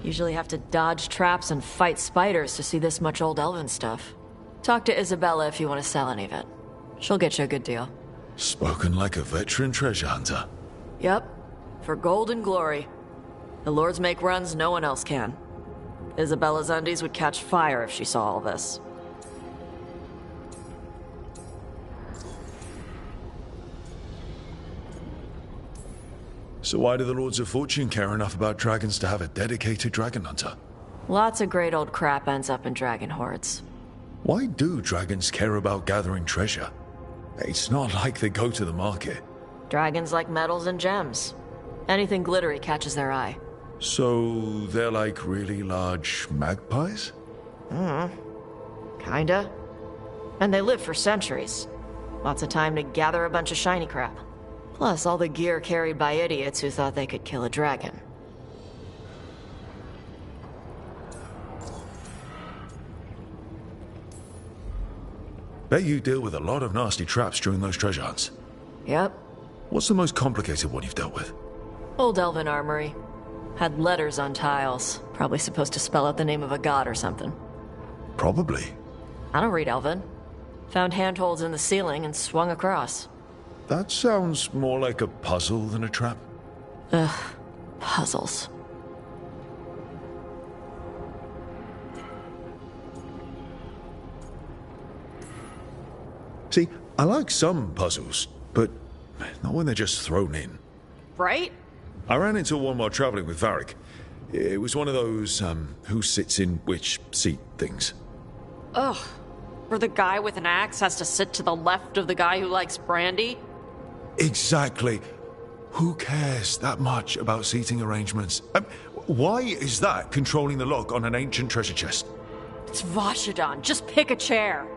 Usually have to dodge traps and fight spiders to see this much old elven stuff. Talk to Isabella if you want to sell any of it. She'll get you a good deal. Spoken like a veteran treasure hunter. Yep. For gold and glory. The lords make runs no one else can. Isabella's undies would catch fire if she saw all this. So why do the Lords of Fortune care enough about dragons to have a dedicated dragon hunter? Lots of great old crap ends up in dragon hordes. Why do dragons care about gathering treasure? It's not like they go to the market. Dragons like metals and gems. Anything glittery catches their eye. So they're like really large magpies? Kinda. And they live for centuries. Lots of time to gather a bunch of shiny crap. Plus all the gear carried by idiots who thought they could kill a dragon. Bet you deal with a lot of nasty traps during those treasure hunts. Yep. What's the most complicated one you've dealt with? Old elven armory. Had letters on tiles. Probably supposed to spell out the name of a god or something. Probably. I don't read elven. Found handholds in the ceiling and swung across. That sounds more like a puzzle than a trap. Ugh. Puzzles. See, I like some puzzles, but not when they're just thrown in. Right? I ran into one while traveling with Varric. It was one of those, who sits in which seat things. Ugh. Where the guy with an axe has to sit to the left of the guy who likes brandy? Exactly. Who cares that much about seating arrangements? Why is that controlling the lock on an ancient treasure chest? It's Vashidon. Just pick a chair.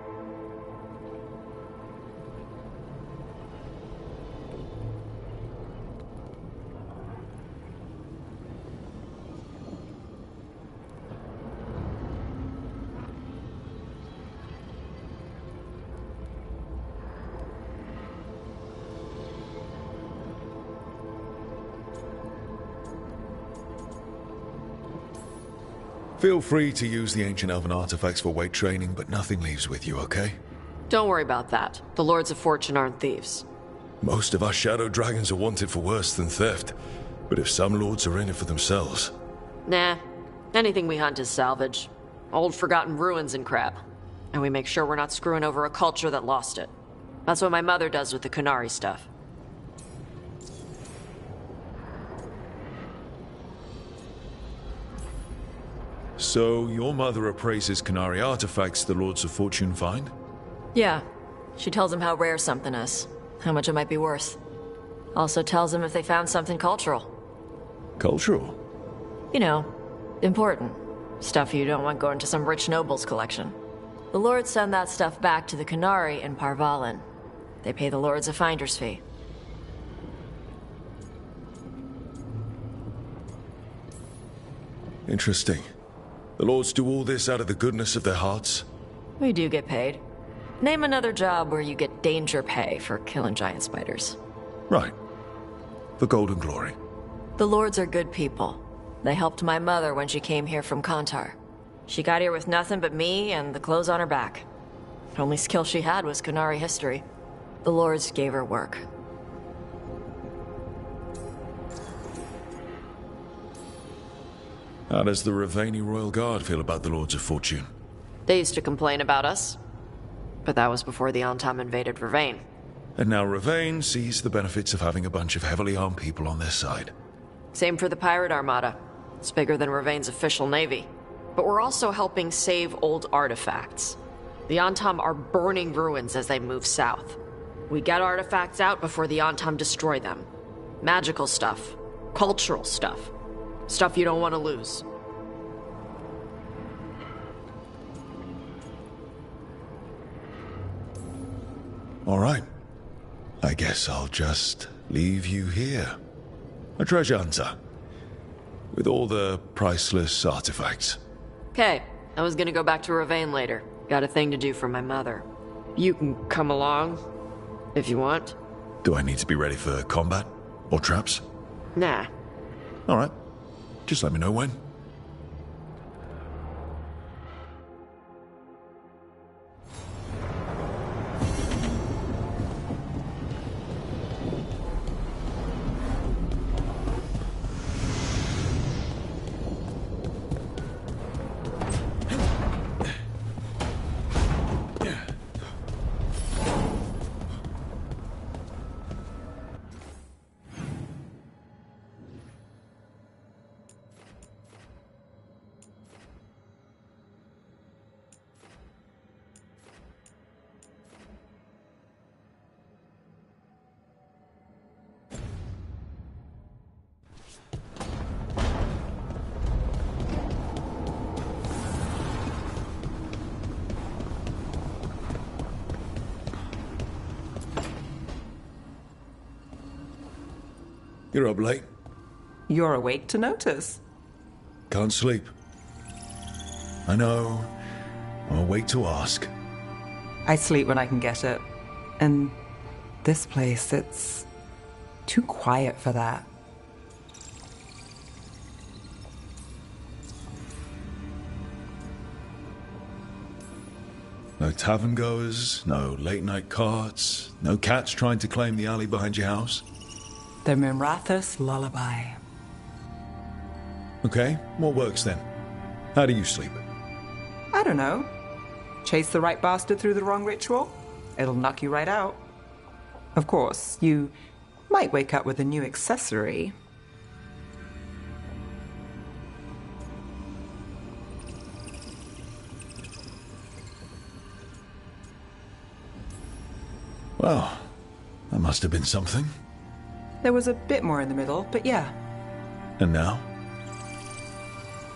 Feel free to use the ancient elven artifacts for weight training, but nothing leaves with you, okay? Don't worry about that. The Lords of Fortune aren't thieves. Most of us shadow dragons are wanted for worse than theft, but if some lords are in it for themselves... Nah. Anything we hunt is salvage. Old forgotten ruins and crap. And we make sure we're not screwing over a culture that lost it. That's what my mother does with the Kunari stuff. So, your mother appraises Kunari artifacts the Lords of Fortune find? Yeah. She tells them how rare something is, how much it might be worth. Also tells them if they found something cultural. Cultural? You know, important. Stuff you don't want going to some rich noble's collection. The Lords send that stuff back to the Kunari in Parvalin. They pay the Lords a finder's fee. Interesting. The Lords do all this out of the goodness of their hearts? We do get paid. Name another job where you get danger pay for killing giant spiders. Right. For gold and glory. The Lords are good people. They helped my mother when she came here from Kantar. She got here with nothing but me and the clothes on her back. The only skill she had was Kunari history. The Lords gave her work. How does the Ravani Royal Guard feel about the Lords of Fortune? They used to complain about us. But that was before the Antam invaded Ravane. And now Ravane sees the benefits of having a bunch of heavily armed people on their side. Same for the Pirate Armada. It's bigger than Ravane's official navy. But we're also helping save old artifacts. The Antam are burning ruins as they move south. We get artifacts out before the Antam destroy them. Magical stuff. Cultural stuff. Stuff you don't want to lose. All right. I guess I'll just leave you here. A treasure hunter. With all the priceless artifacts. Okay, I was gonna go back to Ravane later. Got a thing to do for my mother. You can come along, if you want. Do I need to be ready for combat? Or traps? Nah. All right. Just let me know when. You're up late. You're awake to notice. Can't sleep. I know. I'm awake to ask. I sleep when I can get it. And this place, it's too quiet for that. No tavern goers, no late night carts, no cats trying to claim the alley behind your house. The Mirathus lullaby. Okay, what works then? How do you sleep? I don't know. Chase the right bastard through the wrong ritual? It'll knock you right out. Of course, you might wake up with a new accessory. Well, that must have been something. There was a bit more in the middle, but yeah. And now?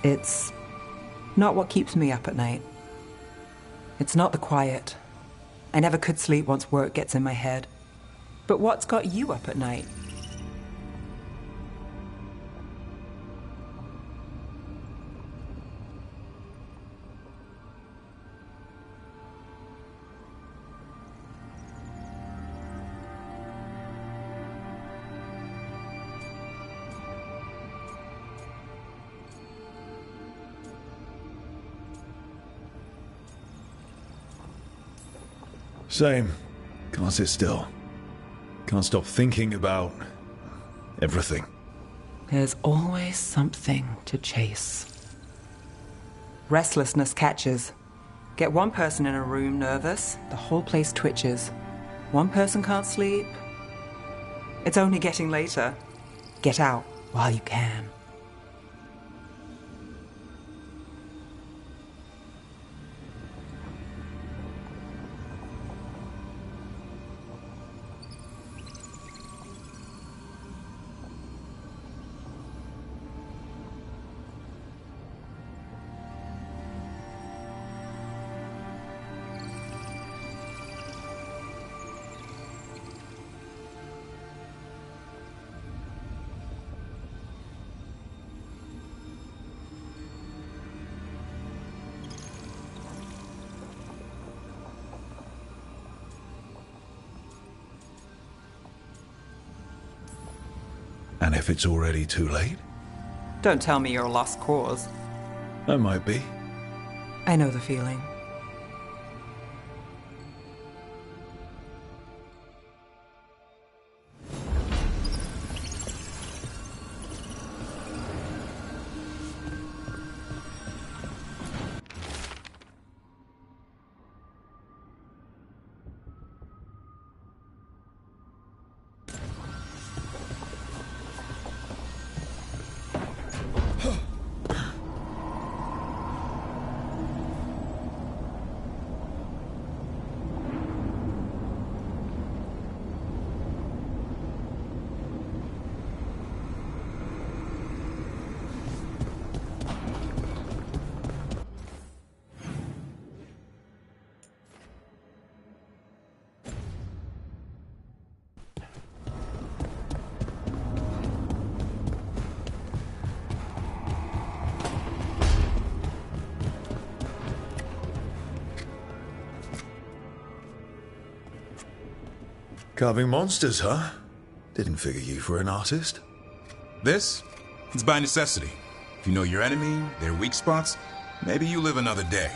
It's not what keeps me up at night. It's not the quiet. I never could sleep once work gets in my head. But what's got you up at night? Same. Can't sit still. Can't stop thinking about everything. There's always something to chase. Restlessness catches. Get one person in a room nervous, the whole place twitches. One person can't sleep. It's only getting later. Get out while you can. And if it's already too late? Don't tell me you're a lost cause. I might be. I know the feeling. Carving monsters, huh? Didn't figure you for an artist. This? It's by necessity. If you know your enemy, their weak spots, maybe you live another day.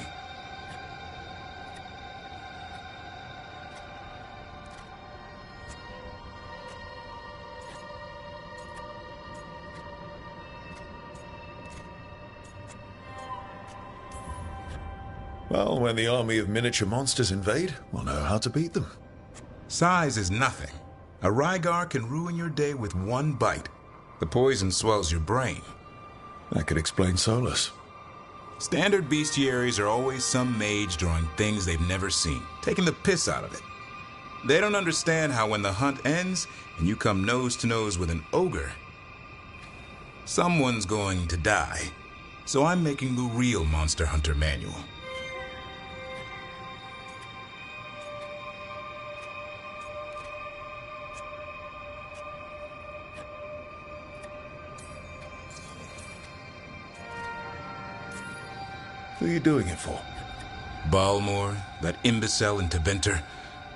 Well, when the army of miniature monsters invade, we'll know how to beat them. Size is nothing. A Rygar can ruin your day with one bite. The poison swells your brain. That could explain Solus. Standard bestiaries are always some mage drawing things they've never seen, taking the piss out of it. They don't understand how when the hunt ends and you come nose to nose with an ogre, someone's going to die. So I'm making the real Monster Hunter manual. Who are you doing it for? Balmore, that imbecile in Teventer,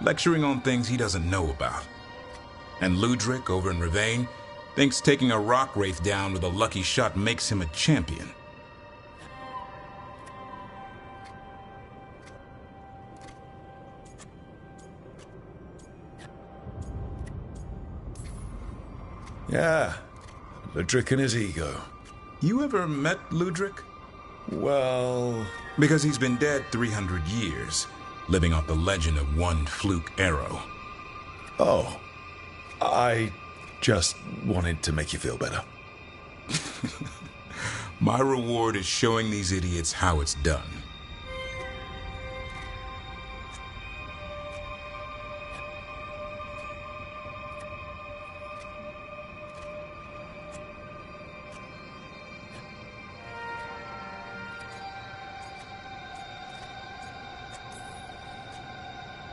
lecturing on things he doesn't know about. And Ludric over in Ravane thinks taking a rock wraith down with a lucky shot makes him a champion. Yeah, Ludric and his ego. You ever met Ludric? Well... Because he's been dead 300 years, living off the legend of one fluke arrow. Oh, I just wanted to make you feel better. My reward is showing these idiots how it's done.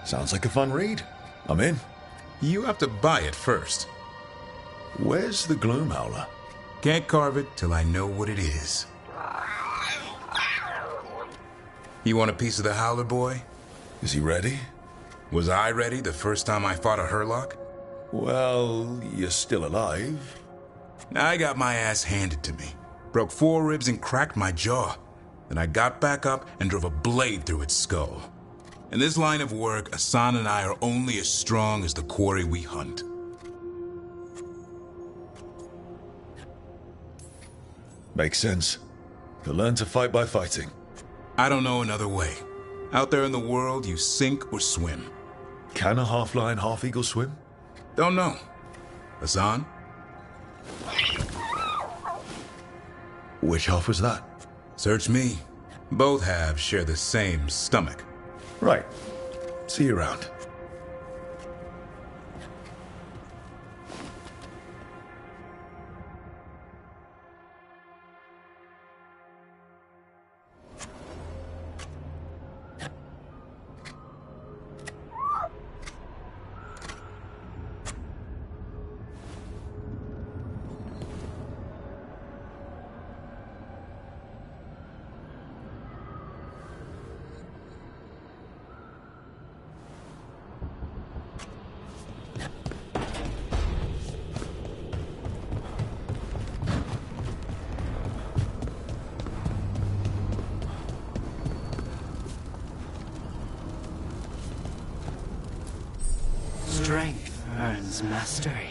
Sounds like a fun read. I'm in. You have to buy it first. Where's the Gloom Howler? Can't carve it till I know what it is. You want a piece of the Howler, boy? Is he ready? Was I ready the first time I fought a Hurlock? Well, you're still alive. I got my ass handed to me. Broke 4 ribs and cracked my jaw. Then I got back up and drove a blade through its skull. In this line of work, Asan and I are only as strong as the quarry we hunt. Makes sense. You learn to fight by fighting. I don't know another way. Out there in the world, you sink or swim. Can a half-lion, half-eagle swim? Don't know. Asan? Which half was that? Search me. Both halves share the same stomach. Right. See you around. Strength earns mastery.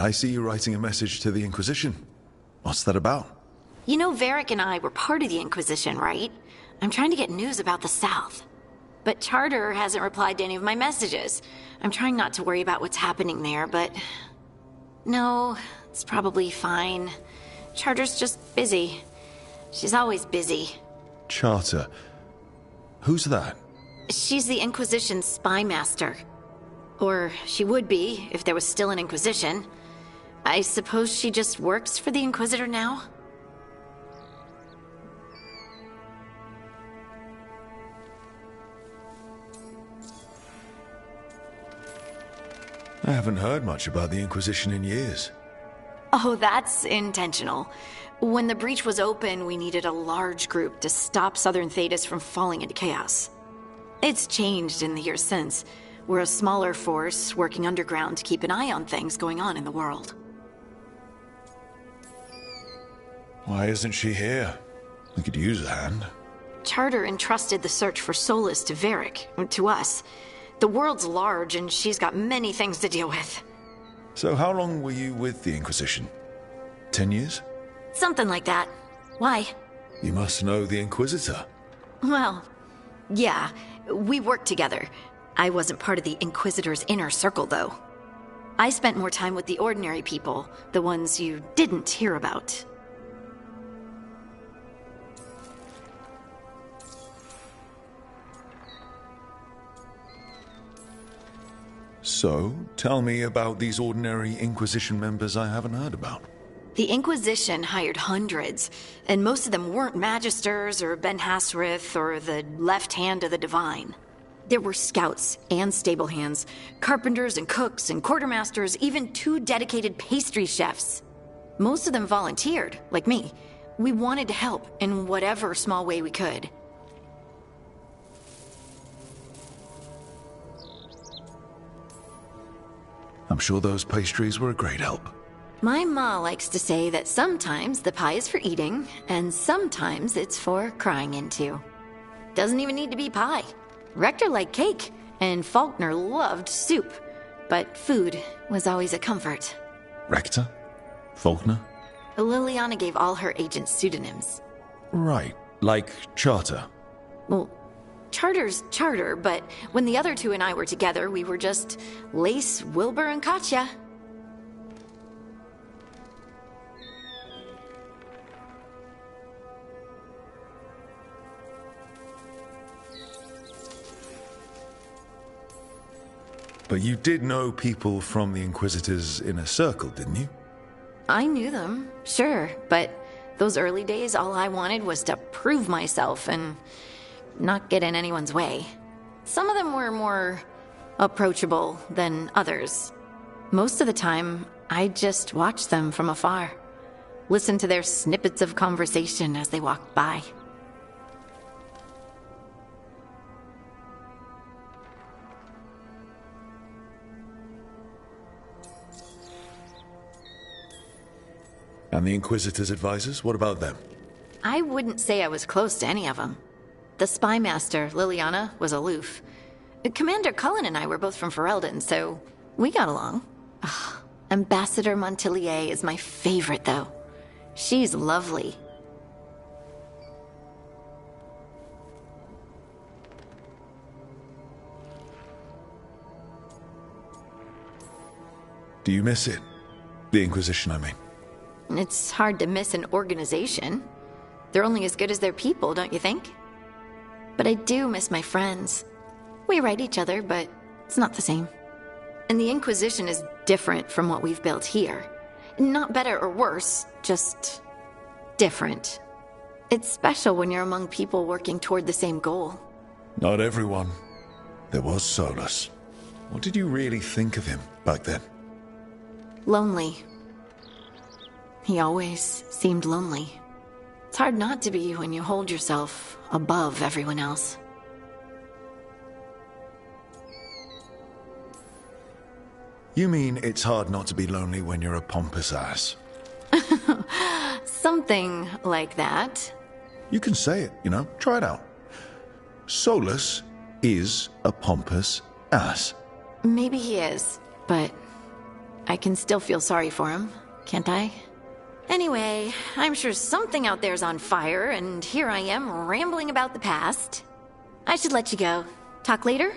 I see you writing a message to the Inquisition. What's that about? You know, Varric and I were part of the Inquisition, right? I'm trying to get news about the South. But Charter hasn't replied to any of my messages. I'm trying not to worry about what's happening there, but... No, it's probably fine. Charter's just busy. She's always busy. Charter? Who's that? She's the Inquisition's spy master. Or she would be, if there was still an Inquisition. I suppose she just works for the Inquisitor now? I haven't heard much about the Inquisition in years. Oh, that's intentional. When the breach was open, we needed a large group to stop Southern Thedas from falling into chaos. It's changed in the years since. We're a smaller force working underground to keep an eye on things going on in the world. Why isn't she here? We could use a hand. Charter entrusted the search for Solus to Varric, to us. The world's large and she's got many things to deal with. So how long were you with the Inquisition? 10 years? Something like that. Why? You must know the Inquisitor. Well, yeah, we worked together. I wasn't part of the Inquisitor's inner circle, though. I spent more time with the ordinary people, the ones you didn't hear about. So, tell me about these ordinary Inquisition members I haven't heard about. The Inquisition hired hundreds, and most of them weren't Magisters or Ben Hasrith or the left hand of the Divine. There were scouts and stable hands, carpenters and cooks and quartermasters, even 2 dedicated pastry chefs. Most of them volunteered, like me. We wanted to help in whatever small way we could. I'm sure those pastries were a great help. My ma likes to say that sometimes the pie is for eating, and sometimes it's for crying into. Doesn't even need to be pie. Rector liked cake, and Faulkner loved soup, but food was always a comfort. Rector? Faulkner? Liliana gave all her agents pseudonyms. Right, like Charter. Well, Charter's Charter, but when the other 2 and I were together, we were just Lace, Wilbur, and Katya. But you did know people from the Inquisitor's inner circle, didn't you? I knew them, sure, but those early days, all I wanted was to prove myself and not get in anyone's way. Some of them were more approachable than others. Most of the time, I just watched them from afar, listened to their snippets of conversation as they walked by. And the Inquisitor's advisors, what about them? I wouldn't say I was close to any of them. The spy master, Liliana, was aloof. Commander Cullen and I were both from Ferelden, so we got along. Ugh, Ambassador Montilier is my favorite, though. She's lovely. Do you miss it? The Inquisition, I mean. It's hard to miss an organization. They're only as good as their people, don't you think? But I do miss my friends. We write each other, but it's not the same. And the Inquisition is different from what we've built here. Not better or worse, just different. It's special when you're among people working toward the same goal. Not everyone. There was Solus. What did you really think of him back then? Lonely. He always seemed lonely. It's hard not to be when you hold yourself above everyone else. You mean it's hard not to be lonely when you're a pompous ass? Something like that. You can say it, you know. Try it out. Solus is a pompous ass. Maybe he is, but I can still feel sorry for him, can't I? Anyway, I'm sure something out there's on fire, and here I am rambling about the past. I should let you go. Talk later?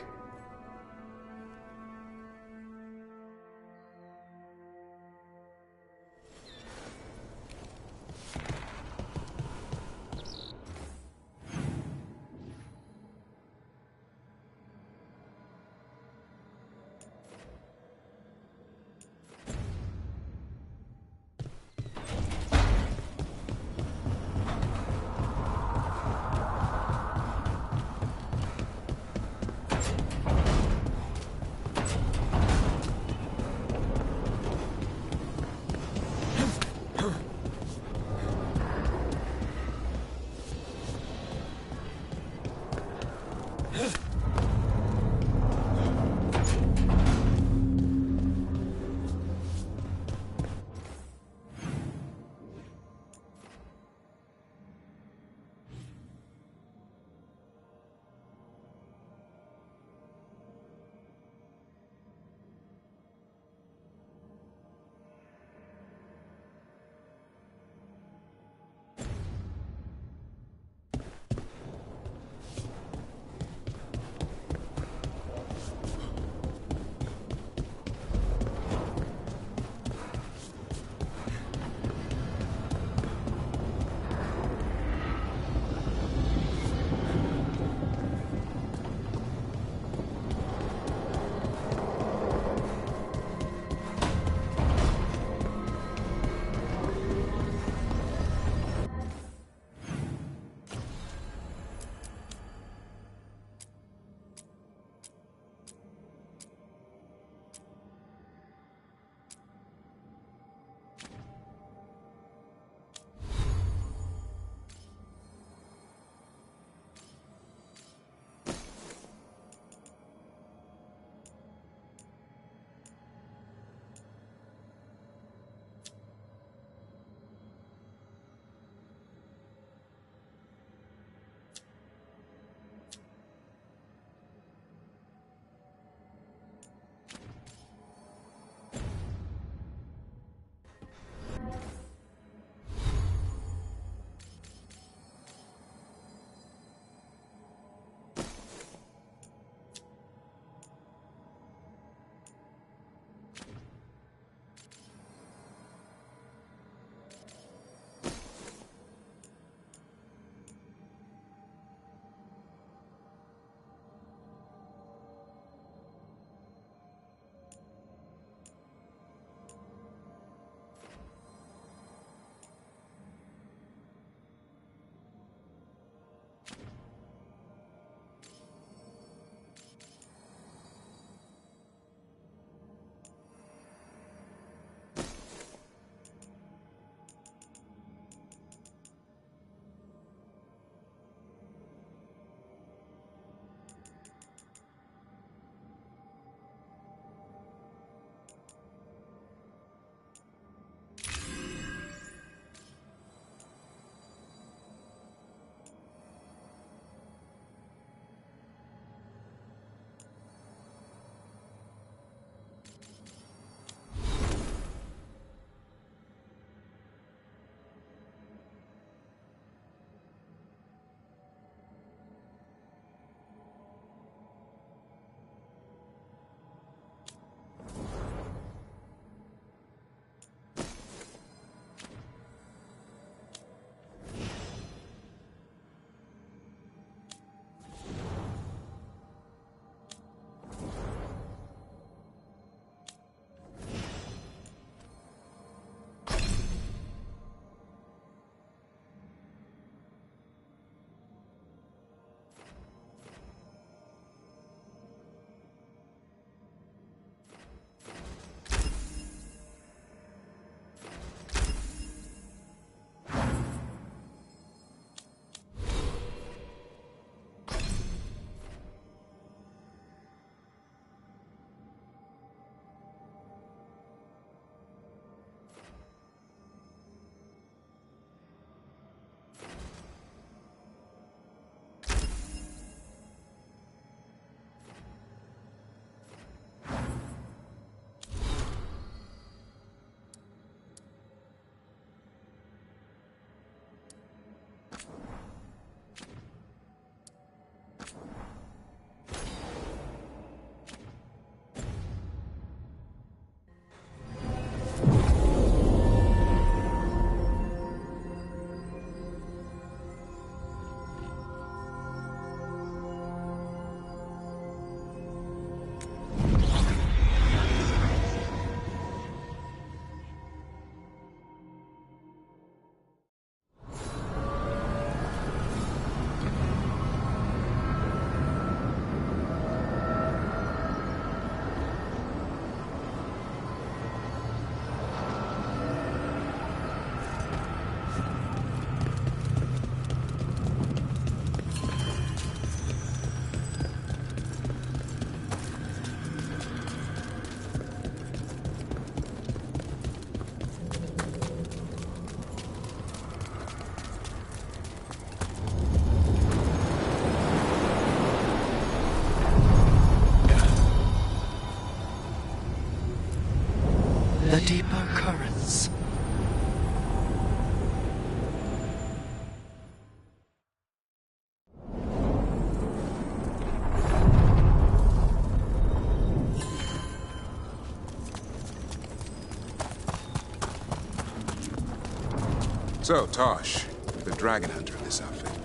So, Tosh, you're the dragon hunter of this outfit.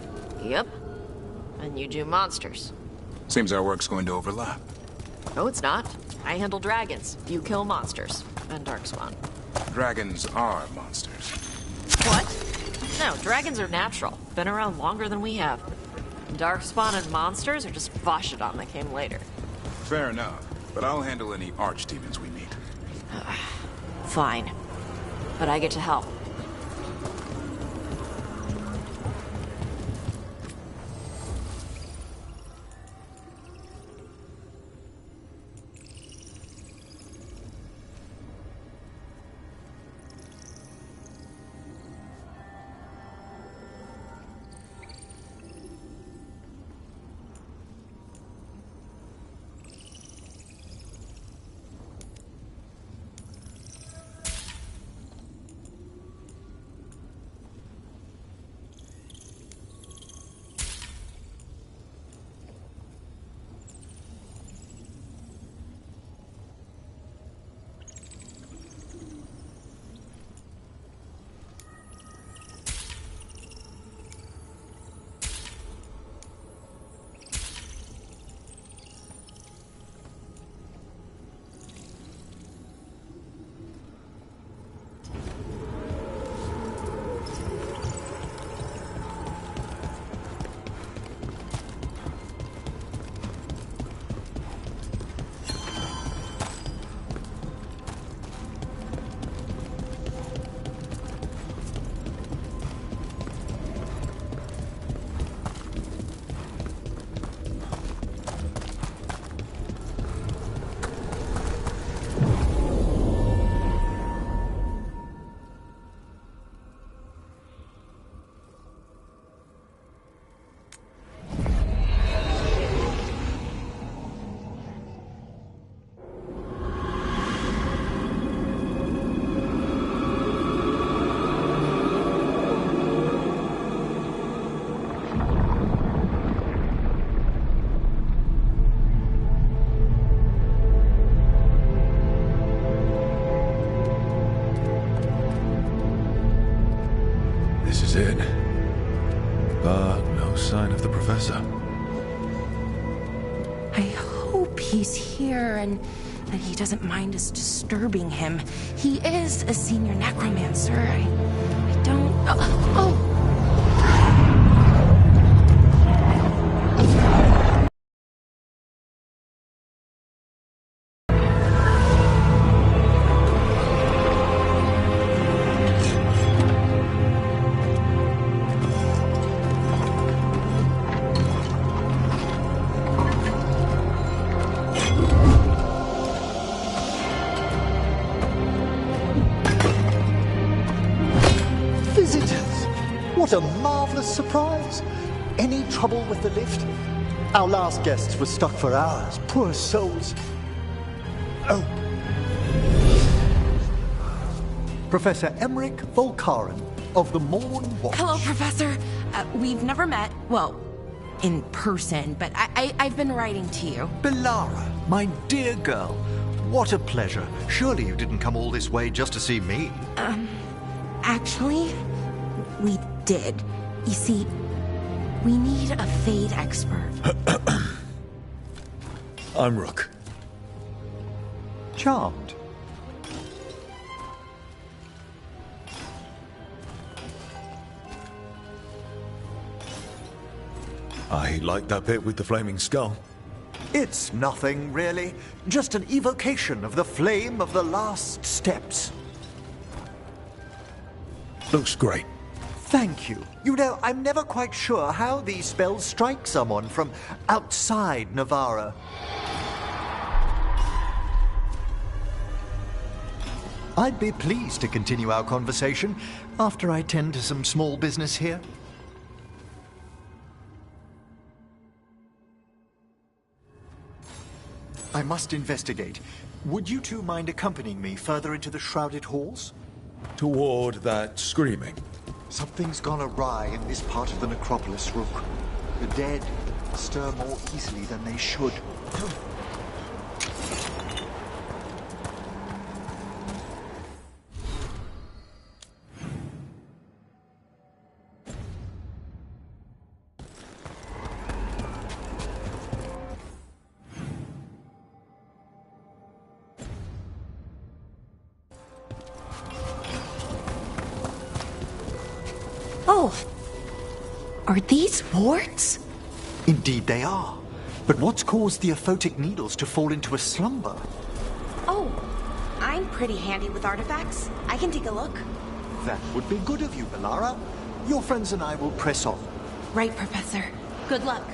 Yep. And you do monsters. Seems our work's going to overlap. No, it's not. I handle dragons. You kill monsters. And Darkspawn. Dragons are monsters. What? No, dragons are natural. Been around longer than we have. Darkspawn and monsters are just Vashidon that came later. Fair enough, but I'll handle any archdemons we meet. Fine. But I get to help. It. But no sign of the professor. I hope he's here and that he doesn't mind us disturbing him. He is a senior necromancer. I don't... Oh! What a marvelous surprise! Any trouble with the lift? Our last guests were stuck for hours. Poor souls. Oh. Professor Emmerich Volkaren of the Morn Watch. Hello, Professor. We've never met, well, in person, but I've been writing to you. Belara, my dear girl. What a pleasure. Surely you didn't come all this way just to see me. Actually, we did. You see, we need a Fade expert. I'm Rook. Charmed. I like that bit with the flaming skull. It's nothing, really. Just an evocation of the flame of the last steps. Looks great. Thank you. You know, I'm never quite sure how these spells strike someone from outside Navarra. I'd be pleased to continue our conversation after I tend to some small business here. I must investigate. Would you two mind accompanying me further into the shrouded halls? Toward that screaming. Something's gone awry in this part of the necropolis, Rook. The dead stir more easily than they should. Oh, are these warts? Indeed they are. But what's caused the aphotic needles to fall into a slumber? Oh, I'm pretty handy with artifacts. I can take a look. That would be good of you, Belara. Your friends and I will press on. Right, Professor. Good luck.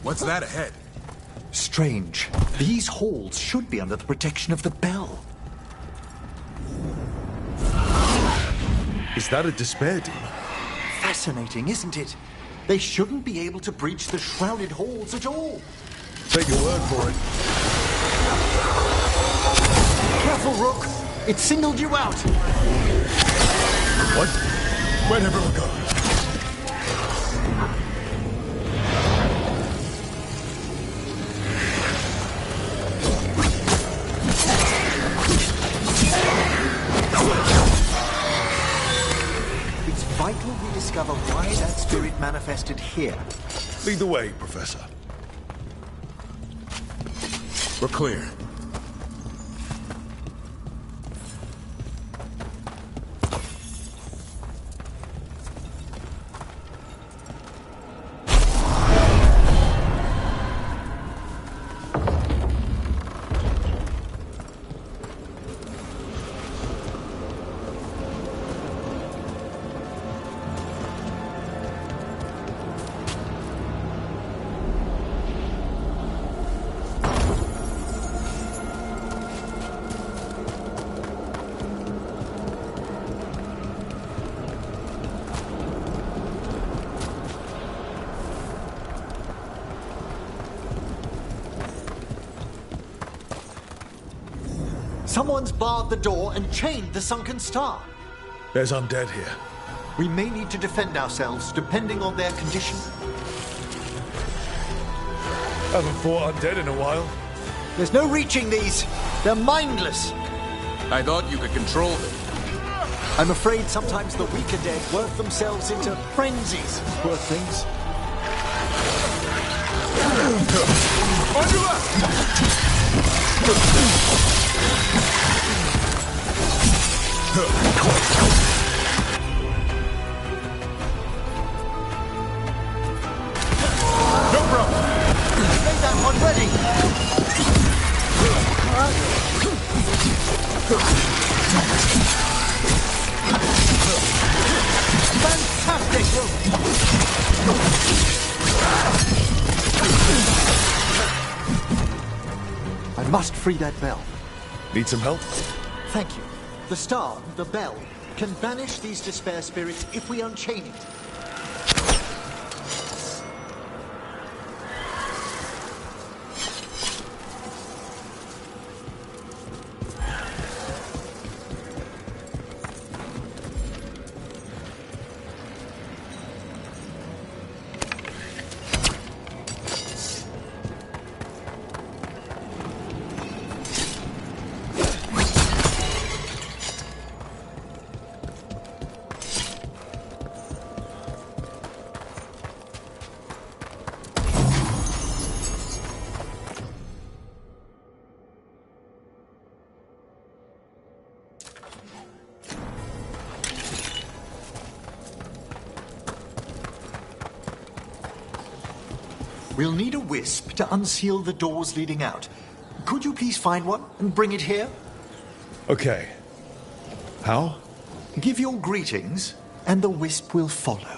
What's that ahead? Strange. These halls should be under the protection of the bell. Is that a despair demon? Fascinating, isn't it? They shouldn't be able to breach the shrouded halls at all. Take your word for it. Careful, Rook. It singled you out. What? Where'd everyone go? It's vital we discover why that spirit manifested here. Lead the way, Professor. We're clear. Someone's barred the door and chained the sunken star. There's undead here. We may need to defend ourselves, depending on their condition. Haven't fought undead in a while. There's no reaching these. They're mindless. I thought you could control them. I'm afraid sometimes the weaker dead work themselves into frenzies. Poor things. On your left! No problem. Made that one ready. Fantastic. I must free that bell. Need some help? Thank you. The star, the bell, can banish these despair spirits if we unchain it. We'll need a wisp to unseal the doors leading out. Could you please find one and bring it here? Okay. How? Give your greetings, and the wisp will follow.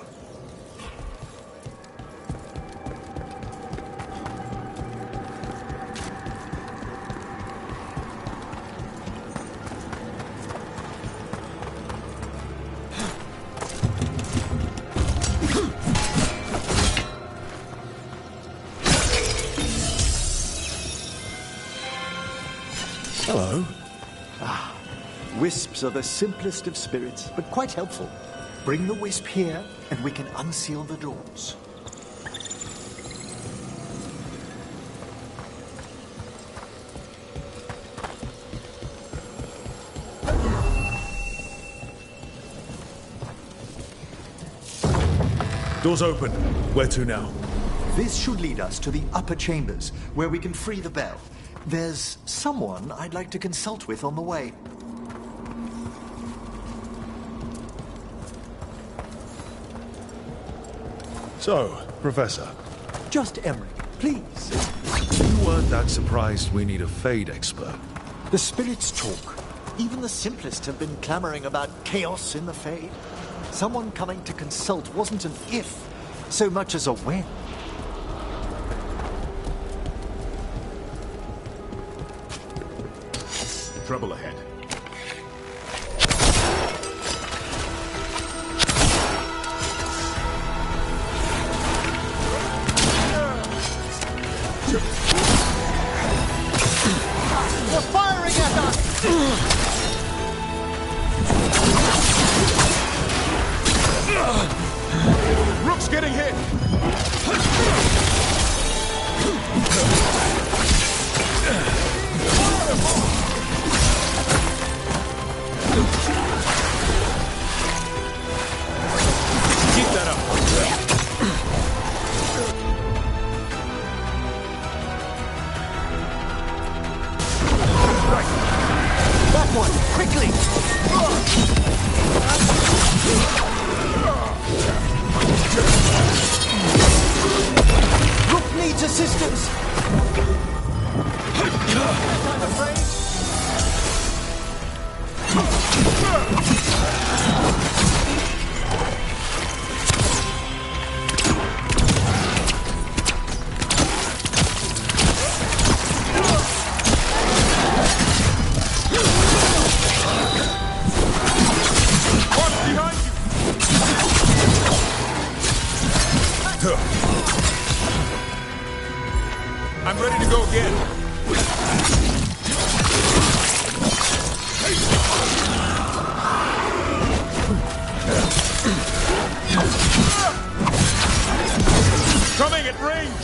Hello. Wisps are the simplest of spirits, but quite helpful. Bring the wisp here, and we can unseal the doors. Doors open. Where to now? This should lead us to the upper chambers, where we can free the bell. There's someone I'd like to consult with on the way. So, Professor, Just Emmerich, please. you weren't that surprised we need a Fade expert. The spirits talk. Even the simplest have been clamoring about chaos in the Fade. Someone coming to consult wasn't an if, so much as a when. Trouble ahead. They're firing at us! Rook's getting hit! Keep that up. That one, quickly! Rook needs assistance! I'm afraid. I'm ready to go again. Coming at range!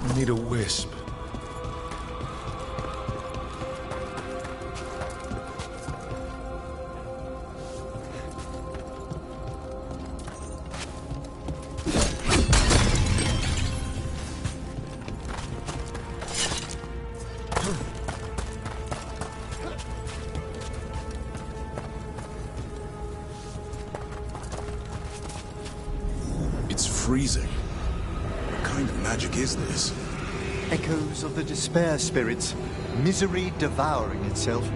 I need a wisp. It's freezing. kind of magic is this? Echoes of the despair spirits, misery devouring itself.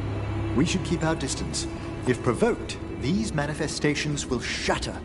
We should keep our distance. If provoked, these manifestations will shatter.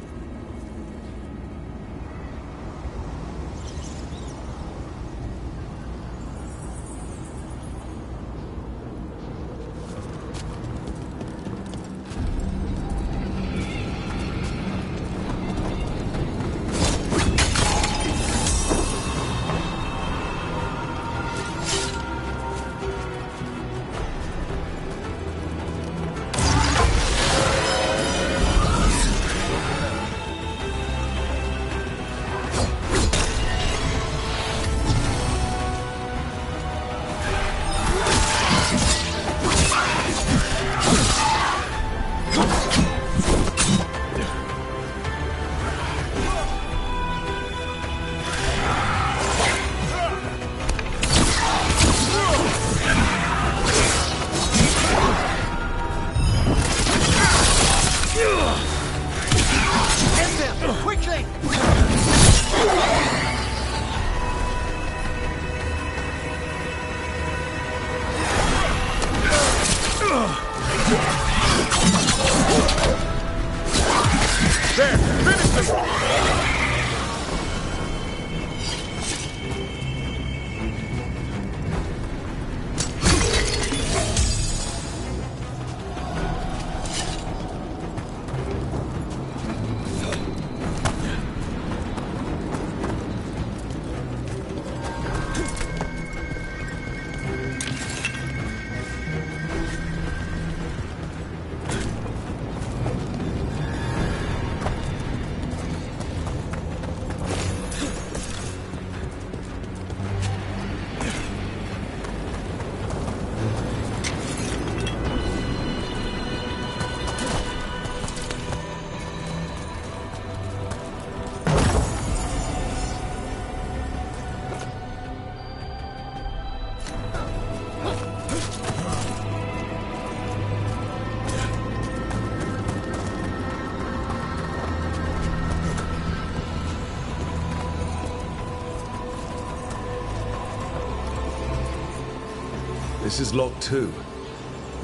This is Lock 2.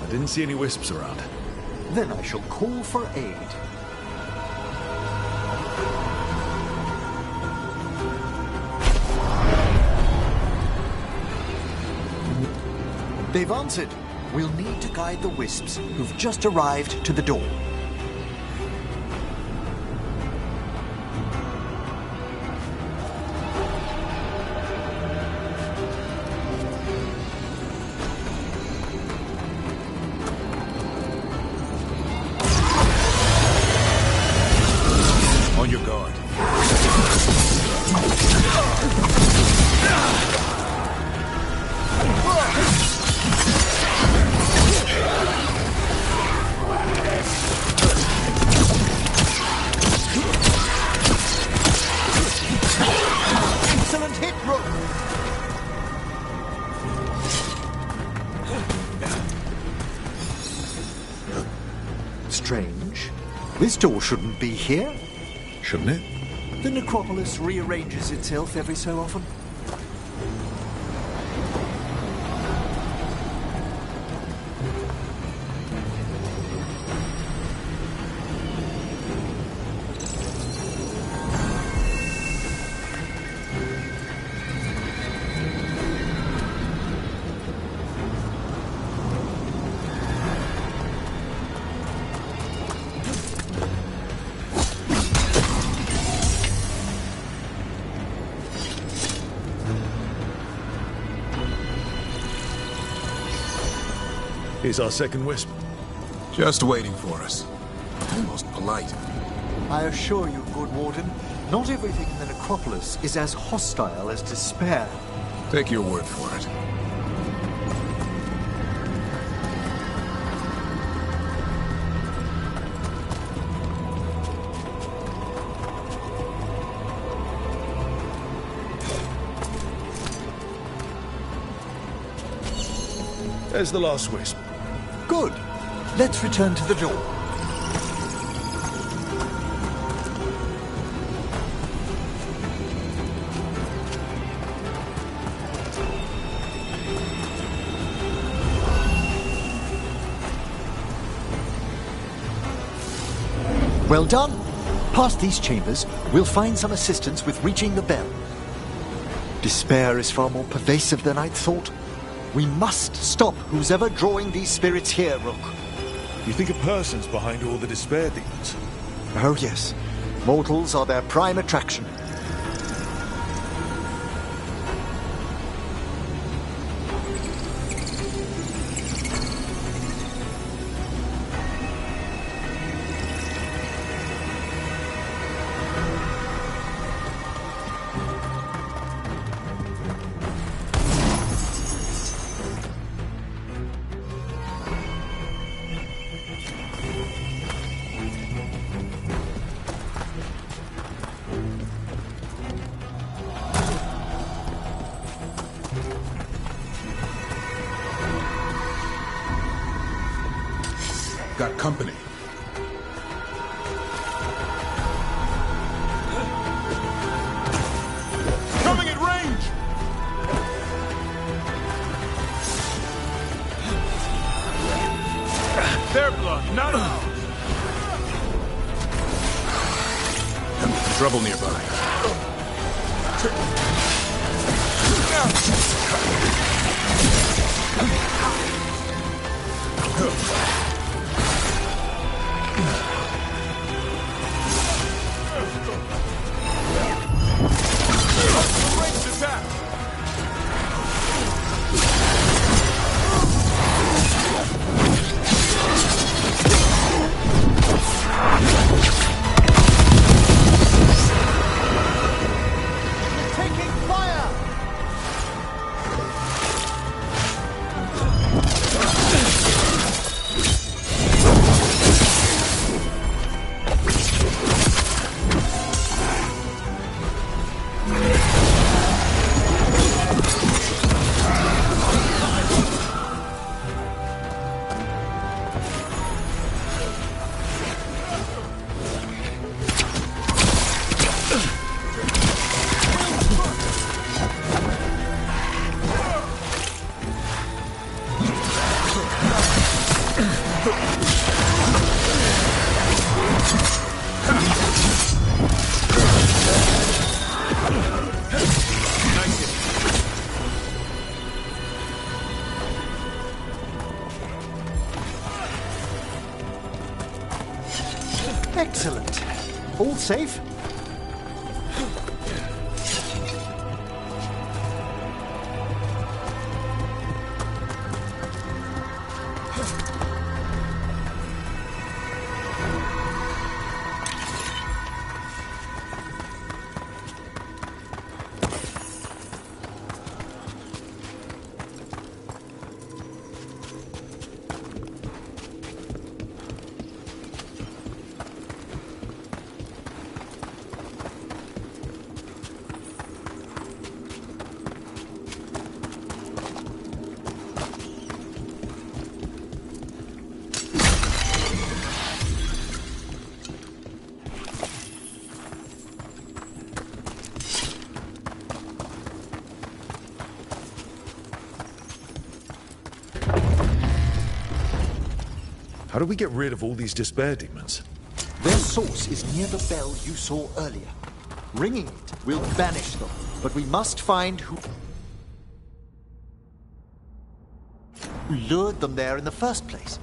I didn't see any wisps around. Then I shall call for aid. They've answered. We'll need to guide the wisps who've just arrived to the door. On your guard. Excellent hit, Rook! Strange. This door shouldn't be here. Shouldn't it? The necropolis rearranges itself every so often. Here's our second wisp. Just waiting for us. Almost polite. I assure you, good Warden, not everything in the necropolis is as hostile as despair. Take your word for it. There's the last wisp. Good. Let's return to the door. Well done. Past these chambers, we'll find some assistance with reaching the bell. Despair is far more pervasive than I'd thought. We must stop who's ever drawing these spirits here, Rook. You think a person's behind all the despair demons? Oh yes. Mortals are their prime attraction. Got company. Coming at range! Their blood, not ours. Trouble nearby. Taking fire! Excellent. All safe? How do we get rid of all these despair demons? Their source is near the bell you saw earlier. Ringing it will banish them, but we must find who lured them there in the first place.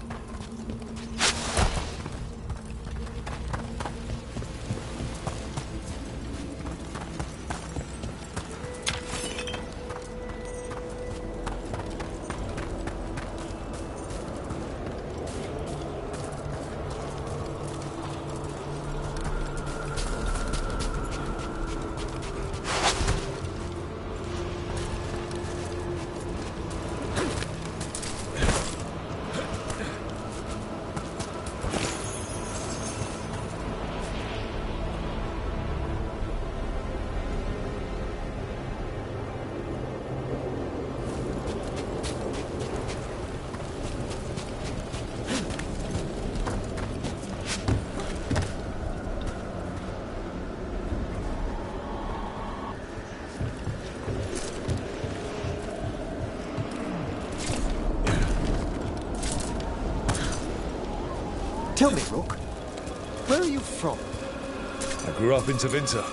Tell me, Rook, Where are you from? I grew up in Tevinter.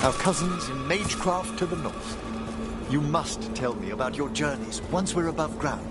Our cousins in Magecraft to the north. You must tell me about your journeys once we're above ground.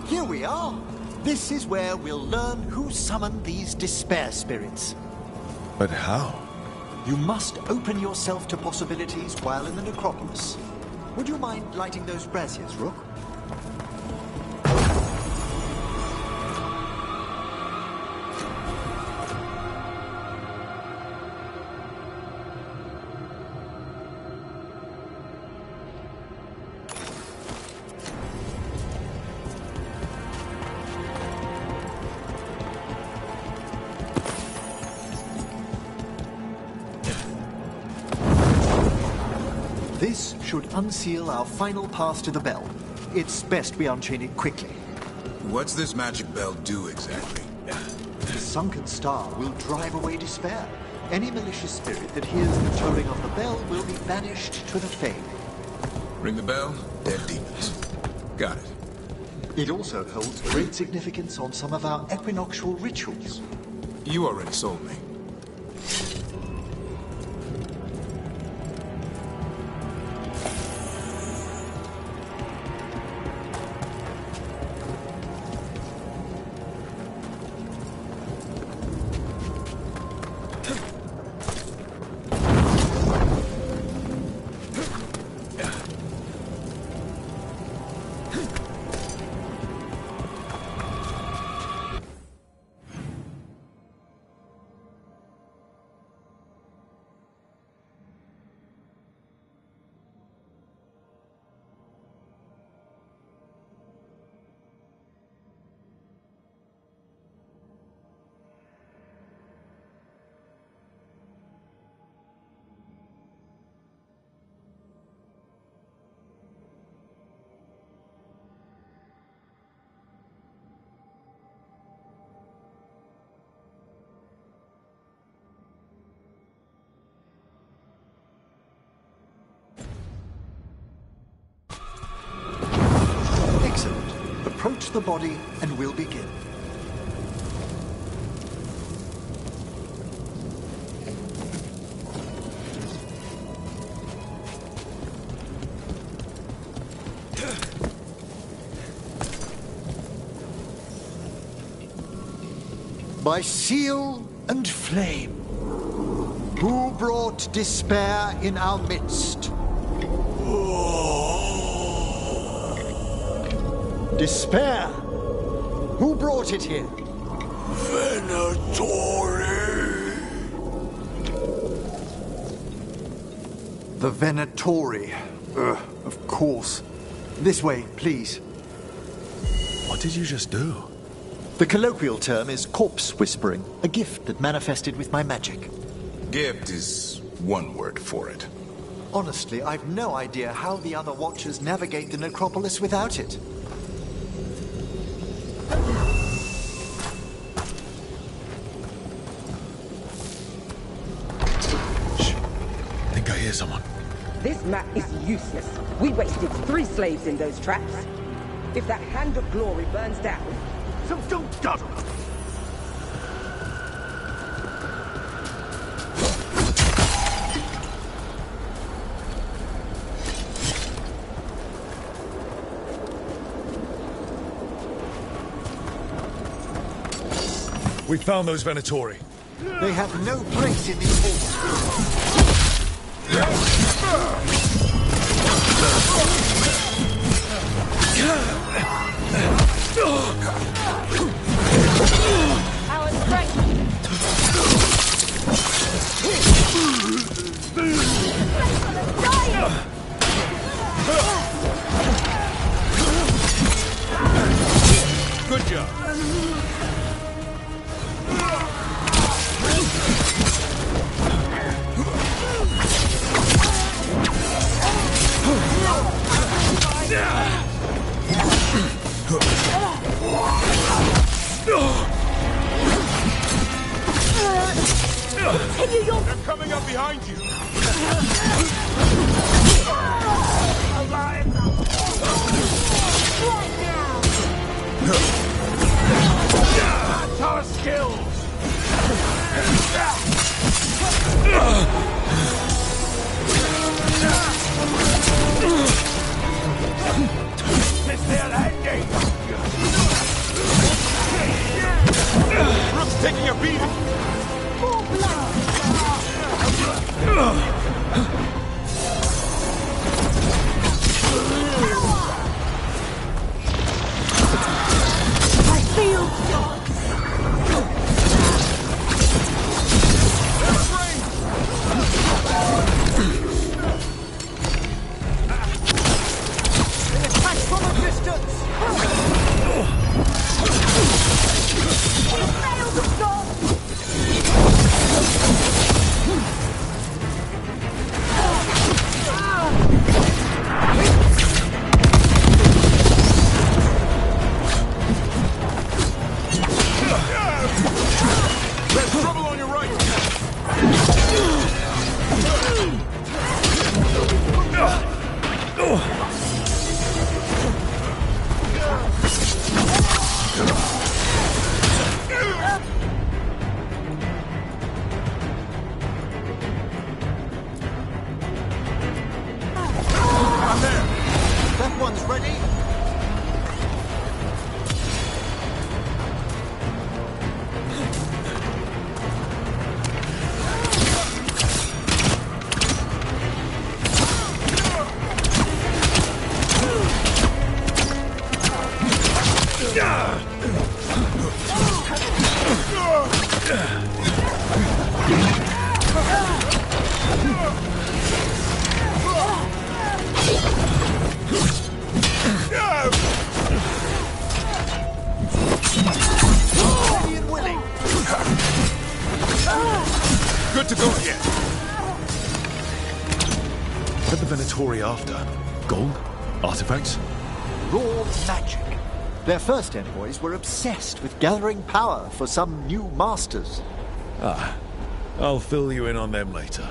Here we are. This is where we'll learn who summoned these despair spirits. But how? You must open yourself to possibilities while in the necropolis. Would you mind lighting those braziers, Rook? This should unseal our final pass to the bell. It's best we unchain it quickly. What's this magic bell do exactly? The sunken star will drive away despair. Any malicious spirit that hears the tolling of the bell will be banished to the Fade. Ring the bell, dead demons. Got it. It also holds great significance on some of our equinoctial rituals. You already sold me. Approach the body and we'll begin. By seal and flame, who brought despair in our midst? Despair? Who brought it here? Venatori! The Venatori. Of course. This way, please. What did you just do? The colloquial term is corpse whispering, a gift that manifested with my magic. Gift is one word for it. Honestly, I've no idea how the other Watchers navigate the necropolis without it. Shh. I think I hear someone. This map is useless. We wasted 3 slaves in those traps. If that Hand of Glory burns down... So don't dawdle! We found those Venatori. They have no place in these halls. Our strength! Good job. Continue your... They're coming up behind you. That's our skills. Mr. Handy. Rook's taking a beating. I feel God! They attack from a distance! Fail to stop! There's trouble on your right. I'm there. That one's ready! Ready and willing! Good to go again. What are the Venatori after? Gold? Artifacts? Raw magic. Their first envoys were obsessed with gathering power for some new masters. Ah, I'll fill you in on them later.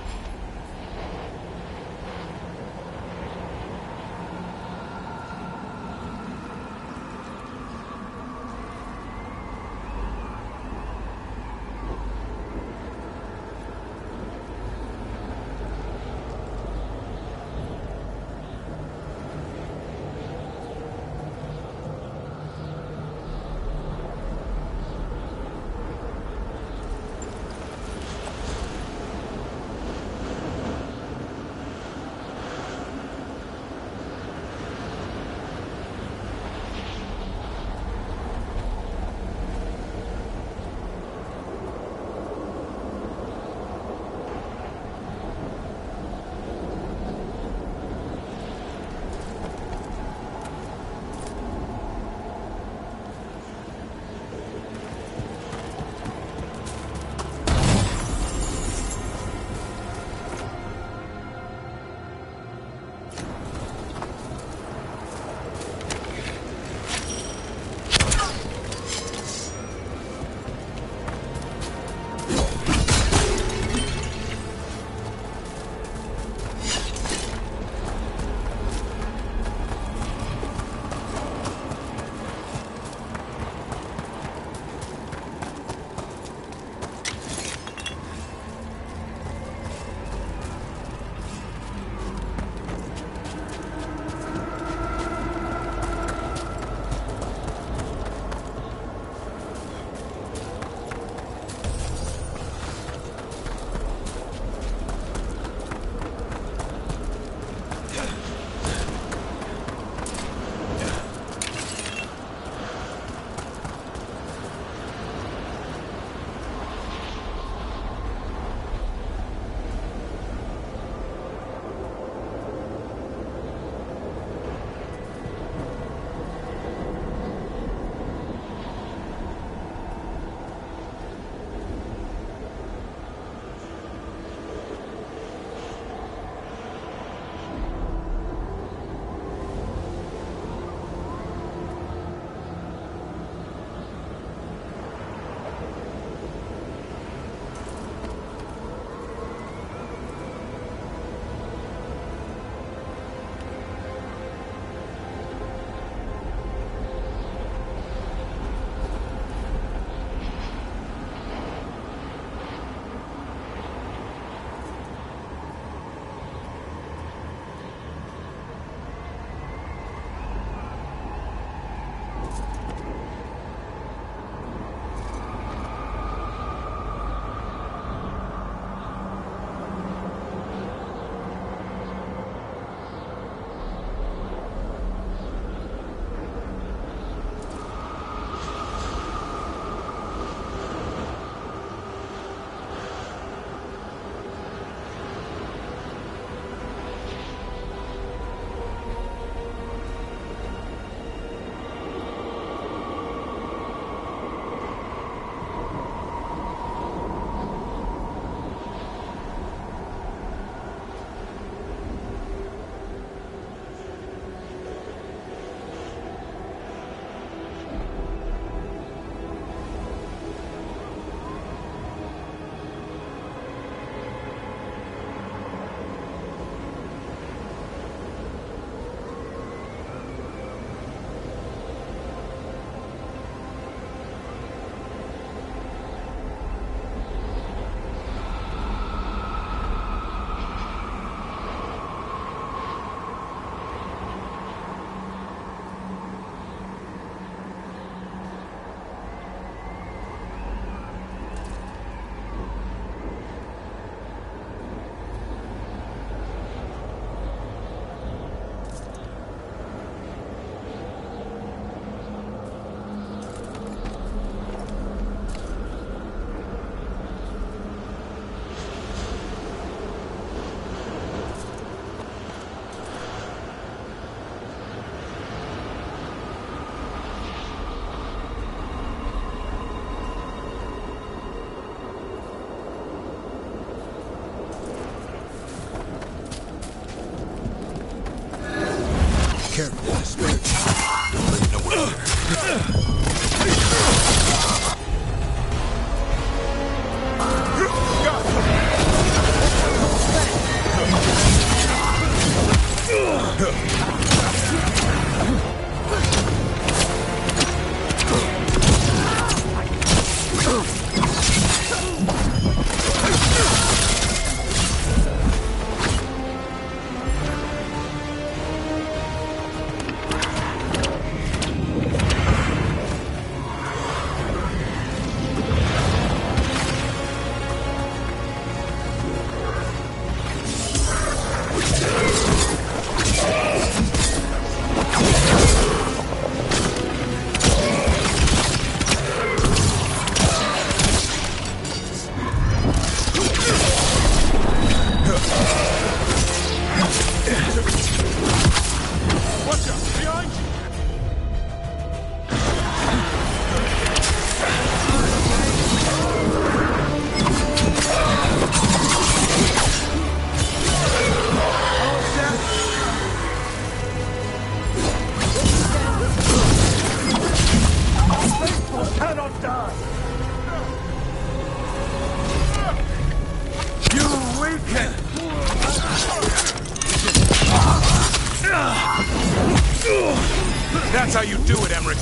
die! You weaken! That's how you do it, Emmerich.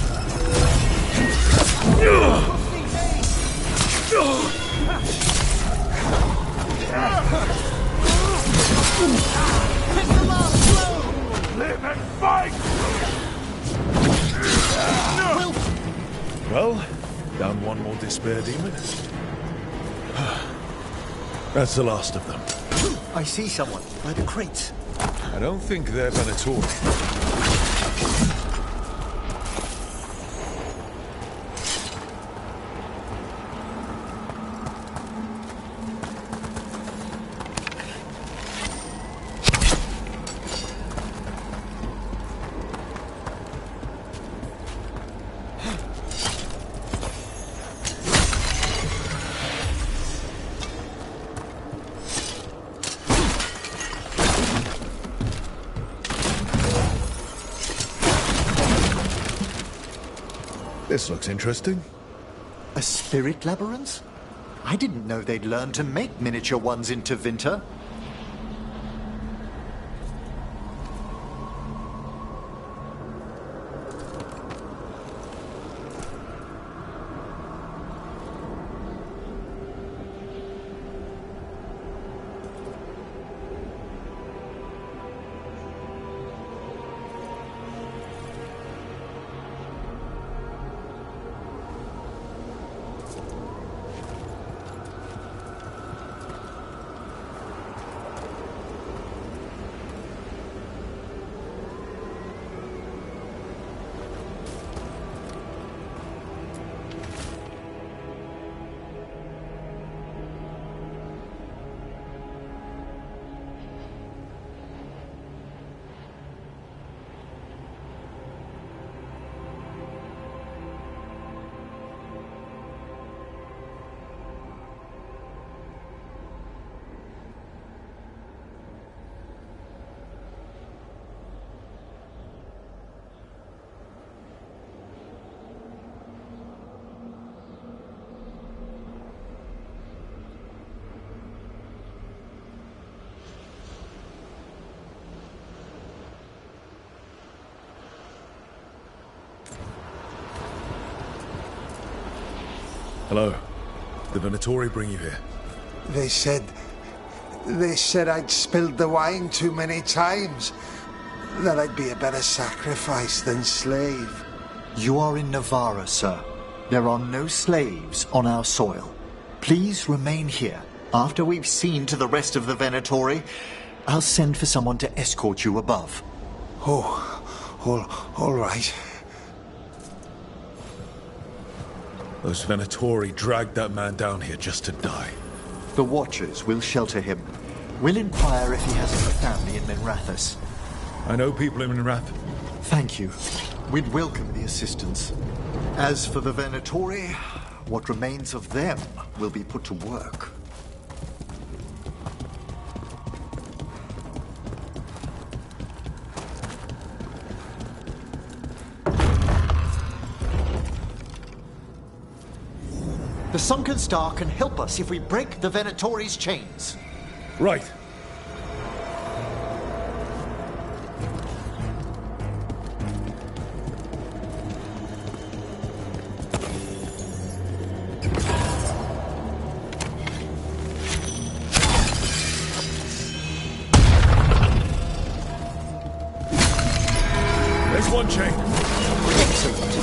Live and fight! Well, down one more despair demon. That's the last of them. I see someone by the crates. I don't think they're Venatori. This looks interesting. A spirit labyrinth? I didn't know they'd learned to make miniature ones in Tevinter. Hello. Did Venatori bring you here? They said I'd spilled the wine too many times. That I'd be a better sacrifice than slave. You are in Navarra, sir. There are no slaves on our soil. Please remain here. After we've seen to the rest of the Venatori, I'll send for someone to escort you above. All right. Those Venatori dragged that man down here just to die. The Watchers will shelter him. We'll inquire if he has a family in Minrathous. I know people in Minrath. Thank you. We'd welcome the assistance. As for the Venatori, what remains of them will be put to work. The Sunken Star can help us if we break the Venatori's chains. Right. There's one chain. Excellent.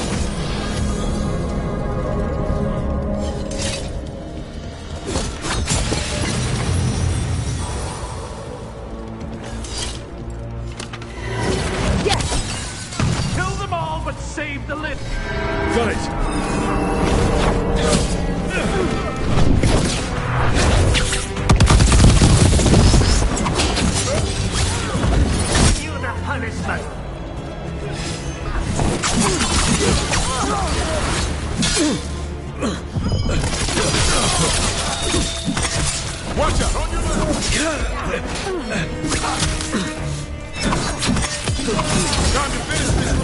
Save the lift! Got it! You the punishment! Watch out! On your Time to finish this.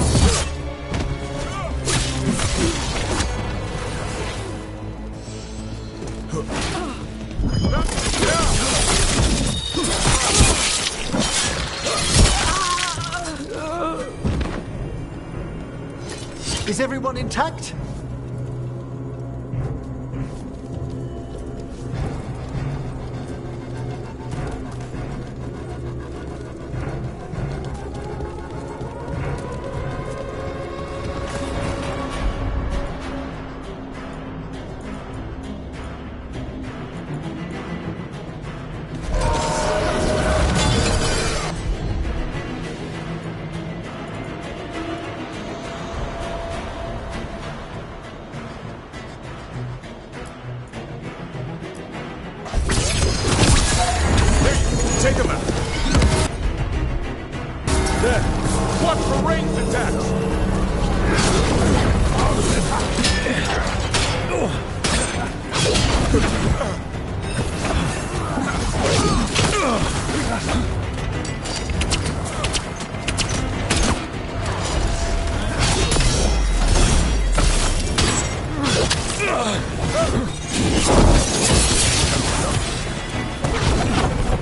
Is everyone intact? Take him out. There. Watch for ranged attacks.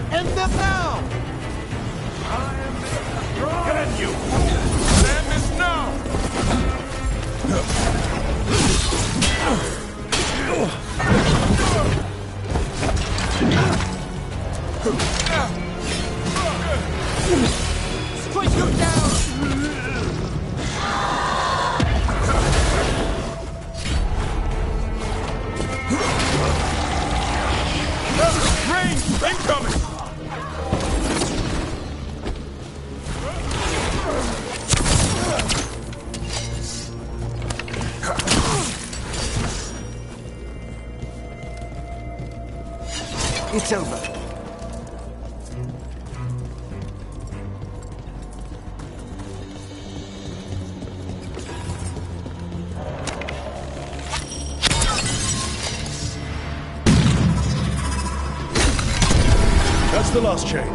End them now! Can you? Stand this now! Strike them down! Range incoming! It's over. That's the last chain.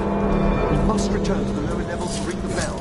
We must return to the lower levels to ring the bell.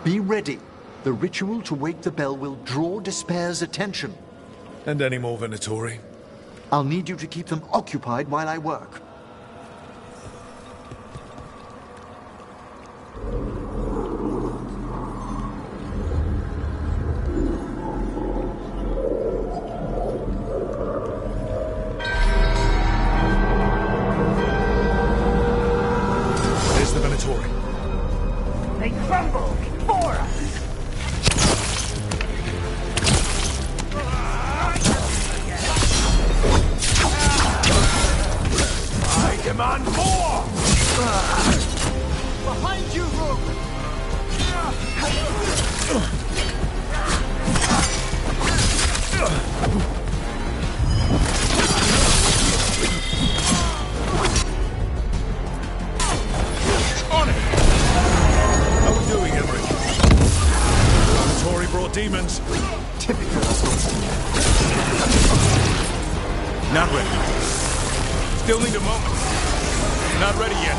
Be ready. The ritual to wake the bell will draw Despair's attention. And any more Venatori? I'll need you to keep them occupied while I work. There's the Venatori. They crumble before us! I demand more! Behind you, Rook! On it! How we doing, Emmerich? Venatori brought demons. Typical assault. Not ready. Still need a moment. Not ready yet.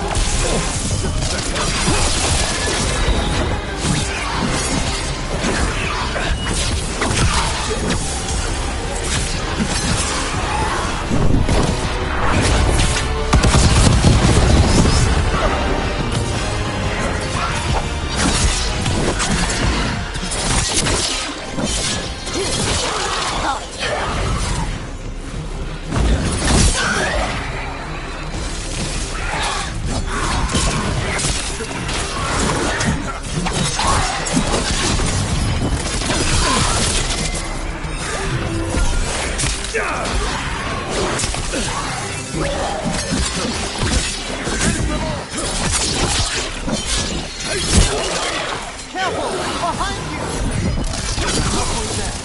Careful! Behind you! Halfway there.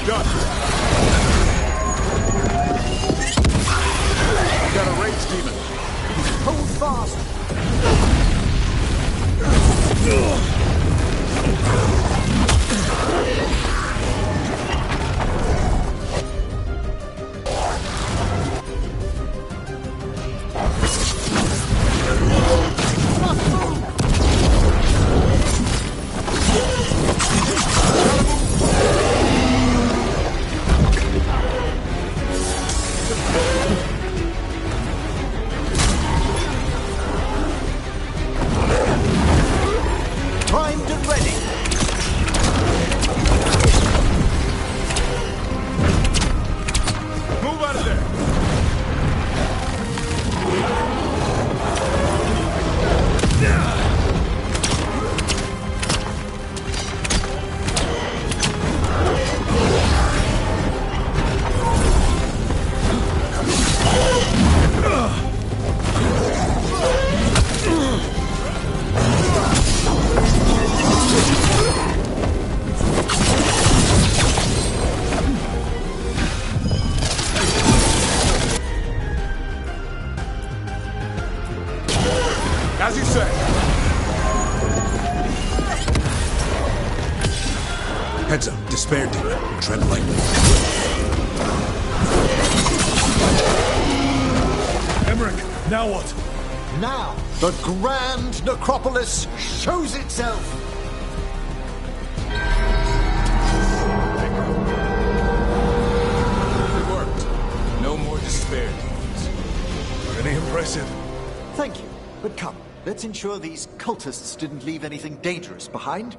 Done. Got a rage demon. Hold fast! Heads up, Despair Demon. Tread lightly. Emmerich, now what? Now, the grand necropolis shows itself! It worked. No more Despair Demons. Really impressive. Thank you, but come, let's ensure these cultists didn't leave anything dangerous behind.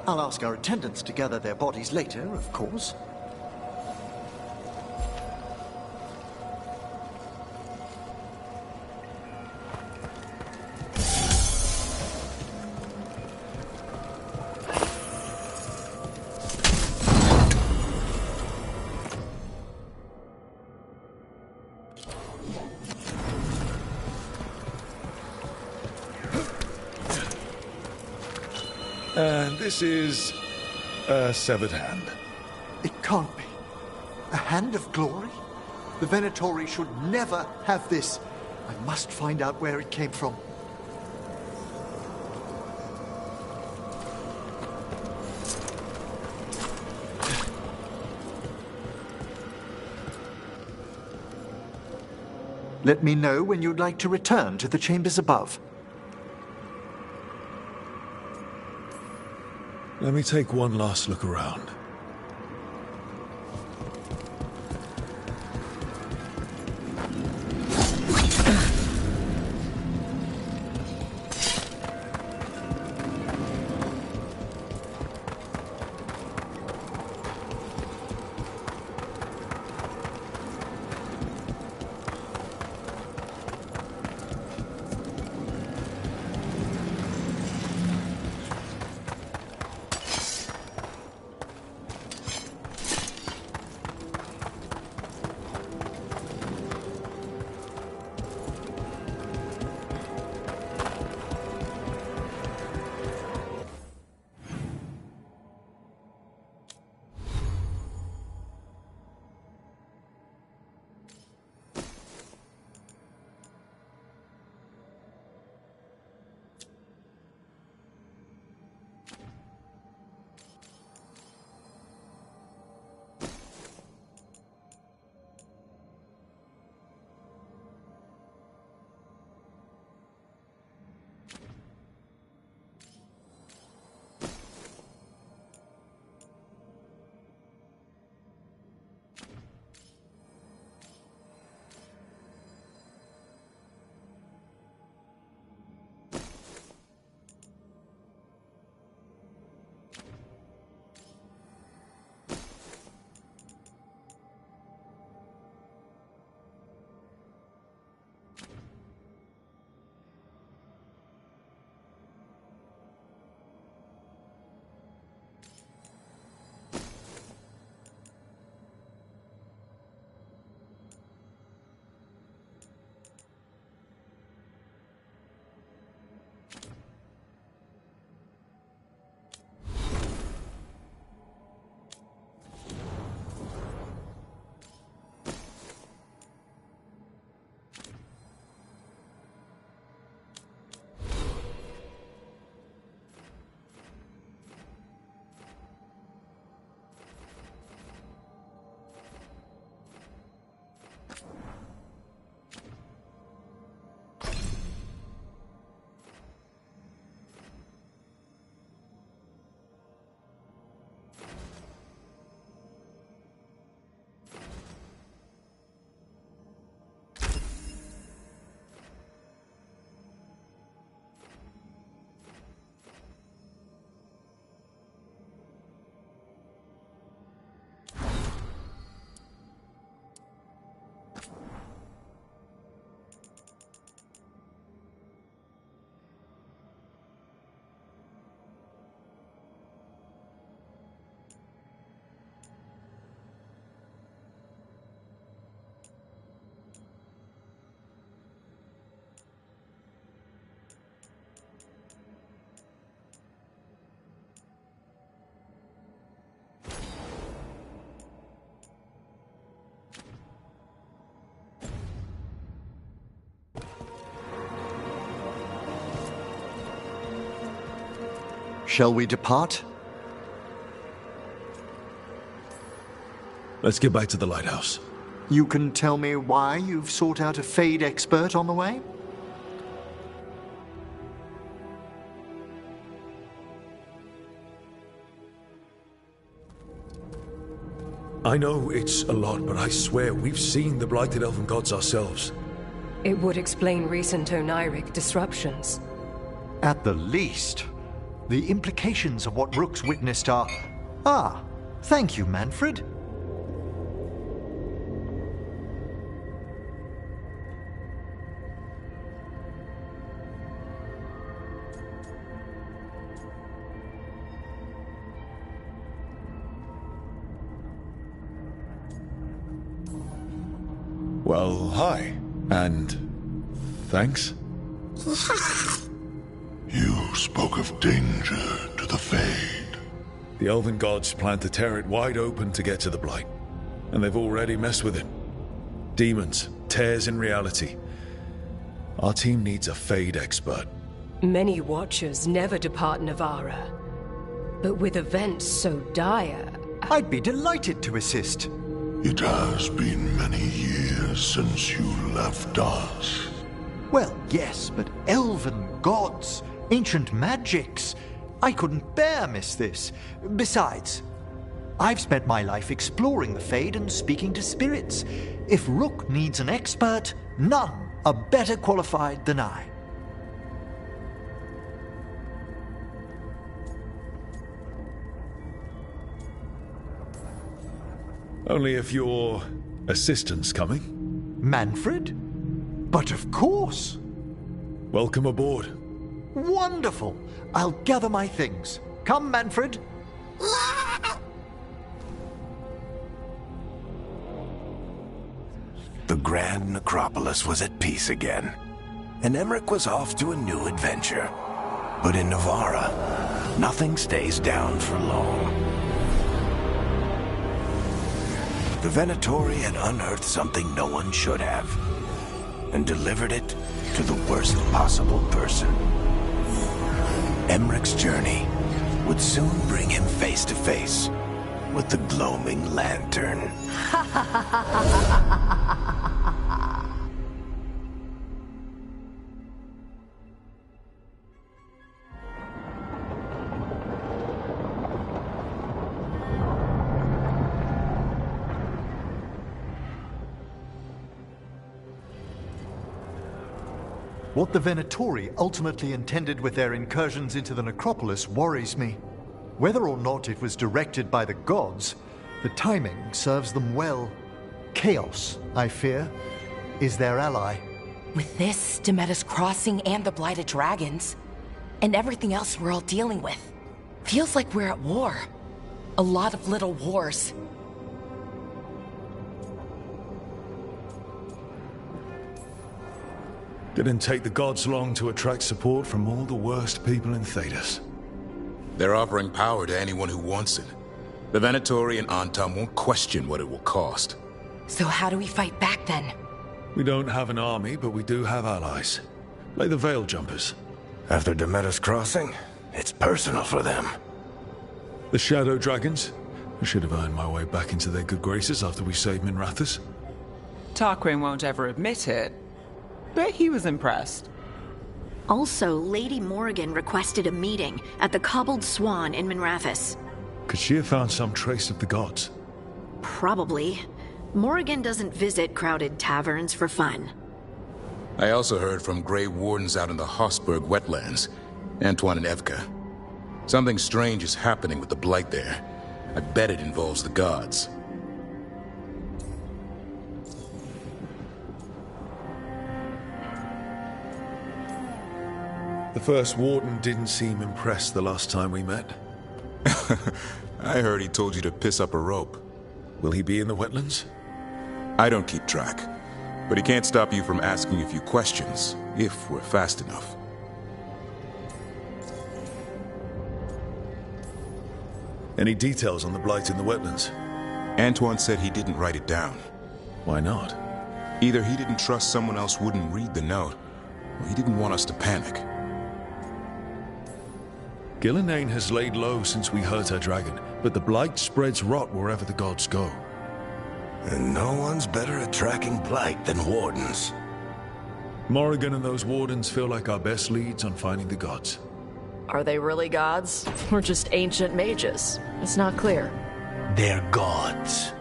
I'll ask our attendants to gather their bodies later, of course. And this is a severed hand. It can't be. A hand of glory? The Venatori should never have this. I must find out where it came from. Let me know when you'd like to return to the chambers above. Let me take one last look around. Shall we depart? Let's get back to the lighthouse. You can tell me why you've sought out a Fade expert on the way? I know it's a lot, but I swear we've seen the blighted elven gods ourselves. It would explain recent Oniric disruptions. At the least, the implications of what Rook's witnessed are... Ah, thank you, Manfred. Well, hi, and thanks. You spoke of danger to the Fade. The elven gods plan to tear it wide open to get to the Blight, and they've already messed with it. Demons, tears in reality. Our team needs a Fade expert. Many Watchers never depart Navara, but with events so dire... I'd be delighted to assist. It has been many years since you left us. Well, yes, but elven gods, ancient magics. I couldn't bear miss this. Besides, I've spent my life exploring the Fade and speaking to spirits. If Rook needs an expert, none are better qualified than I. Only if your assistant's coming. Manfred? But of course! Welcome aboard. Wonderful! I'll gather my things. Come, Manfred. The Grand Necropolis was at peace again, and Emmerich was off to a new adventure. But in Navara, nothing stays down for long. The Venatori had unearthed something no one should have, and delivered it to the worst possible person. Emmerich's journey would soon bring him face to face with the gloaming lantern. What the Venatori ultimately intended with their incursions into the necropolis worries me. Whether or not it was directed by the gods, the timing serves them well. Chaos, I fear, is their ally. With this, Demeter's Crossing and the Blighted Dragons, and everything else we're all dealing with, feels like we're at war. A lot of little wars. Didn't take the gods long to attract support from all the worst people in Thedas. They're offering power to anyone who wants it. The Venatori and Antam won't question what it will cost. So how do we fight back then? We don't have an army, but we do have allies. Like the Veil Jumpers. After Demeter's Crossing, it's personal for them. The Shadow Dragons? I should have earned my way back into their good graces after we saved Minrathous. Tarquin won't ever admit it, but he was impressed. Also, Lady Morrigan requested a meeting at the Cobbled Swan in Minrathous. Could she have found some trace of the gods? Probably. Morrigan doesn't visit crowded taverns for fun. I also heard from Grey Wardens out in the Hossberg wetlands, Antoine and Evka. Something strange is happening with the Blight there. I bet it involves the gods. The First Warden didn't seem impressed the last time we met. I heard he told you to piss up a rope. Will he be in the wetlands? I don't keep track, but he can't stop you from asking a few questions, if we're fast enough. Any details on the Blight in the wetlands? Antoine said he didn't write it down. Why not? Either he didn't trust someone else wouldn't read the note, or he didn't want us to panic. Gillenane has laid low since we hurt her dragon, but the Blight spreads rot wherever the gods go. And no one's better at tracking blight than wardens. Morrigan and those wardens feel like our best leads on finding the gods. Are they really gods? Or just ancient mages? It's not clear. They're gods.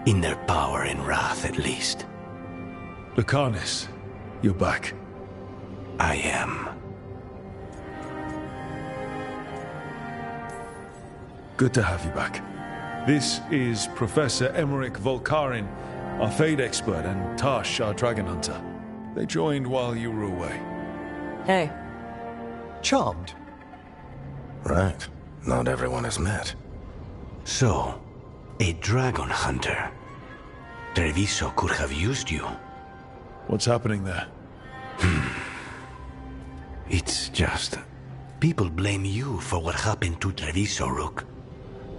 In their power and wrath, at least. Lucanus, you're back. I am. Good to have you back. This is Professor Emmerich Volkarin, our Fade expert, and Tash, our dragon hunter. They joined while you were away. Hey. Charmed. Right. Not everyone has met. So, a dragon hunter. Treviso could have used you. What's happening there? It's just... people blame you for what happened to Treviso, Rook.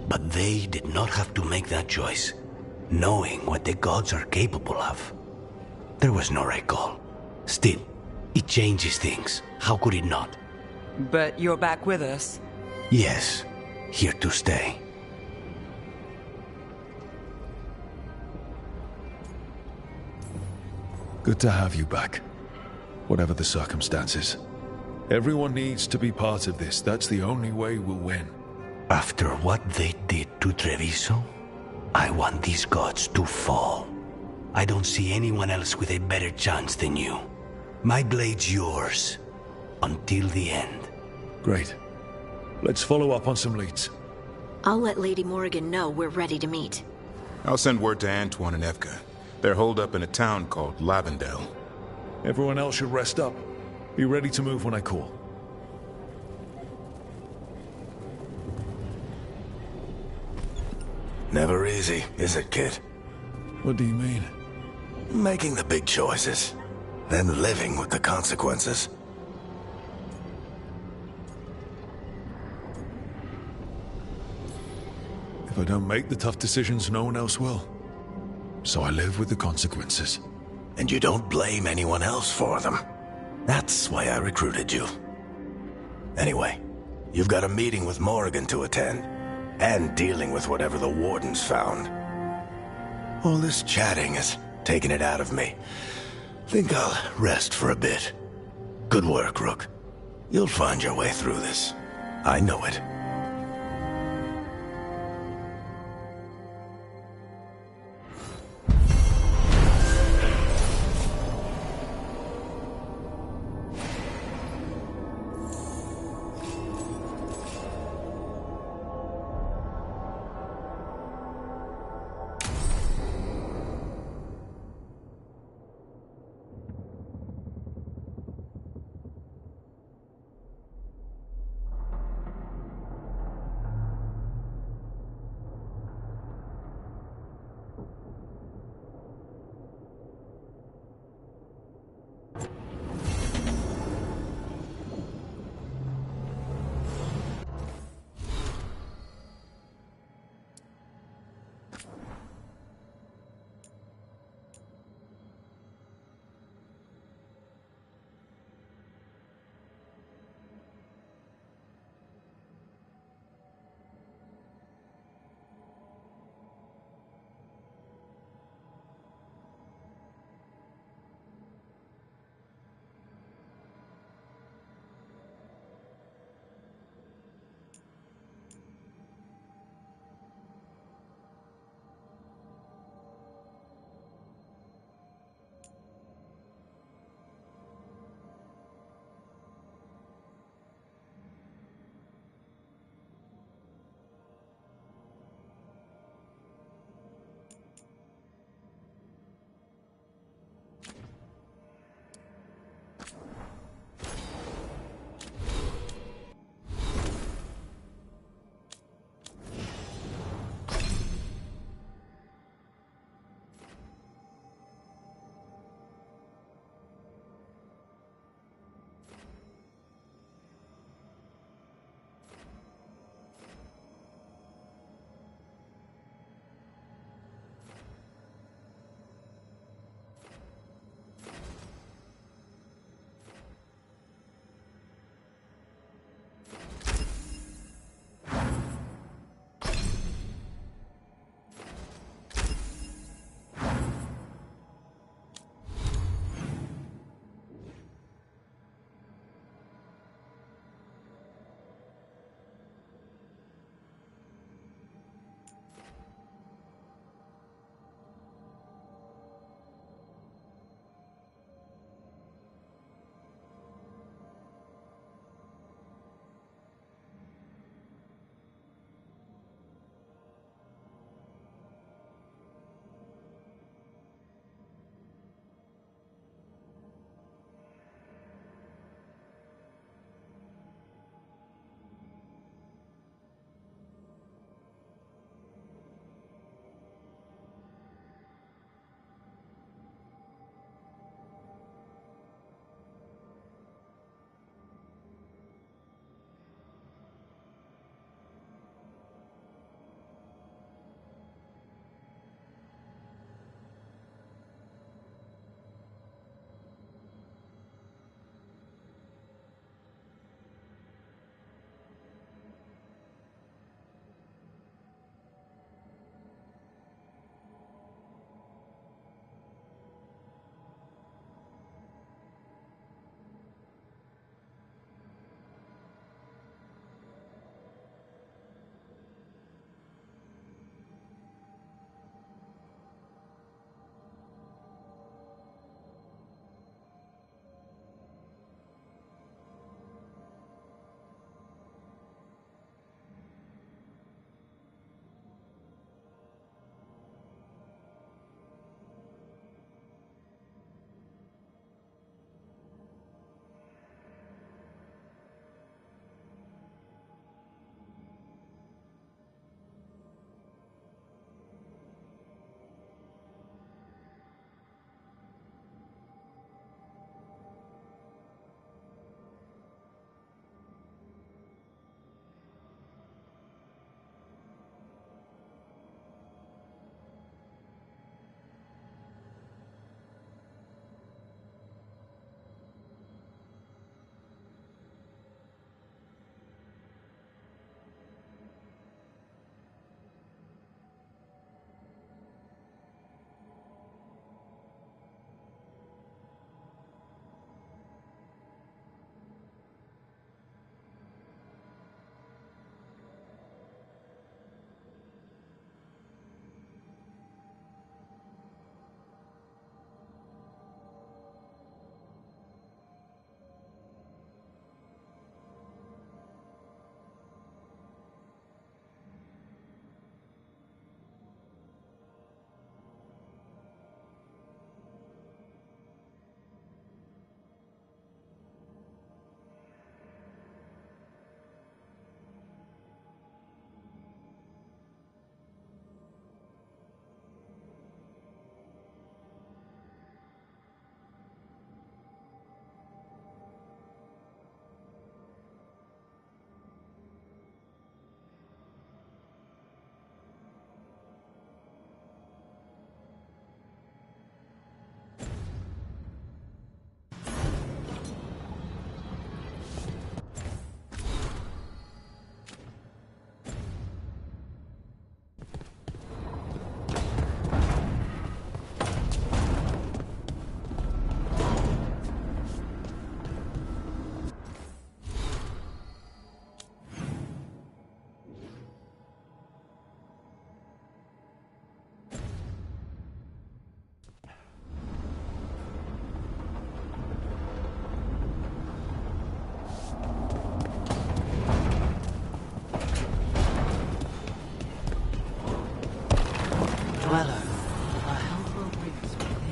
But they did not have to make that choice, knowing what the gods are capable of. There was no recall. Still, it changes things. How could it not? But you're back with us? Yes, here to stay. Good to have you back. Whatever the circumstances. Everyone needs to be part of this. That's the only way we'll win. After what they did to Treviso, I want these gods to fall. I don't see anyone else with a better chance than you. My blade's yours. Until the end. Great. Let's follow up on some leads. I'll let Lady Morrigan know we're ready to meet. I'll send word to Antoine and Evka. They're holed up in a town called Lavendel. Everyone else should rest up. Be ready to move when I call. Never easy, is it, kid? What do you mean? Making the big choices, then living with the consequences. If I don't make the tough decisions, no one else will. So I live with the consequences. And you don't blame anyone else for them. That's why I recruited you. Anyway, you've got a meeting with Morrigan to attend, and dealing with whatever the wardens found. All this chatting is taking it out of me. Think I'll rest for a bit. Good work, Rook. You'll find your way through this. I know it. Dweller, a helper waits within.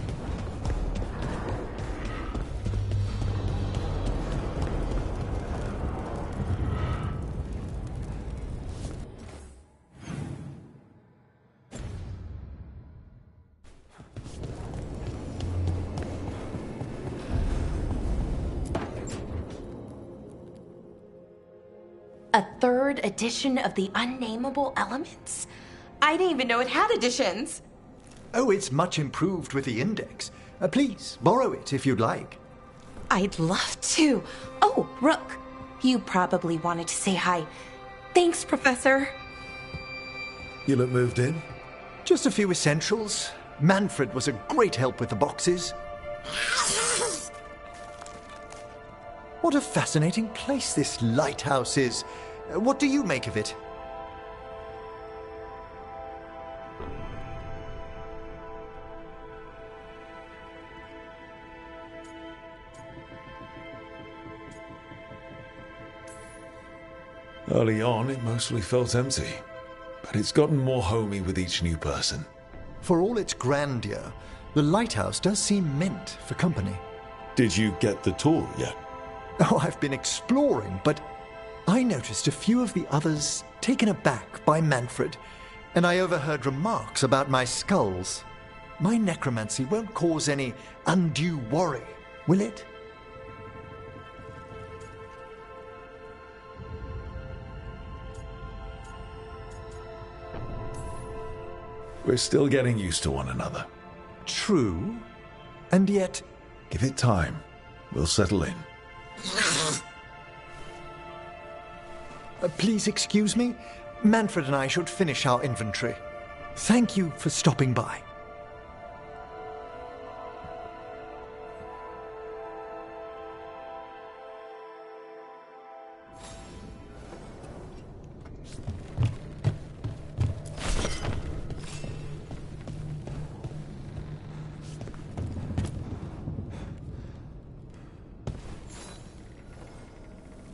A third edition of the Unnameable Elements? I didn't even know it had editions. Oh, it's much improved with the index. Please, borrow it if you'd like. I'd love to. Oh, Rook, you probably wanted to say hi. Thanks, Professor. You look moved in? Just a few essentials. Manfred was a great help with the boxes. What a fascinating place this lighthouse is. What do you make of it? Early on, it mostly felt empty, but it's gotten more homey with each new person. For all its grandeur, the lighthouse does seem meant for company. Did you get the tour yet? Oh, I've been exploring, but I noticed a few of the others taken aback by Manfred, and I overheard remarks about my skulls. My necromancy won't cause any undue worry, will it? We're still getting used to one another. True, and yet... Give it time. We'll settle in. Please excuse me. Manfred and I should finish our inventory. Thank you for stopping by.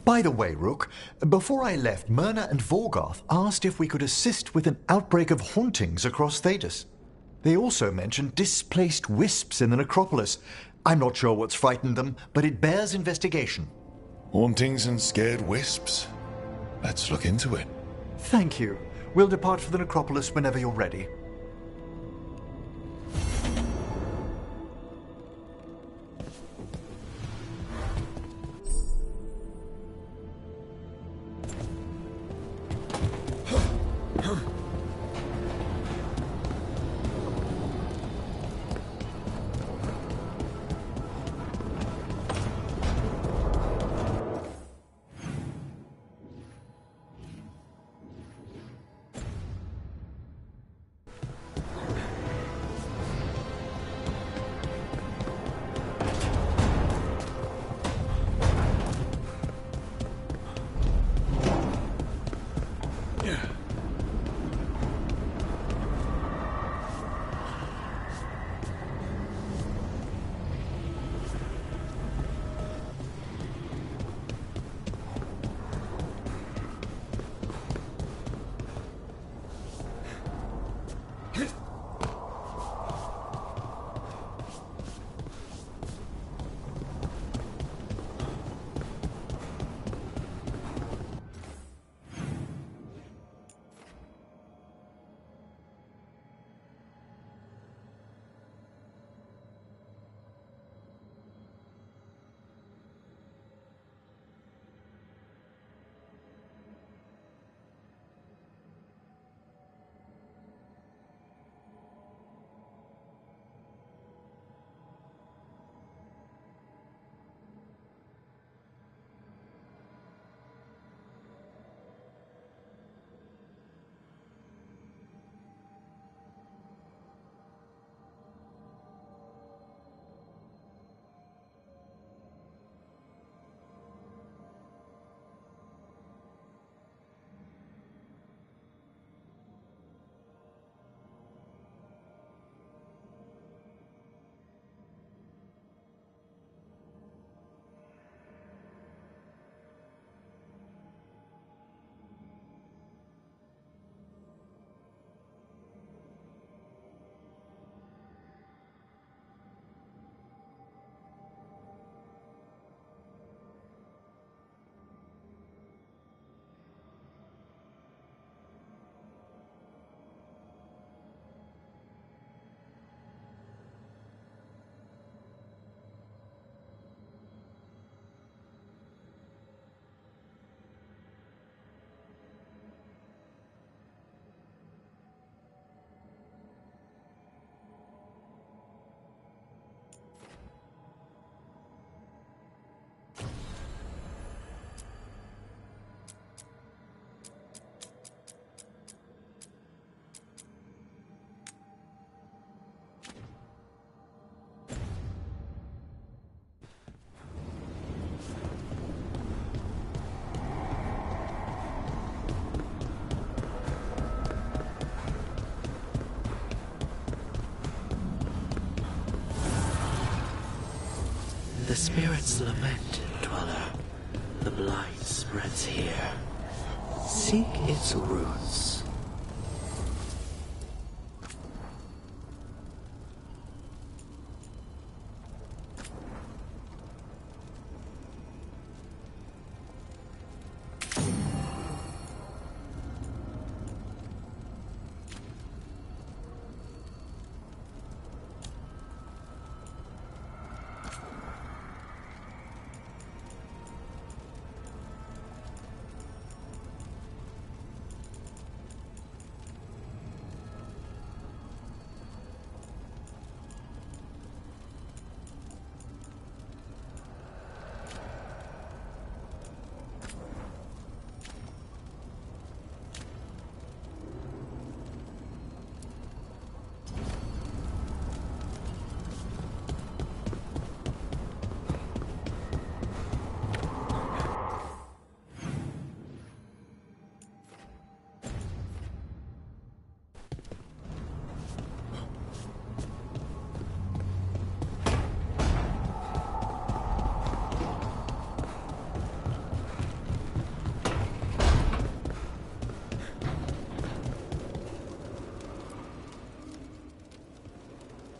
By the way, Rook, before I left, Myrna and Veilguard asked if we could assist with an outbreak of hauntings across Thedas. They also mentioned displaced wisps in the necropolis. I'm not sure what's frightened them, but it bears investigation. Hauntings and scared wisps? Let's look into it. Thank you. We'll depart for the necropolis whenever you're ready. The spirits lament, Dweller. The blight spreads here. Seek its roots.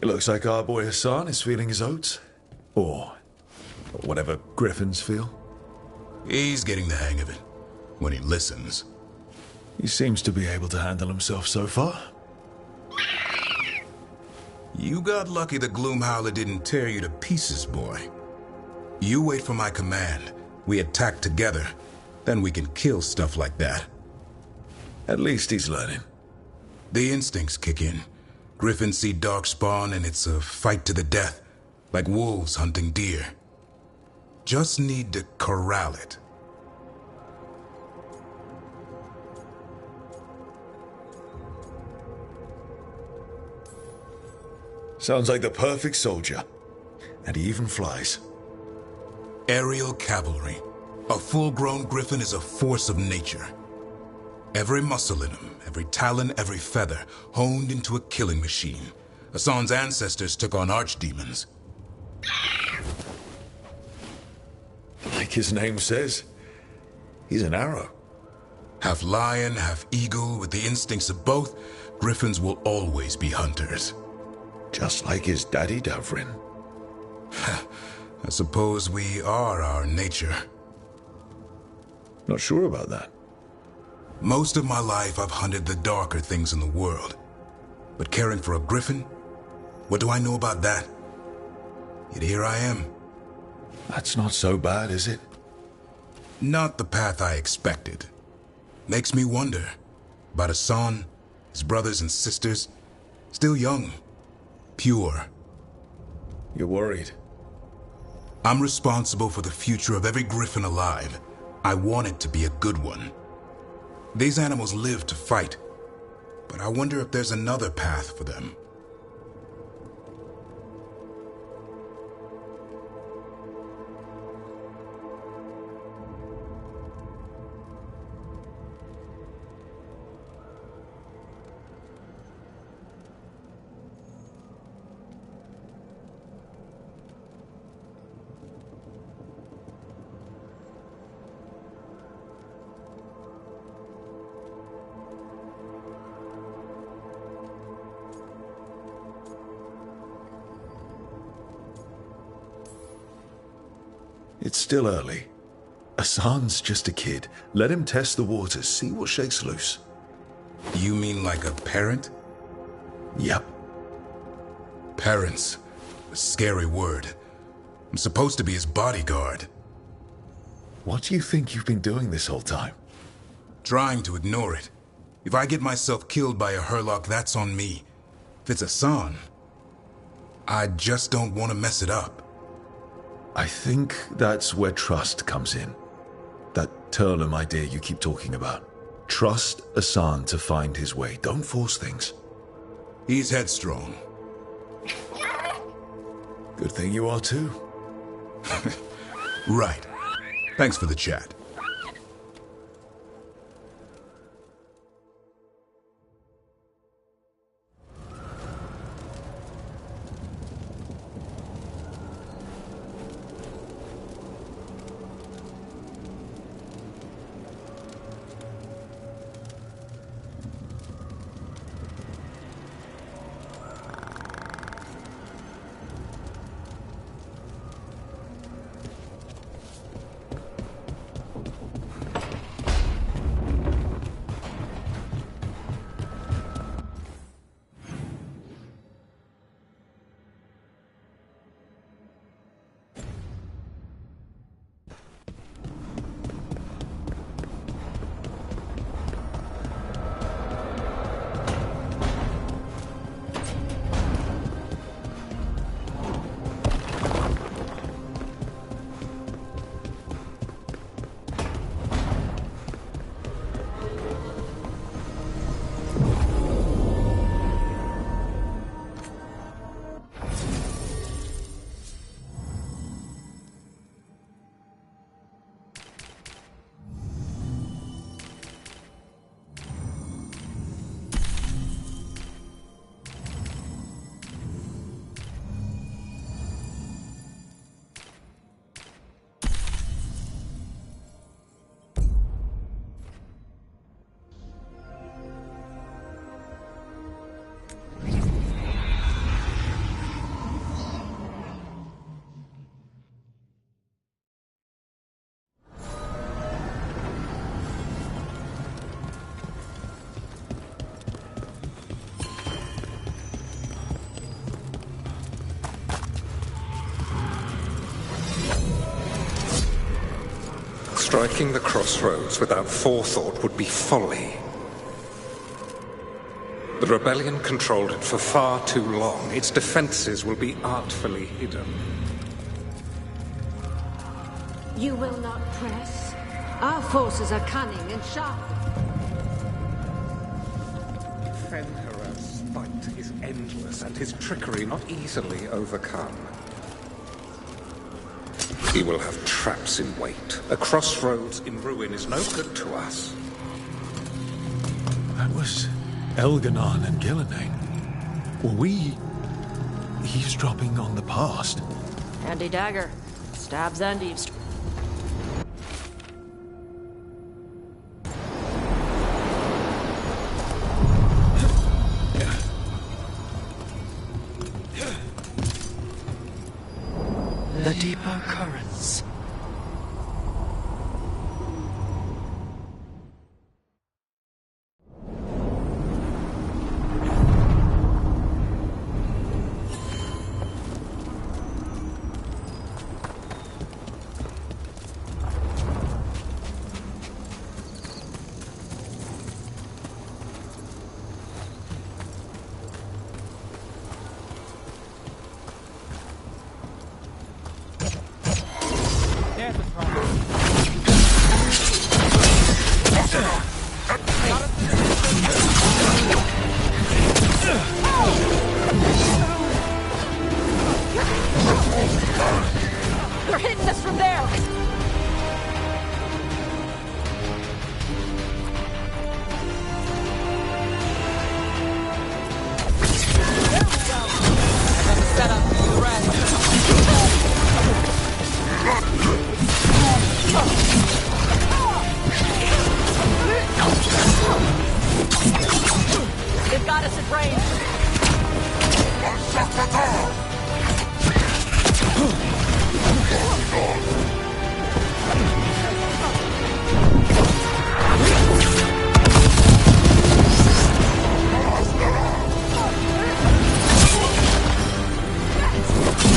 It looks like our boy Hassan is feeling his oats. Or whatever griffins feel. He's getting the hang of it. When he listens. He seems to be able to handle himself so far. You got lucky the Gloomhowler didn't tear you to pieces, boy. You wait for my command. We attack together. Then we can kill stuff like that. At least he's learning. The instincts kick in. Griffins see darkspawn and it's a fight to the death. Like wolves hunting deer. Just need to corral it. Sounds like the perfect soldier. And he even flies. Aerial cavalry. A full-grown griffin is a force of nature. Every muscle in him, every talon, every feather, honed into a killing machine. Hassan's ancestors took on archdemons. Like his name says, he's an arrow. Half lion, half eagle, with the instincts of both, griffins will always be hunters. Just like his daddy, Davrin. I suppose we are our nature. Not sure about that. Most of my life I've hunted the darker things in the world. But caring for a griffin? What do I know about that? Yet here I am. That's not so bad, is it? Not the path I expected. Makes me wonder about Hassan, his brothers and sisters. Still young. Pure. You're worried? I'm responsible for the future of every griffin alive. I want it to be a good one. These animals live to fight, but I wonder if there's another path for them. It's still early. Hassan's just a kid. Let him test the waters, see what shakes loose. You mean like a parent? Yep. Parents. A scary word. I'm supposed to be his bodyguard. What do you think you've been doing this whole time? Trying to ignore it. If I get myself killed by a Hurlock, that's on me. If it's Hassan, I just don't want to mess it up. I think that's where trust comes in. That Turlum idea you keep talking about. Trust Hassan to find his way. Don't force things. He's headstrong. Good thing you are too. Right. Thanks for the chat. Striking the crossroads without forethought would be folly. The rebellion controlled it for far too long. Its defenses will be artfully hidden. You will not press? Our forces are cunning and sharp. Fenrir's fight is endless and his trickery not easily overcome. He will have traps in wait. A crossroads in ruin is no good to us. That was Elganon and Gillenane. Were we eavesdropping on the past? Handy dagger. Stabs and eavesdrops. The deeper currents. They're hitting us from there! They've got us at range.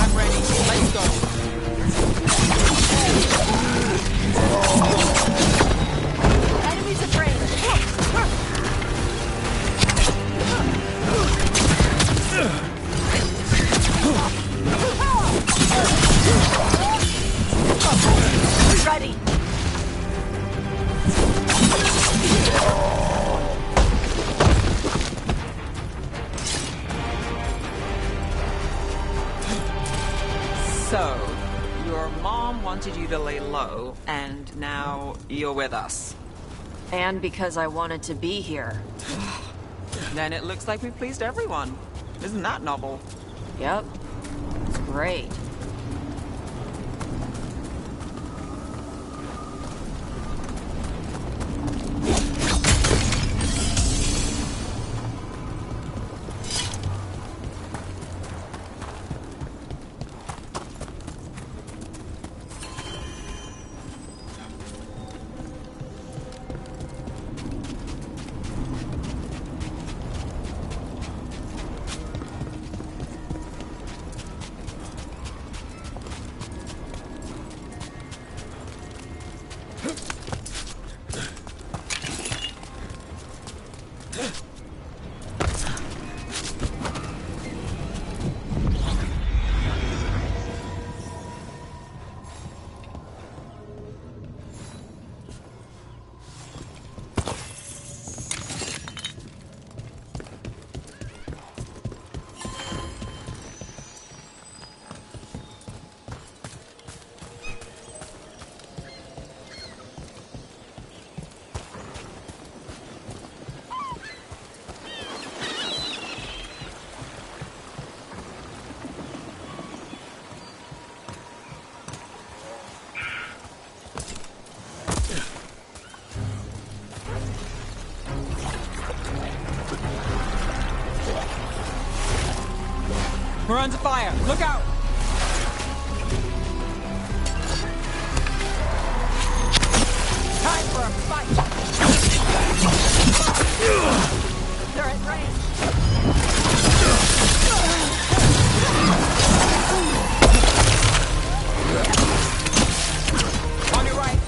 I'm ready. Let's go. Enemies at range. Ready. So, your mom wanted you to lay low, and now you're with us. And because I wanted to be here. Then it looks like we pleased everyone. Isn't that novel? Yep. It's great. We're under fire. Look out! Time for a fight! They're at range! On your right.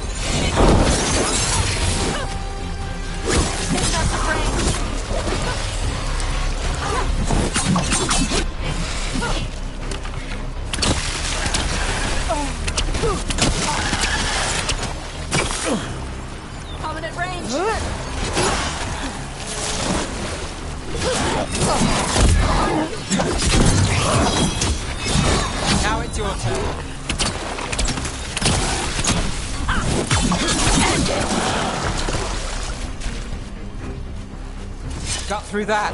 through that.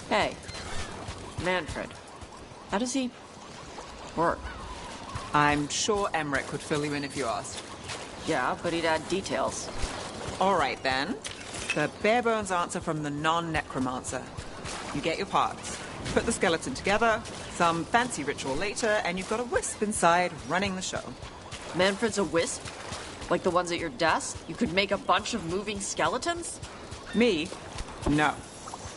Hey, Manfred. How does he work? I'm sure Emmerich could fill you in if you asked. Yeah, but he'd add details. All right, then. The bare-bones answer from the non-necromancer. You get your parts, put the skeleton together, some fancy ritual later, and you've got a wisp inside running the show. Manfred's a wisp? Like the ones at your desk? You could make a bunch of moving skeletons? Me? No.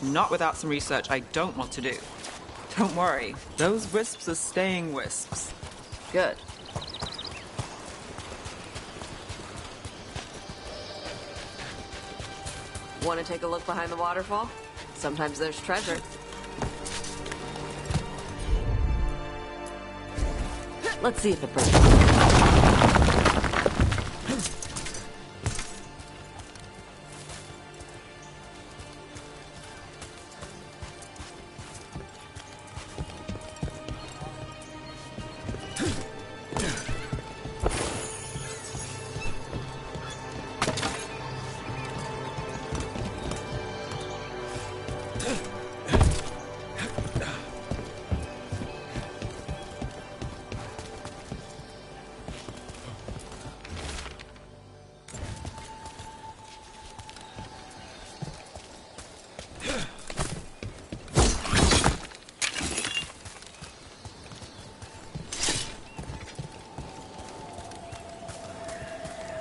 Not without some research I don't want to do. Don't worry, those wisps are staying wisps. Good. Want to take a look behind the waterfall? Sometimes there's treasure. Let's see if it breaks.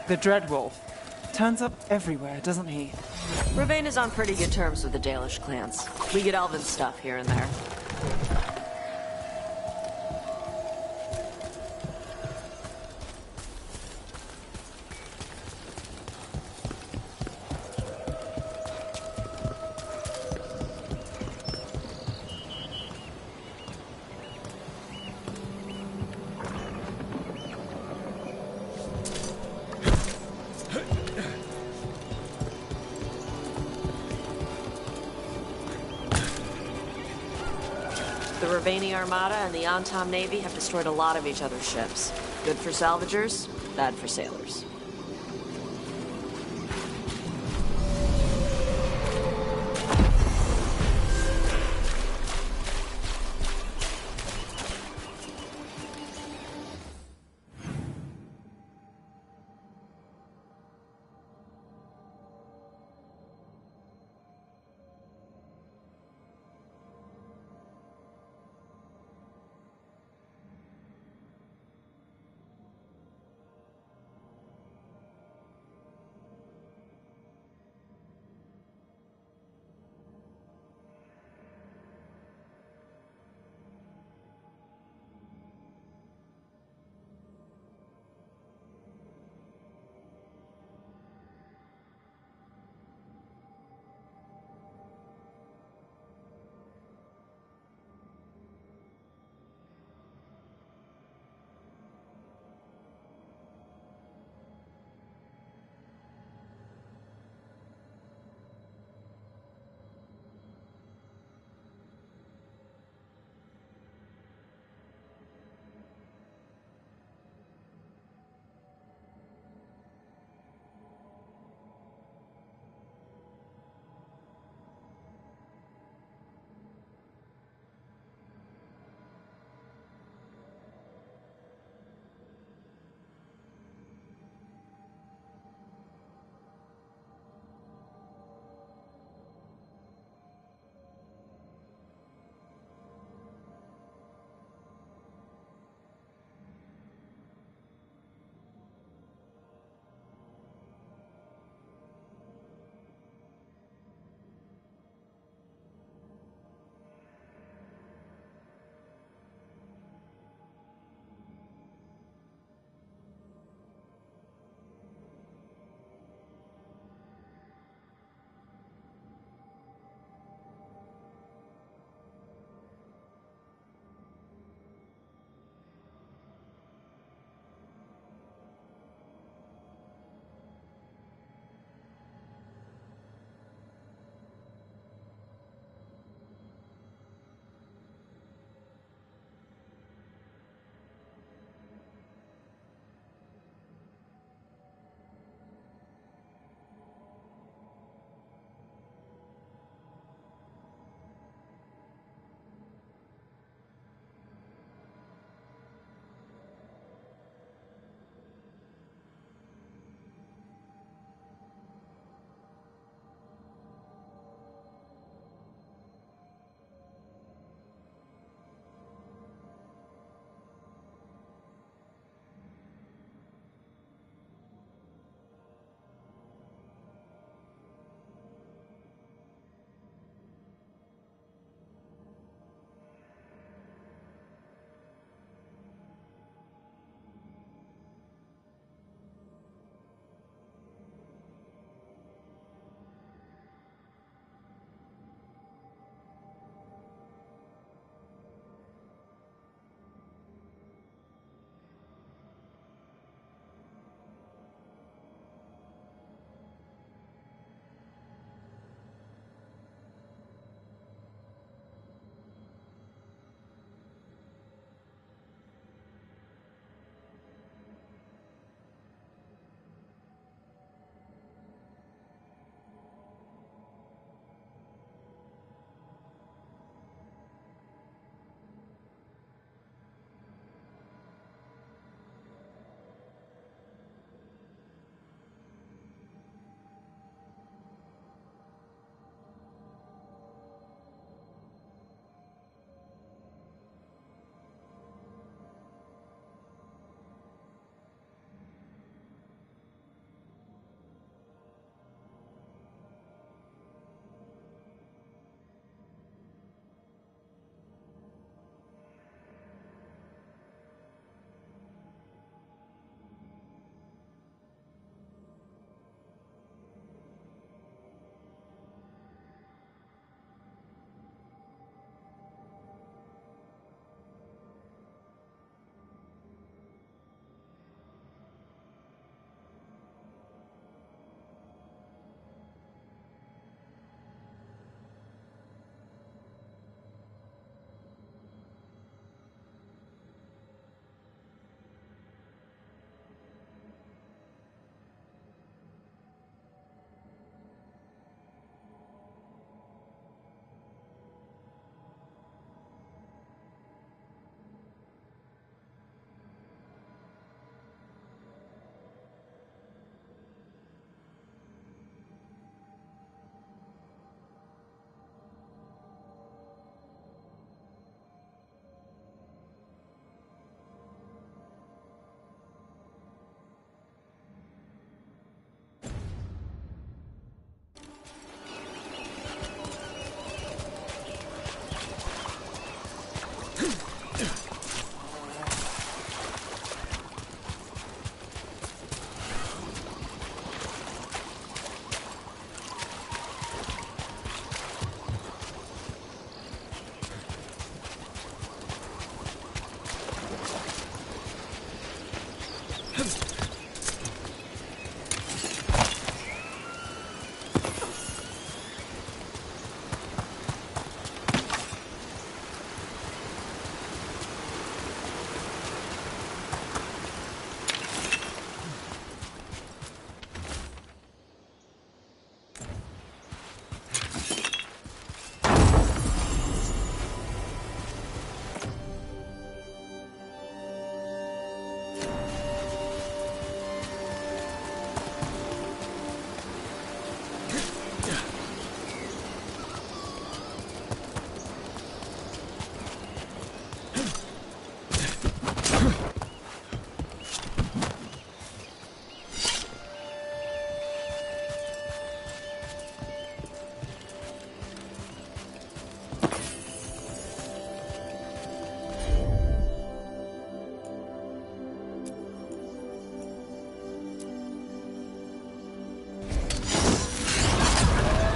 The Dreadwolf turns up everywhere, doesn't he? Ravane is on pretty good terms with the Dalish clans. We get elven stuff here and there. The Ravani Armada and the Antom Navy have destroyed a lot of each other's ships. Good for salvagers, bad for sailors.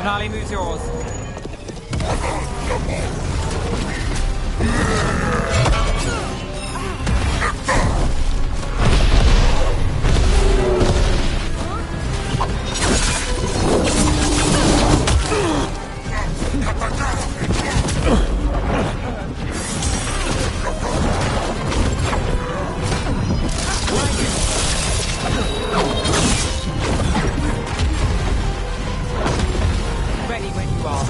Finale moves yours. Ready when you are.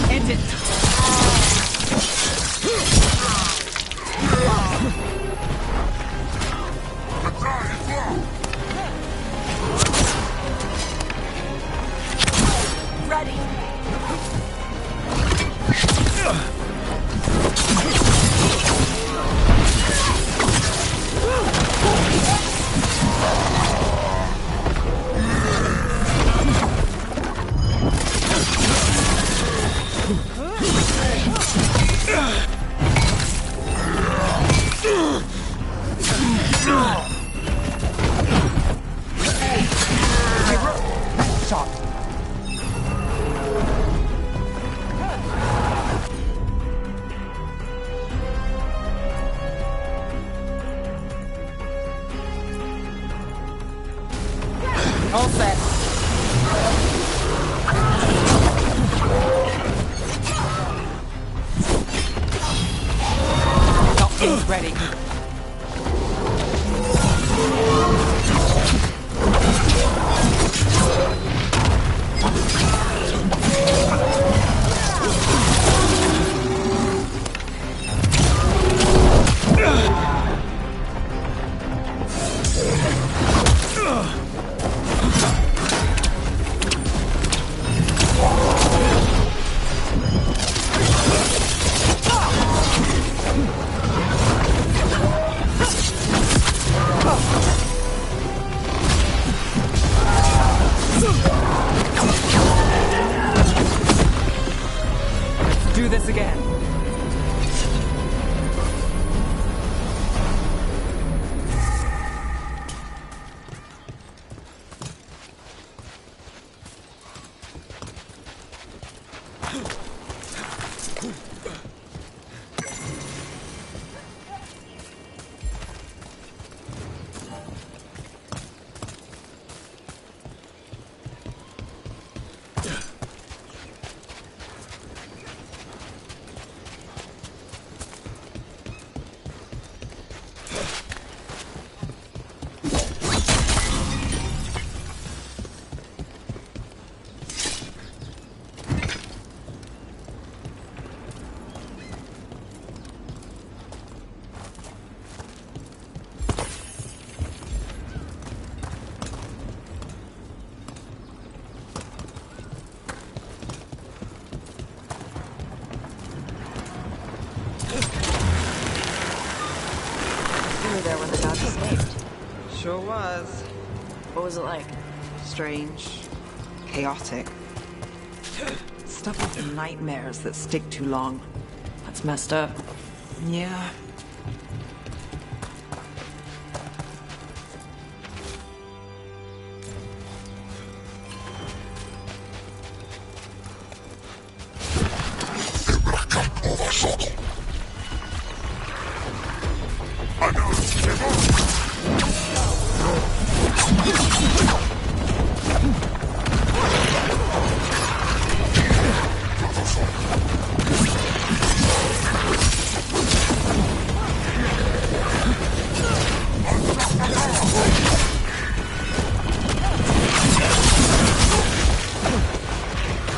End it. Ready. Shot. All set. Is ready. Do this again. You were there when the dog escaped. Sure was. What was it like? Strange. Chaotic. Stuff with nightmares that stick too long. That's messed up. Yeah.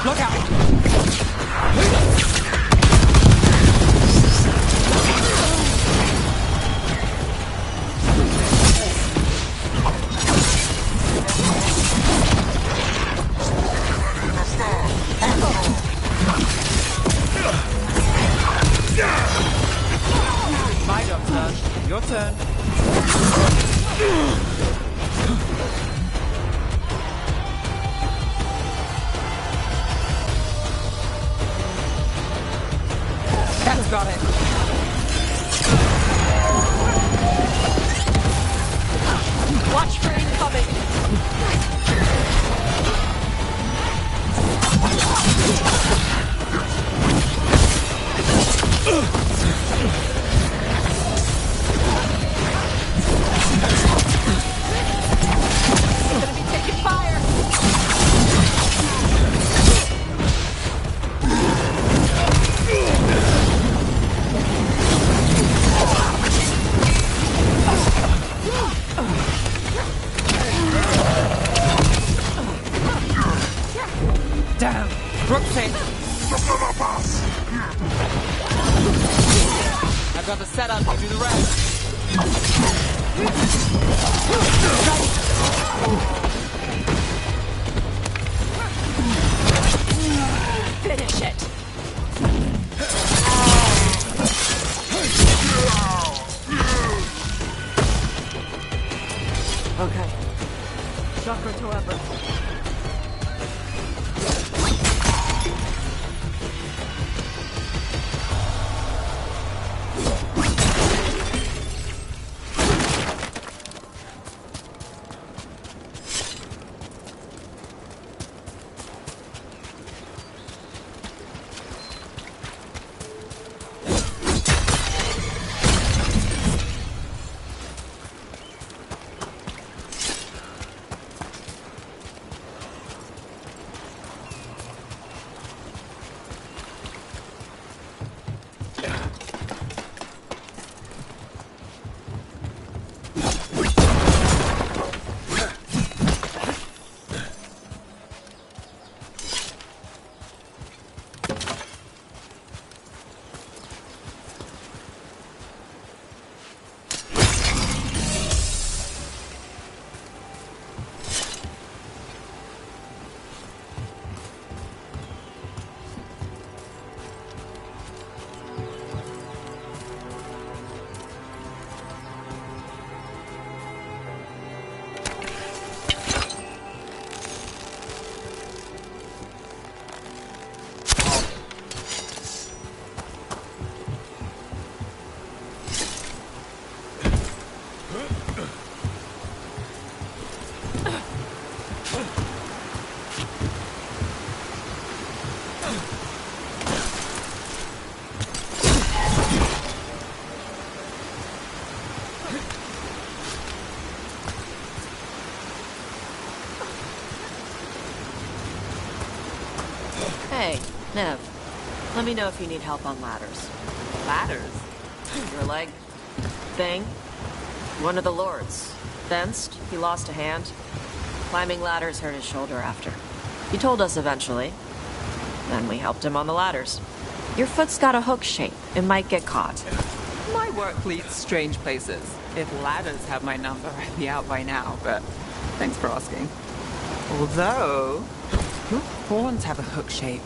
Look out! My turn. Your turn. That's got it. Watch for incoming! Gonna be taking fire! Damn! Brookside! I've got the setup, you do the rest. Finish it! Okay. Chakra to ever. Hey, Nev. Let me know if you need help on ladders. Ladders? Your leg thing? One of the lords. Fenced, he lost a hand. Climbing ladders hurt his shoulder after. He told us eventually. Then we helped him on the ladders. Your foot's got a hook shape. It might get caught. My work leads strange places. If ladders have my number, I'd be out by now, but thanks for asking. Although, your horns have a hook shape.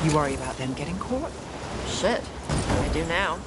You worry about them getting caught? Shit. I do now.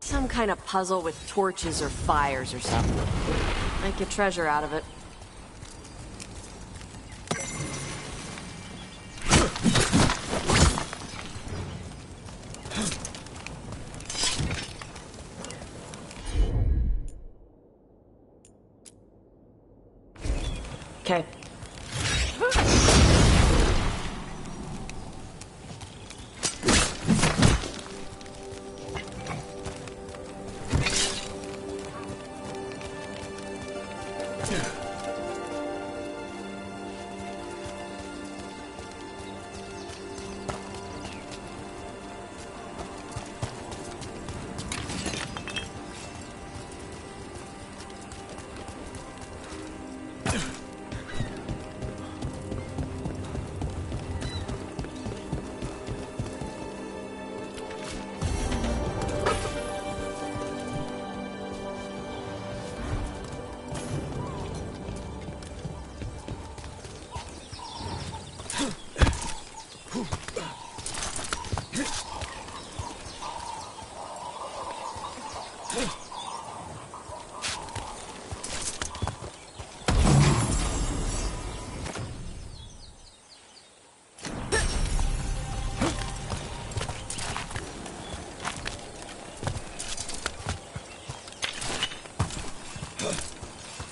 Some kind of puzzle with torches or fires or something. Make a treasure out of it. Okay.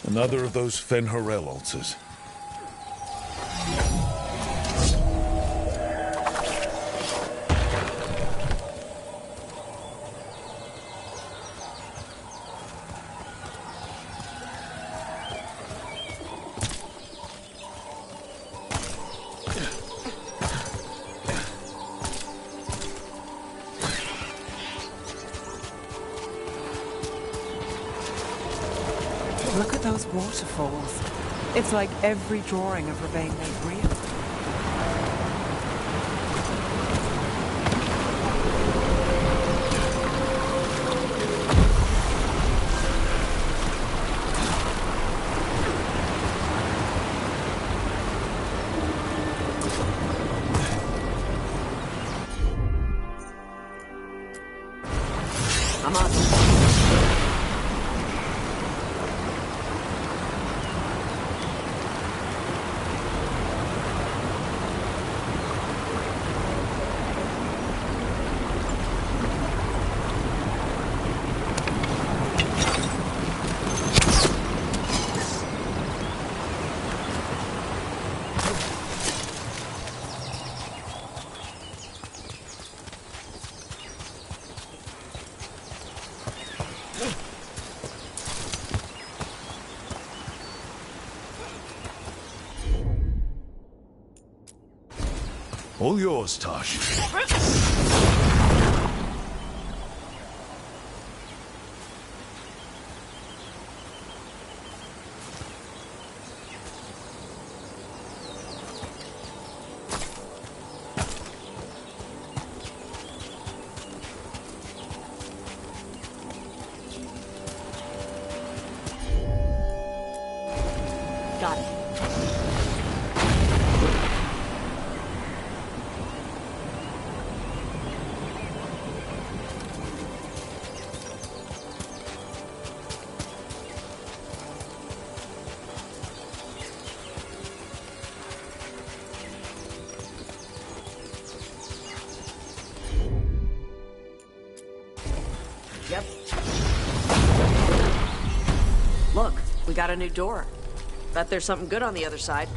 Another of those Fen'Harel altars. Look at those waterfalls. It's like every drawing of Ravane made real. I'm on. All yours, Tosh. Got it. Yep. Look, we got a new door. Bet there's something good on the other side.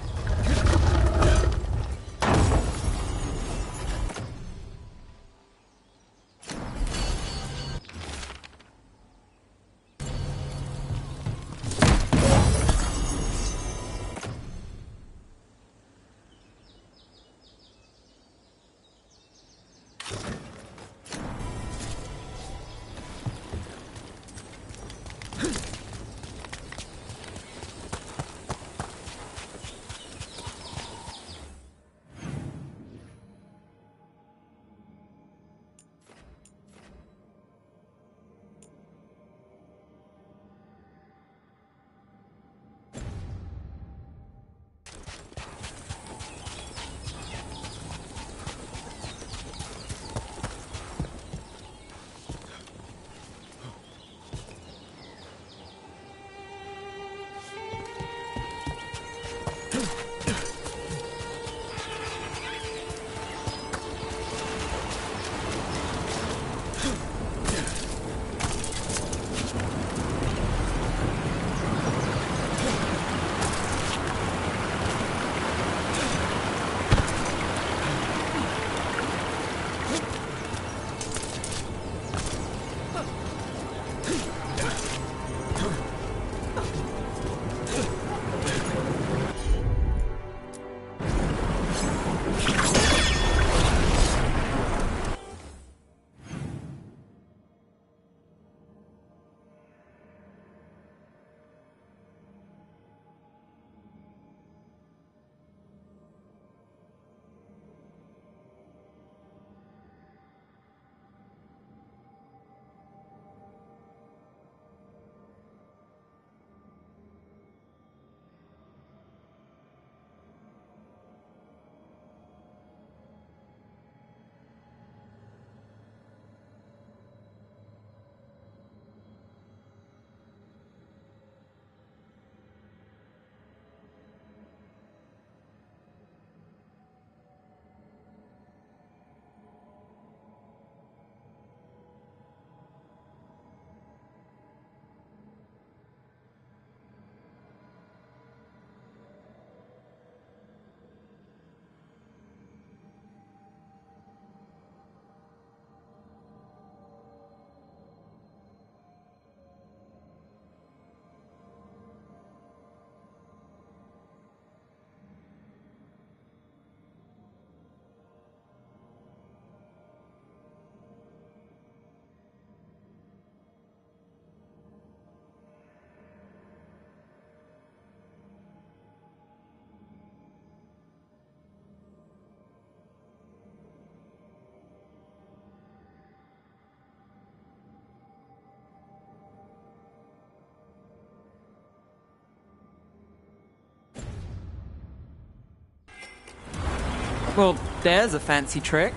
Well, there's a fancy trick.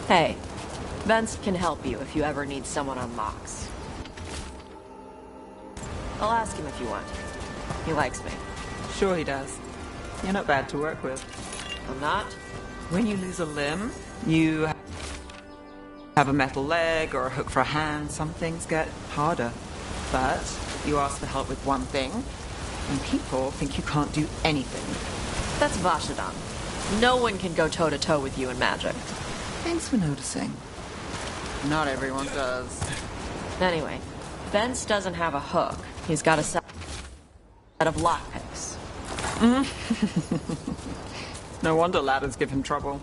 Hey, Vince can help you if you ever need someone on Mox. I'll ask him if you want. He likes me. Sure he does. You're not bad to work with. I'm not? When you lose a limb, you have a metal leg or a hook for a hand, some things get harder. But you ask for help with one thing, and people think you can't do anything. That's Vashadan. No one can go toe-to-toe with you in magic. Thanks for noticing. Not everyone does. Anyway, Vince doesn't have a hook. He's got a set of lockpicks. No wonder ladders give him trouble.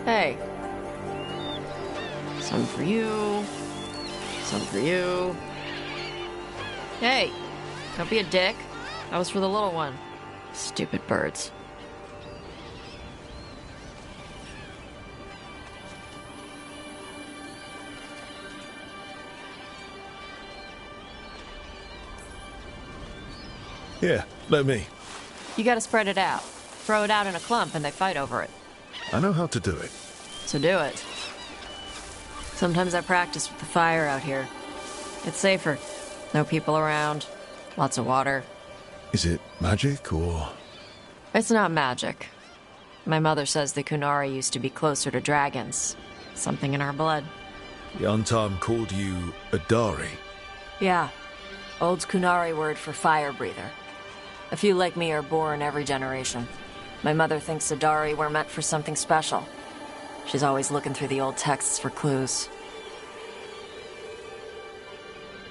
Hey. Some for you. Some for you. Hey, don't be a dick. That was for the little one. Stupid birds. Here, let me. You gotta spread it out. Throw it out in a clump and they fight over it. I know how to do it. So do it. Sometimes I practice with the fire out here. It's safer. No people around. Lots of water. Is it magic or...? It's not magic. My mother says the Kunari used to be closer to dragons. Something in our blood. The Antam called you a Dari. Yeah. Old Kunari word for fire breather. A few like me are born every generation. My mother thinks Adari were meant for something special. She's always looking through the old texts for clues.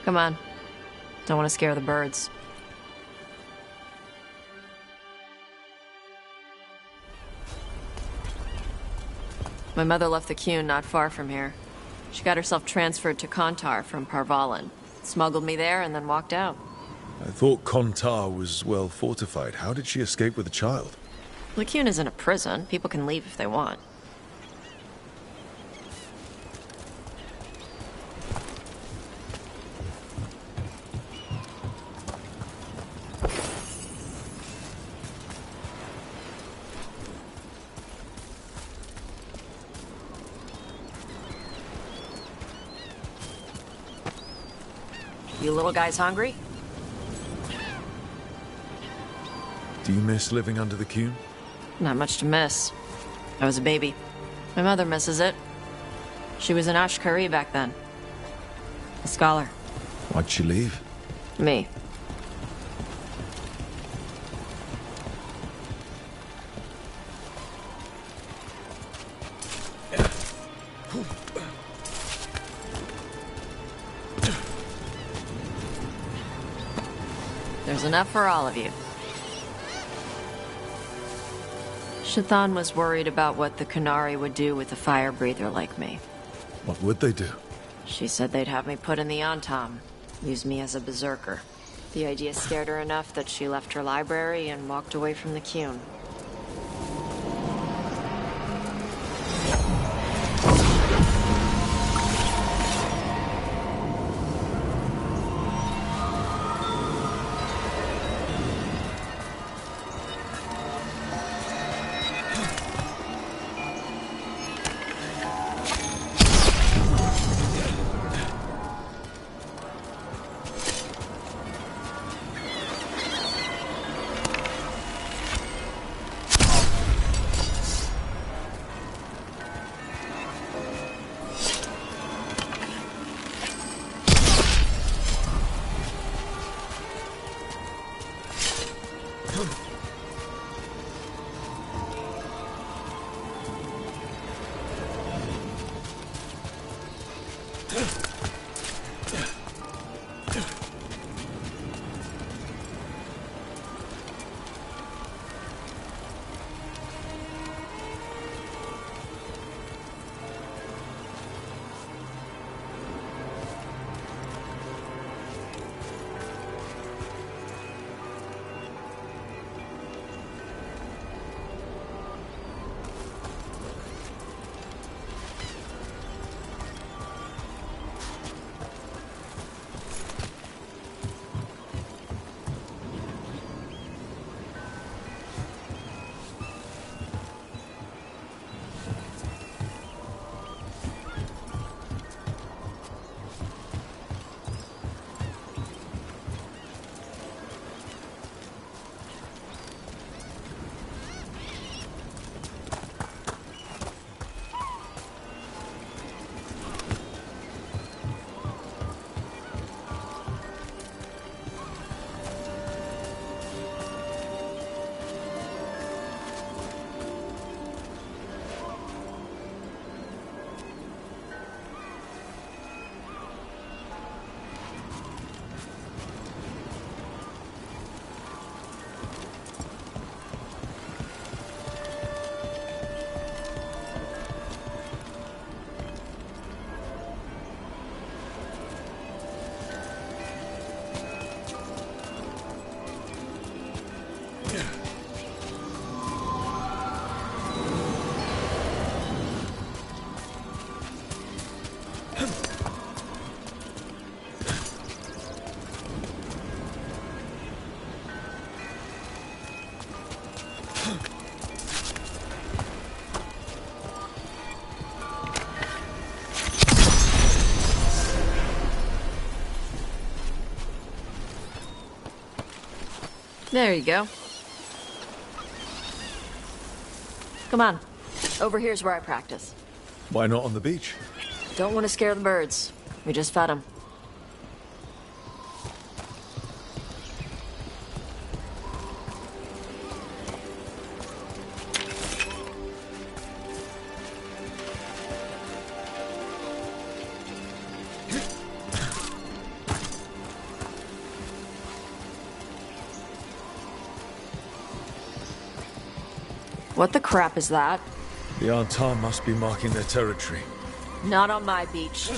Come on. Don't want to scare the birds. My mother left the Qun not far from here. She got herself transferred to Kontar from Parvalan. Smuggled me there and then walked out. I thought Kontar was well fortified. How did she escape with a child? The Qun isn't a prison. People can leave if they want. You little guys hungry? Do you miss living under the Qun? Not much to miss. I was a baby. My mother misses it. She was an Ashkari back then. A scholar. Why'd she leave? Me. There's enough for all of you. Shathan was worried about what the Kunari would do with a fire breather like me. What would they do? She said they'd have me put in the Antam, use me as a berserker. The idea scared her enough that she left her library and walked away from the Qun. There you go. Come on. Over here's where I practice. Why not on the beach? Don't want to scare the birds. We just fed them. What the crap is that? The Antar must be marking their territory. Not on my beach.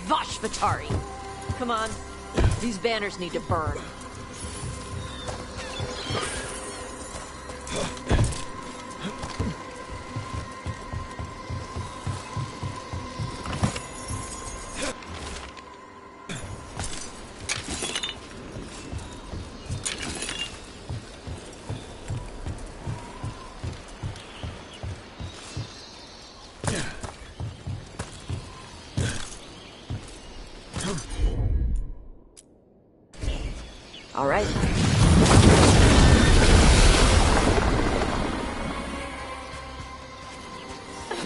Vash Vatari! Come on. These banners need to burn. All right.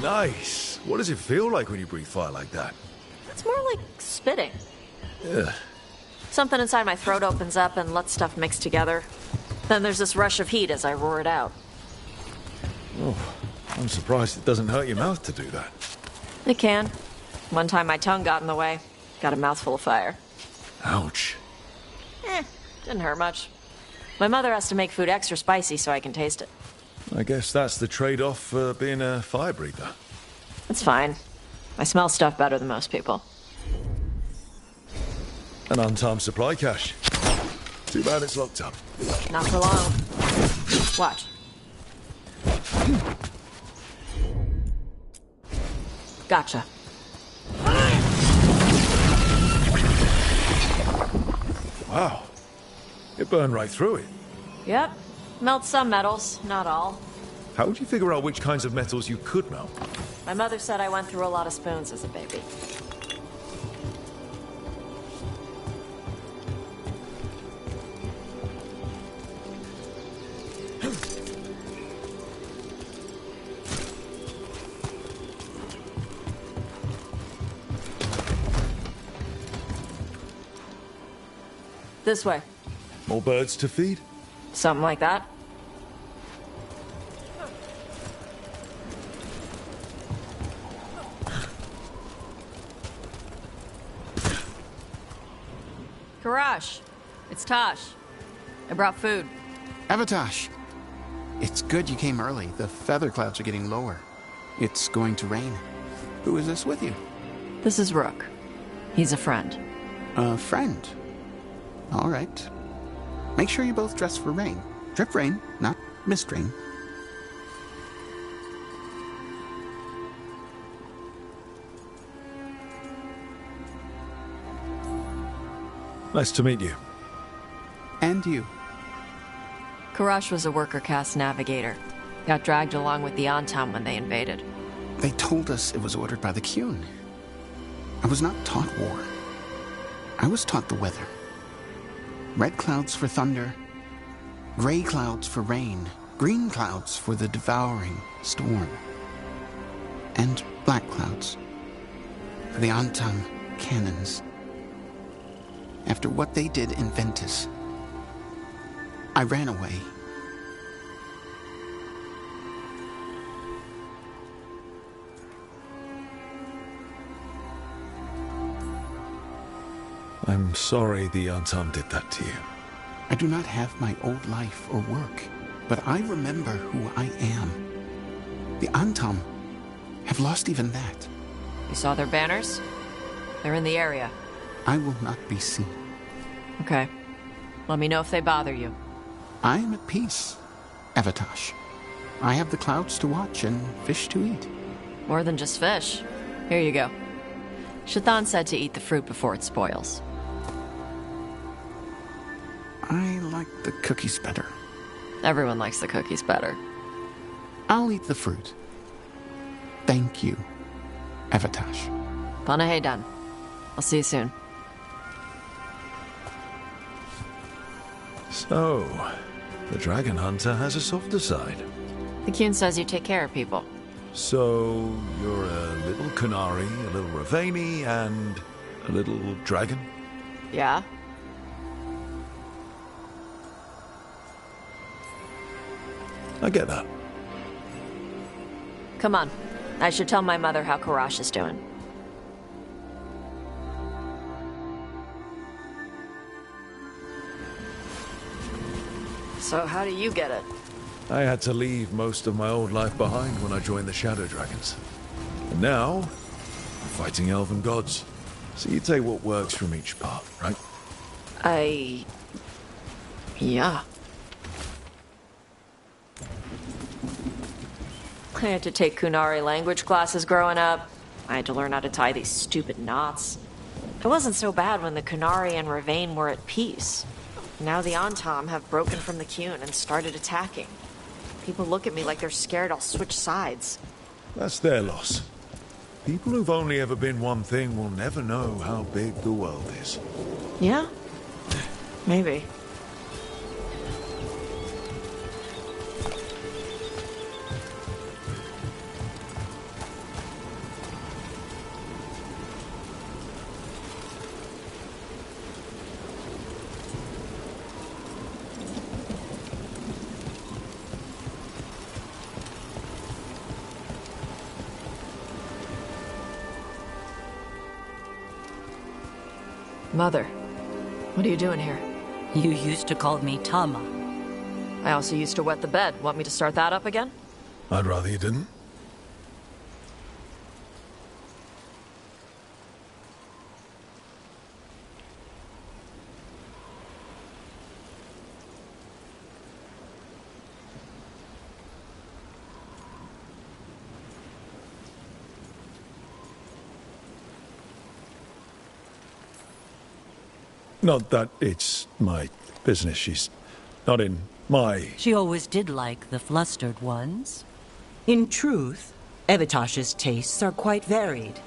Nice. What does it feel like when you breathe fire like that? It's more like spitting. Ugh. Something inside my throat opens up and lets stuff mix together. Then there's this rush of heat as I roar it out. Oh, I'm surprised it doesn't hurt your mouth to do that. It can. One time my tongue got in the way. Got a mouthful of fire. Ouch. Didn't hurt much. My mother has to make food extra spicy so I can taste it. I guess that's the trade-off for being a fire breather. It's fine. I smell stuff better than most people. An untimed supply cache. Too bad it's locked up. Not for long. Watch. Gotcha. Wow. It burned right through it. Yep. Melts some metals, not all. How would you figure out which kinds of metals you could melt? My mother said I went through a lot of spoons as a baby. This way. More birds to feed? Something like that. Karash, it's Tosh. I brought food. Avatosh, it's good you came early. The feather clouds are getting lower. It's going to rain. Who is this with you? This is Rook. He's a friend. A friend? All right. Make sure you both dress for rain. Drip rain, not mist rain. Nice to meet you. And you. Karash was a worker caste navigator. Got dragged along with the Antam when they invaded. They told us it was ordered by the Qun. I was not taught war. I was taught the weather. Red clouds for thunder, gray clouds for rain, green clouds for the devouring storm, and black clouds for the Antam cannons. After what they did in Ventus, I ran away. I'm sorry the Antam did that to you. I do not have my old life or work, but I remember who I am. The Antam have lost even that. You saw their banners? They're in the area. I will not be seen. Okay. Let me know if they bother you. I am at peace, Avatosh. I have the clouds to watch and fish to eat. More than just fish. Here you go. Shathan said to eat the fruit before it spoils. I like the cookies better. Everyone likes the cookies better. I'll eat the fruit. Thank you, Avatosh. Panahedan. I'll see you soon. So, The dragon hunter has a softer side. The Kyun says you take care of people. So, you're a little Kunari, a little Ravani, and a little dragon? Yeah? I get that. Come on. I should tell my mother how Karash is doing. So how do you get it? I had to leave most of my old life behind when I joined the Shadow Dragons. And now, I'm fighting elven gods. So you take what works from each part, right? Yeah. I had to take Kunari language classes growing up. I had to learn how to tie these stupid knots. It wasn't so bad when the Kunari and Ravane were at peace. Now the Antam have broken from the Kyun and started attacking. People look at me like they're scared I'll switch sides. That's their loss. People who've only ever been one thing will never know how big the world is. Yeah? Maybe. Mother, what are you doing here? You used to call me Tama. I also used to wet the bed. Want me to start that up again? I'd rather you didn't. Not that it's my business. She's not in my... She always did like the flustered ones. In truth, Evitash's tastes are quite varied,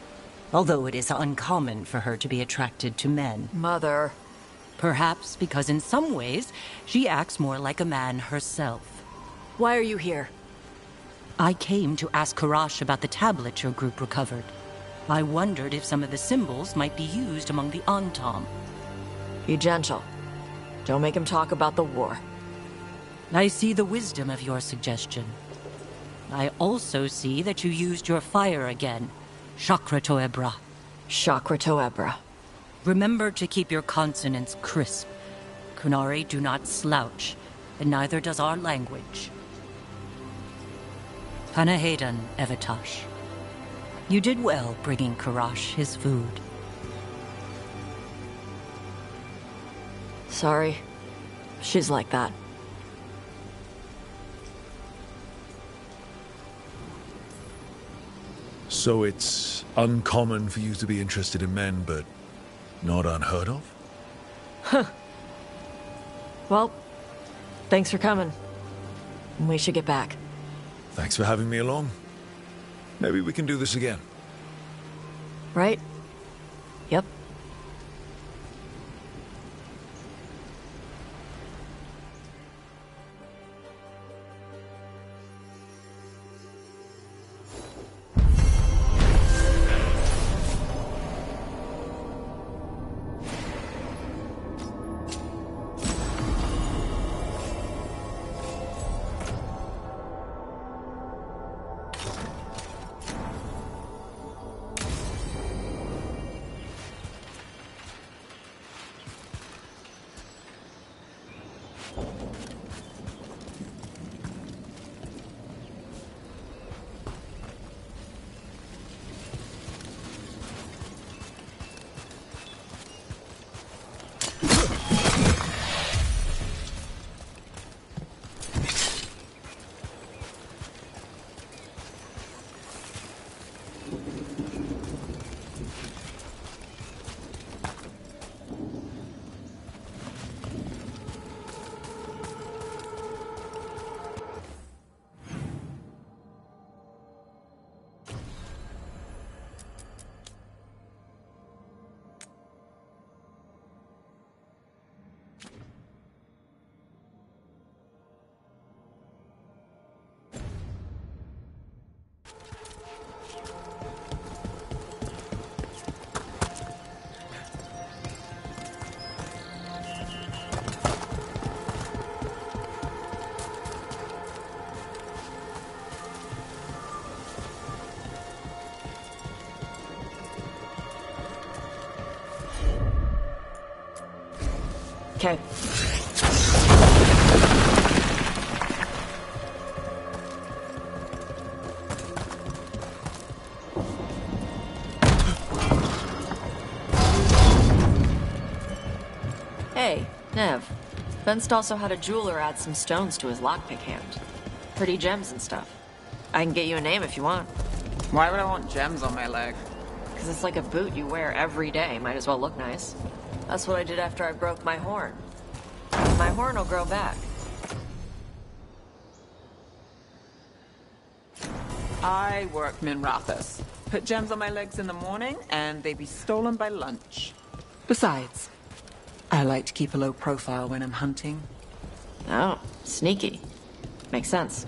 although it is uncommon for her to be attracted to men. Mother. Perhaps because in some ways, she acts more like a man herself. Why are you here? I came to ask Karash about the tablet your group recovered. I wondered if some of the symbols might be used among the Antam. Be gentle. Don't make him talk about the war. I see the wisdom of your suggestion. I also see that you used your fire again. Chakra Toebra. Chakra Toebra. Remember to keep your consonants crisp. Kunari do not slouch, and neither does our language. Panahadan, Evitash. You did well bringing Karash his food. Sorry. She's like that. So it's uncommon for you to be interested in men, but not unheard of? Huh. Well, thanks for coming. We should get back. Thanks for having me along. Maybe we can do this again. Right? Yep. Okay. Hey, Nev. Benst also had a jeweler add some stones to his lockpick hand. Pretty gems and stuff. I can get you a name if you want. Why would I want gems on my leg? Because it's like a boot you wear every day. Might as well look nice. That's what I did after I broke my horn. My horn will grow back. I work Minrathus. Put gems on my legs in the morning, and they be stolen by lunch. Besides, I like to keep a low profile when I'm hunting. Oh, sneaky. Makes sense.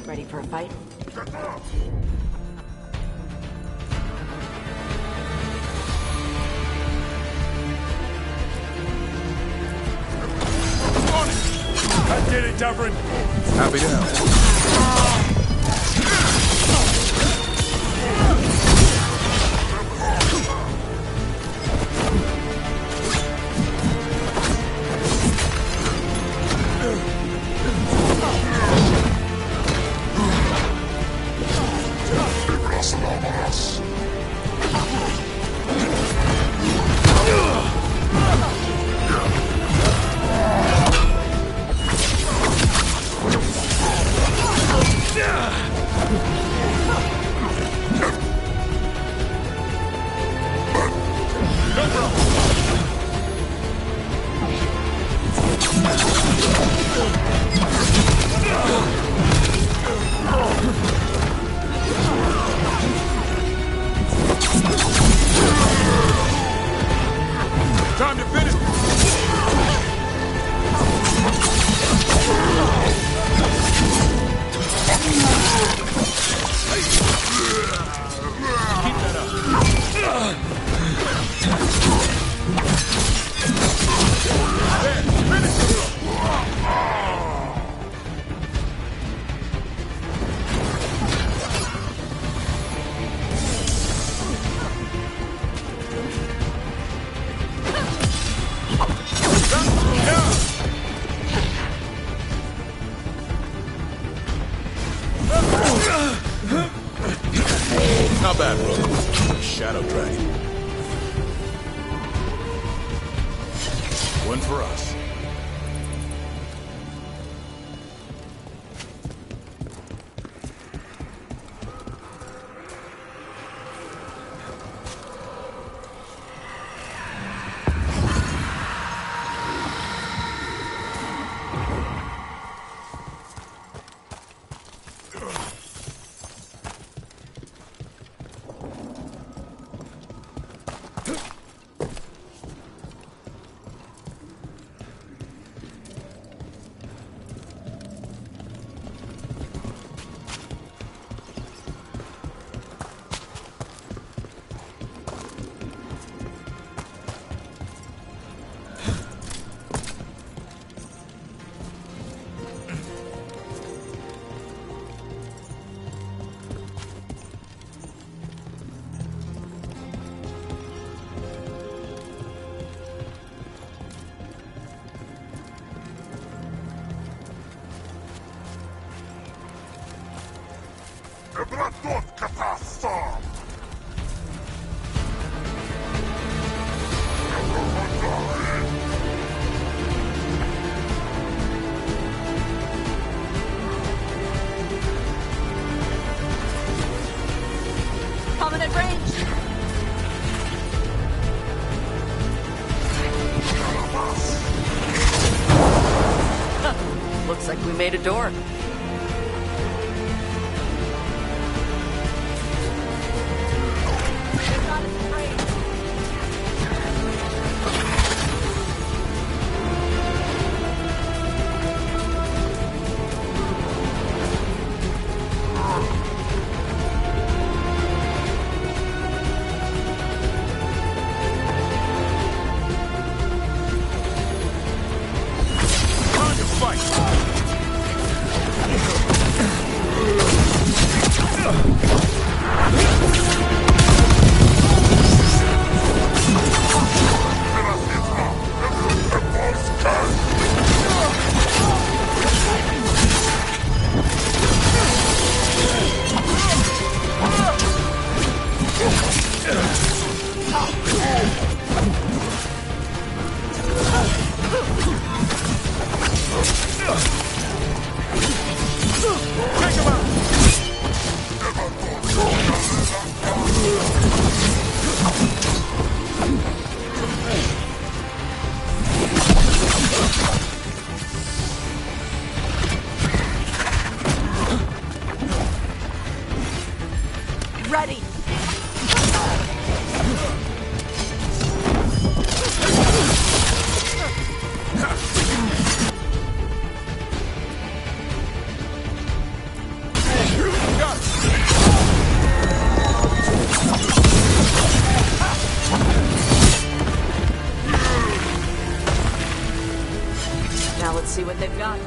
Ready for a fight? I did it, Dubrin. Happy to help. pass. Time to finish. Keep that up. There, finish it. Not bad, bro. Shadow Dragon. One for us. Prominent range. Huh. Looks like we made a door. Ready. Now let's see what they've got.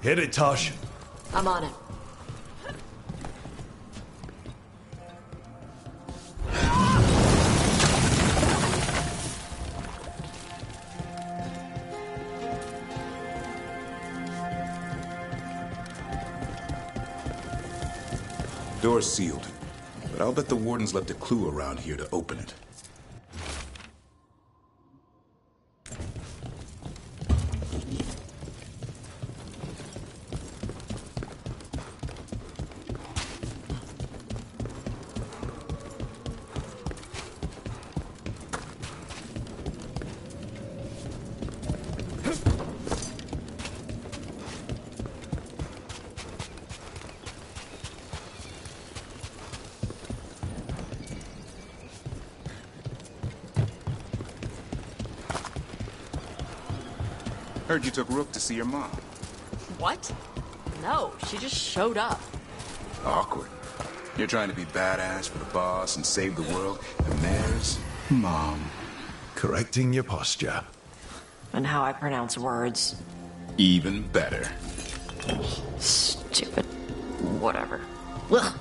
Hit it, Tosh. I'm on it. Door's sealed, but I'll bet the warden's left a clue around here to open it. Heard you took Rook to see your mom. What? No, she just showed up. Awkward. You're trying to be badass for the boss and save the world, and there's Mom. Correcting your posture. And how I pronounce words. Even better. Stupid. Whatever. Ugh.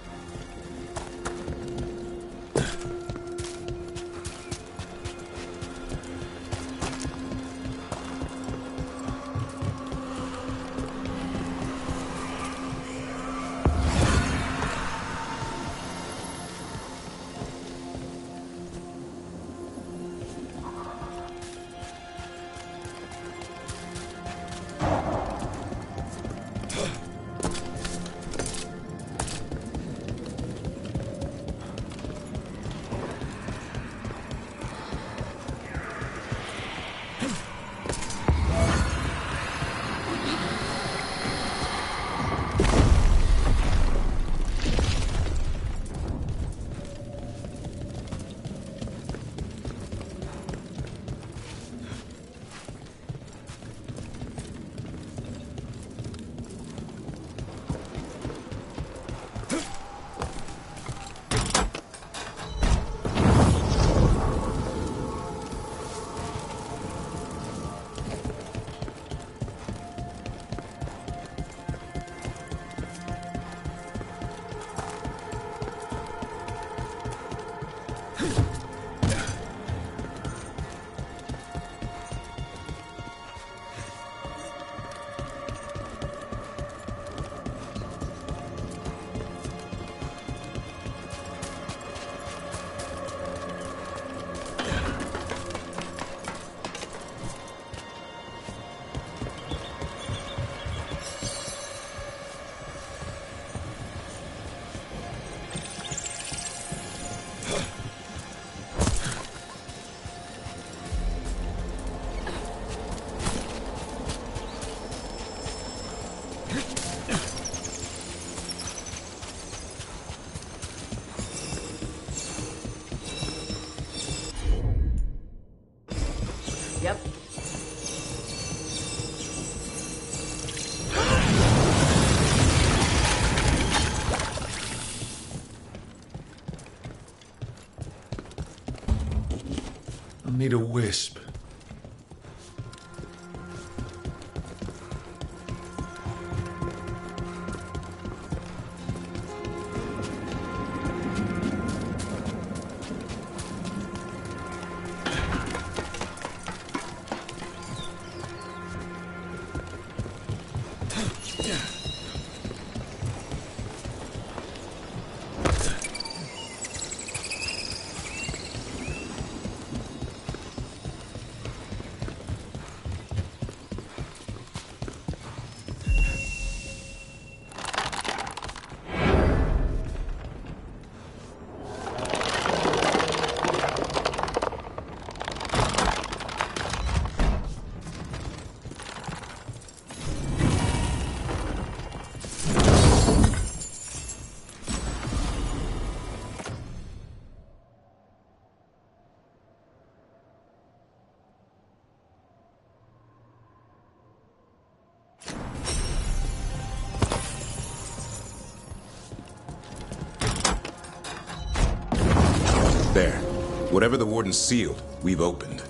Yep. I need a wisp. There. Whatever the warden sealed, we've opened.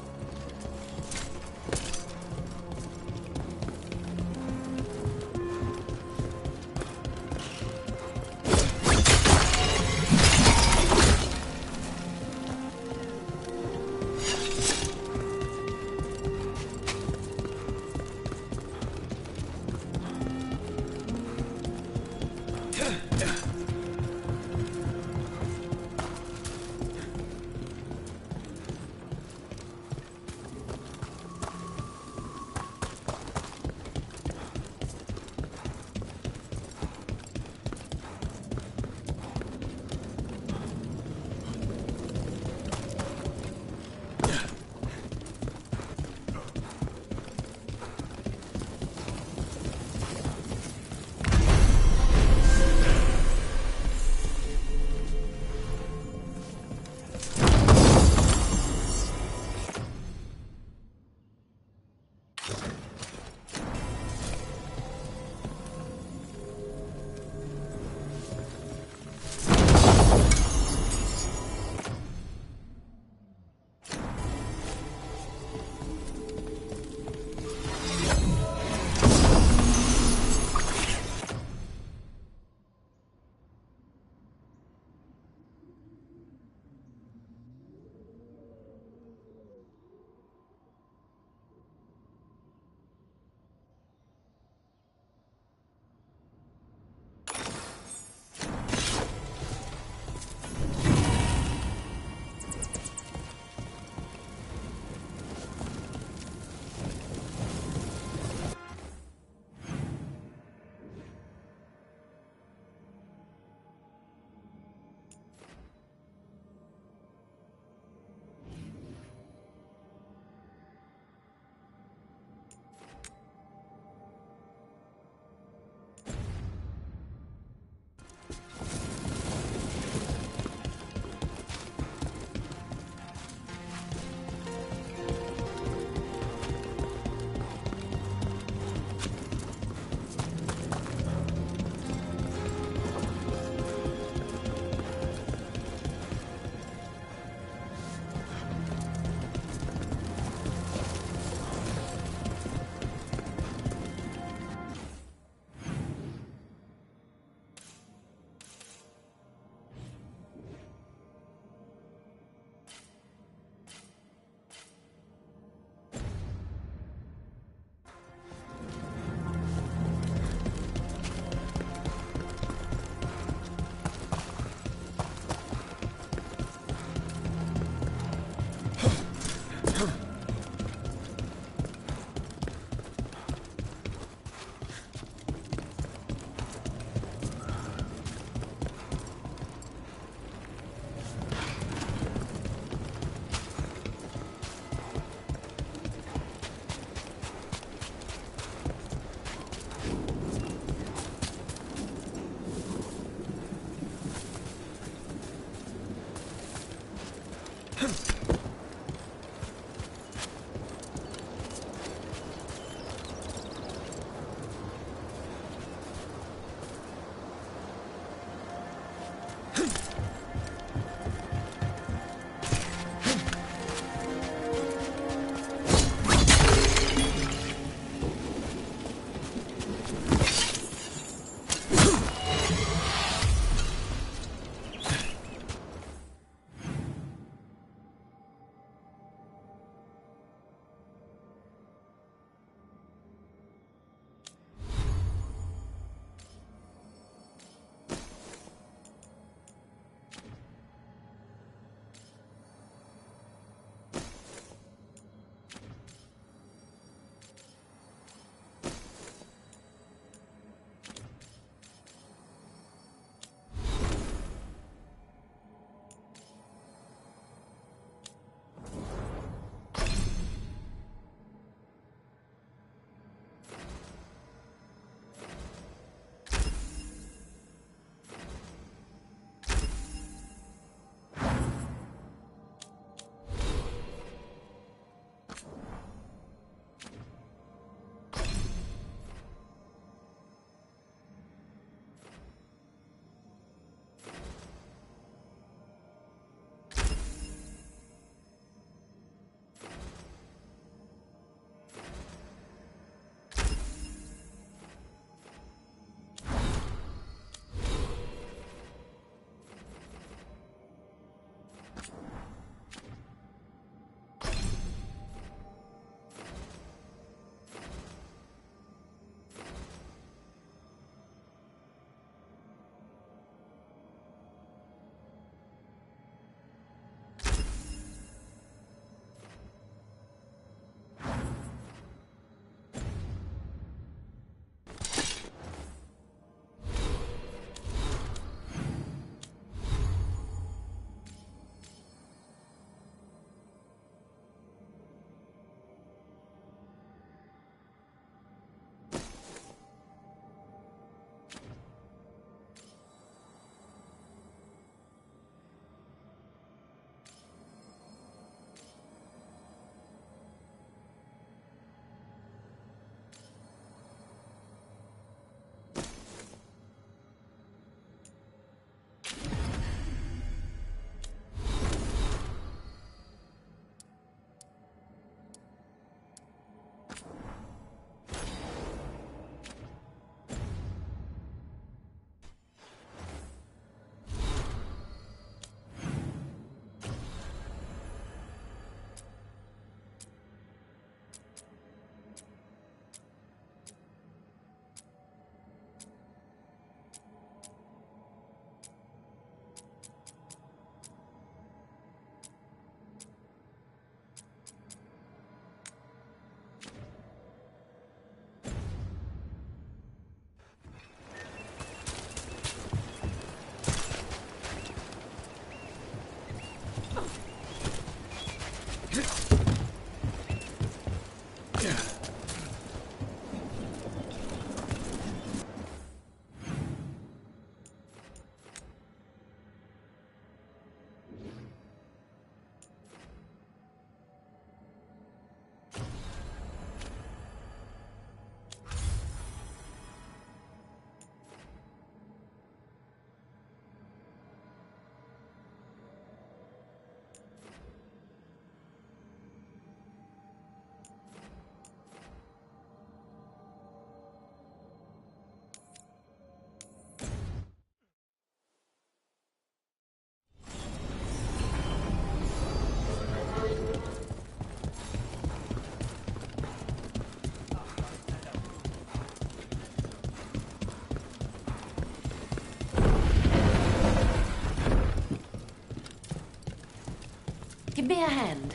hand?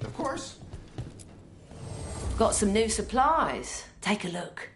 Of course. Got some new supplies. Take a look.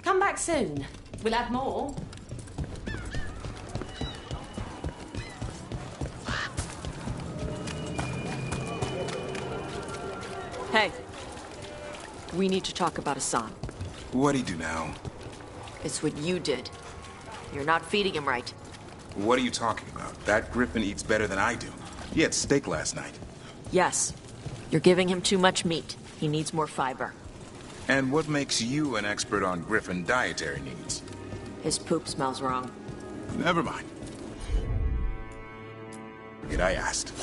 Come back soon. We'll have more. Hey. We need to talk about Hassan. What'd he do now? It's what you did. You're not feeding him right. What are you talking about? That griffin eats better than I do. He had steak last night. Yes. You're giving him too much meat. He needs more fiber. And what makes you an expert on griffin dietary needs? His poop smells wrong. Never mind. Forget I asked.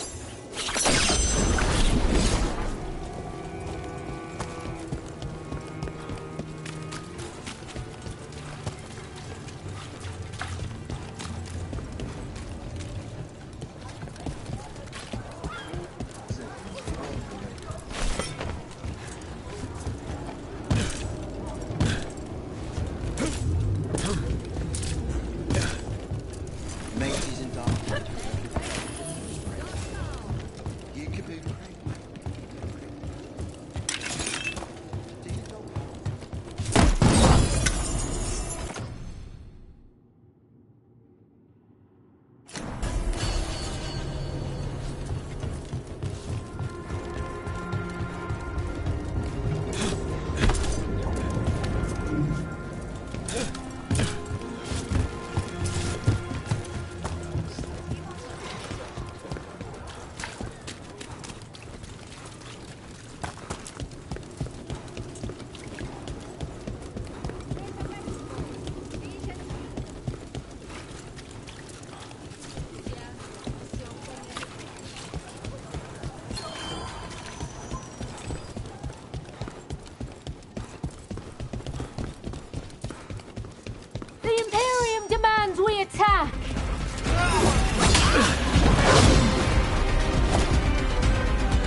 We attack!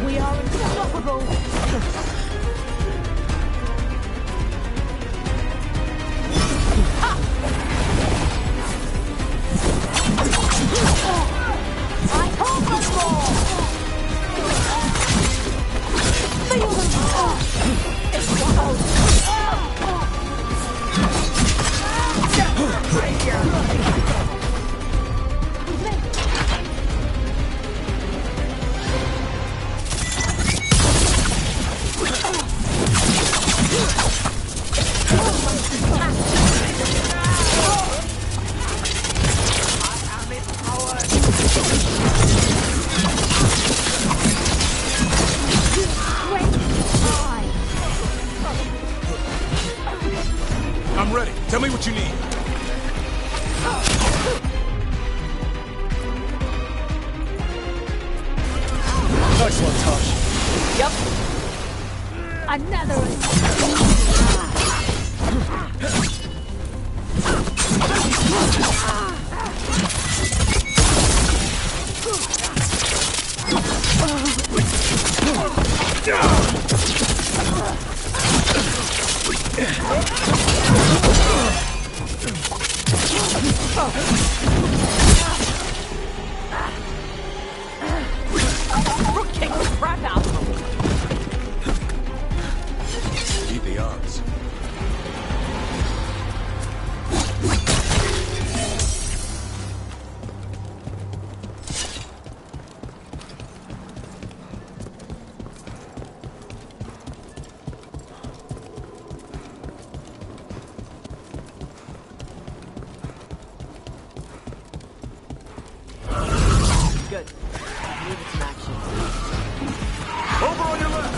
We are unstoppable! I hold them more! Feel them! Yup. Kick the crap out of him. Beat the odds. Good. Move it to action. Over on your left!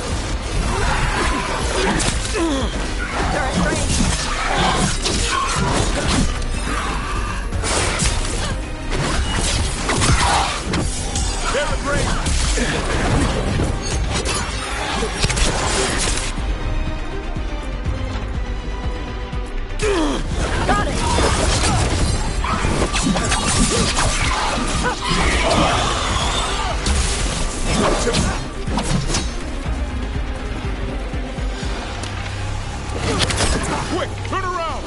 Turret range. Turret range! Got it. Quick, turn around!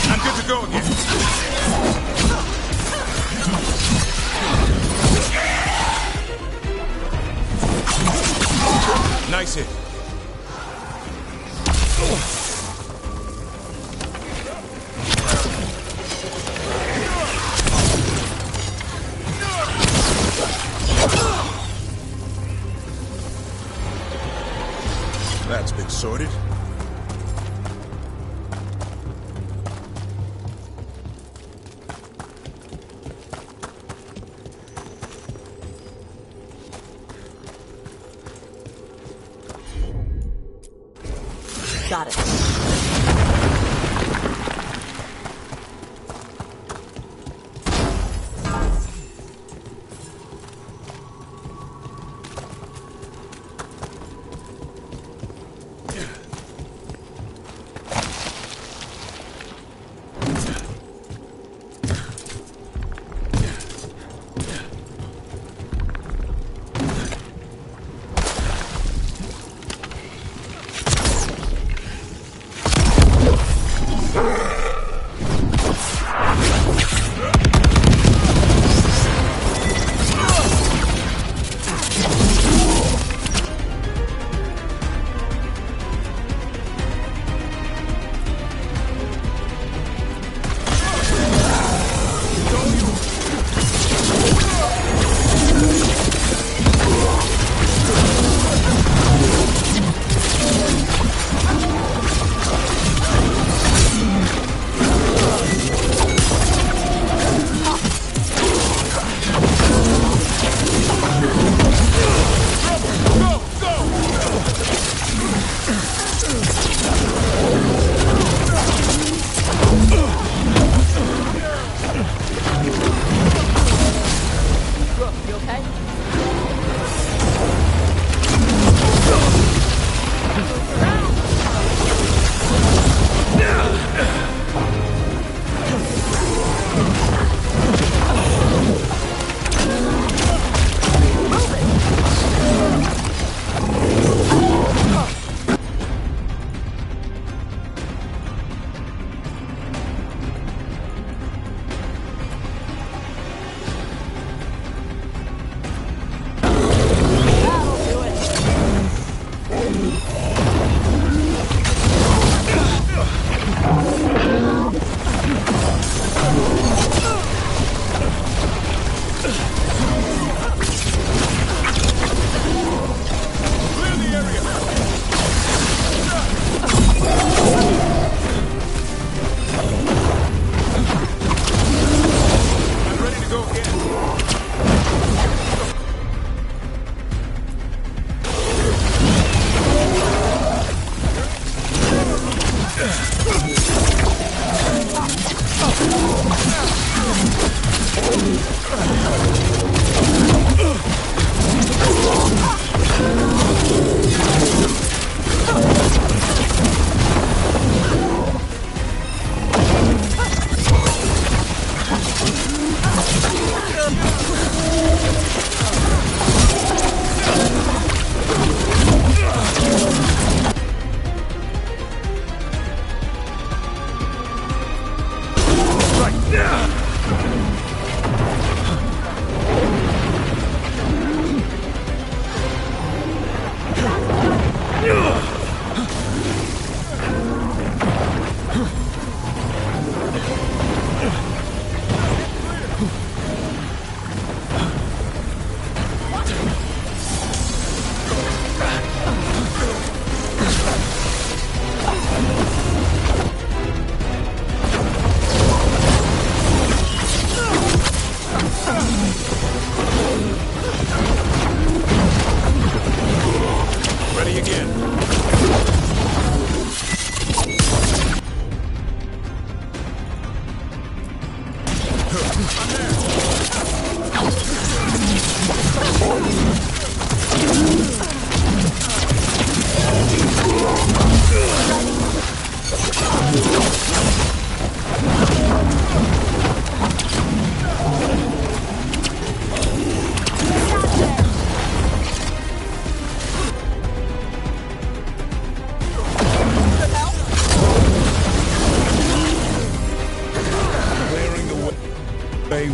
I'm good to go again. Nice hit. That's been sorted. Got it.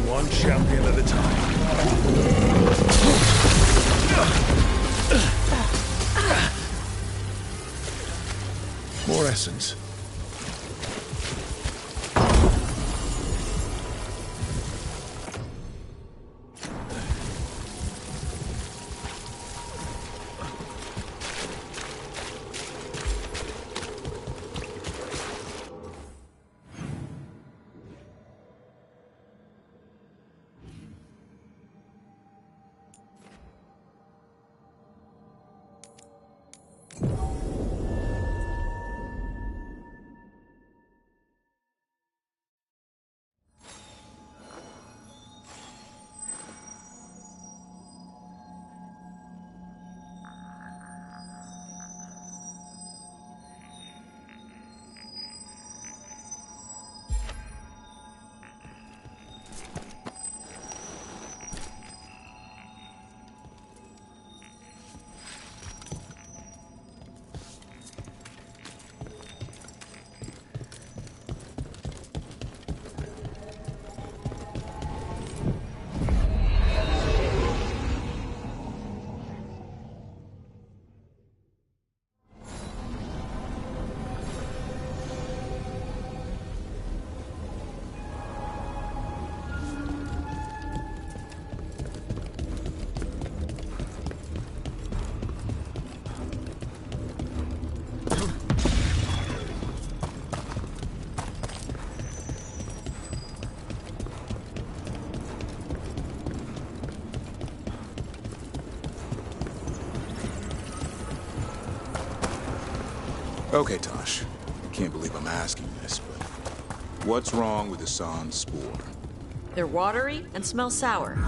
One champion at a time. More essence. Okay, Tosh. I can't believe I'm asking this, but what's wrong with Hassan's spore? They're watery and smell sour.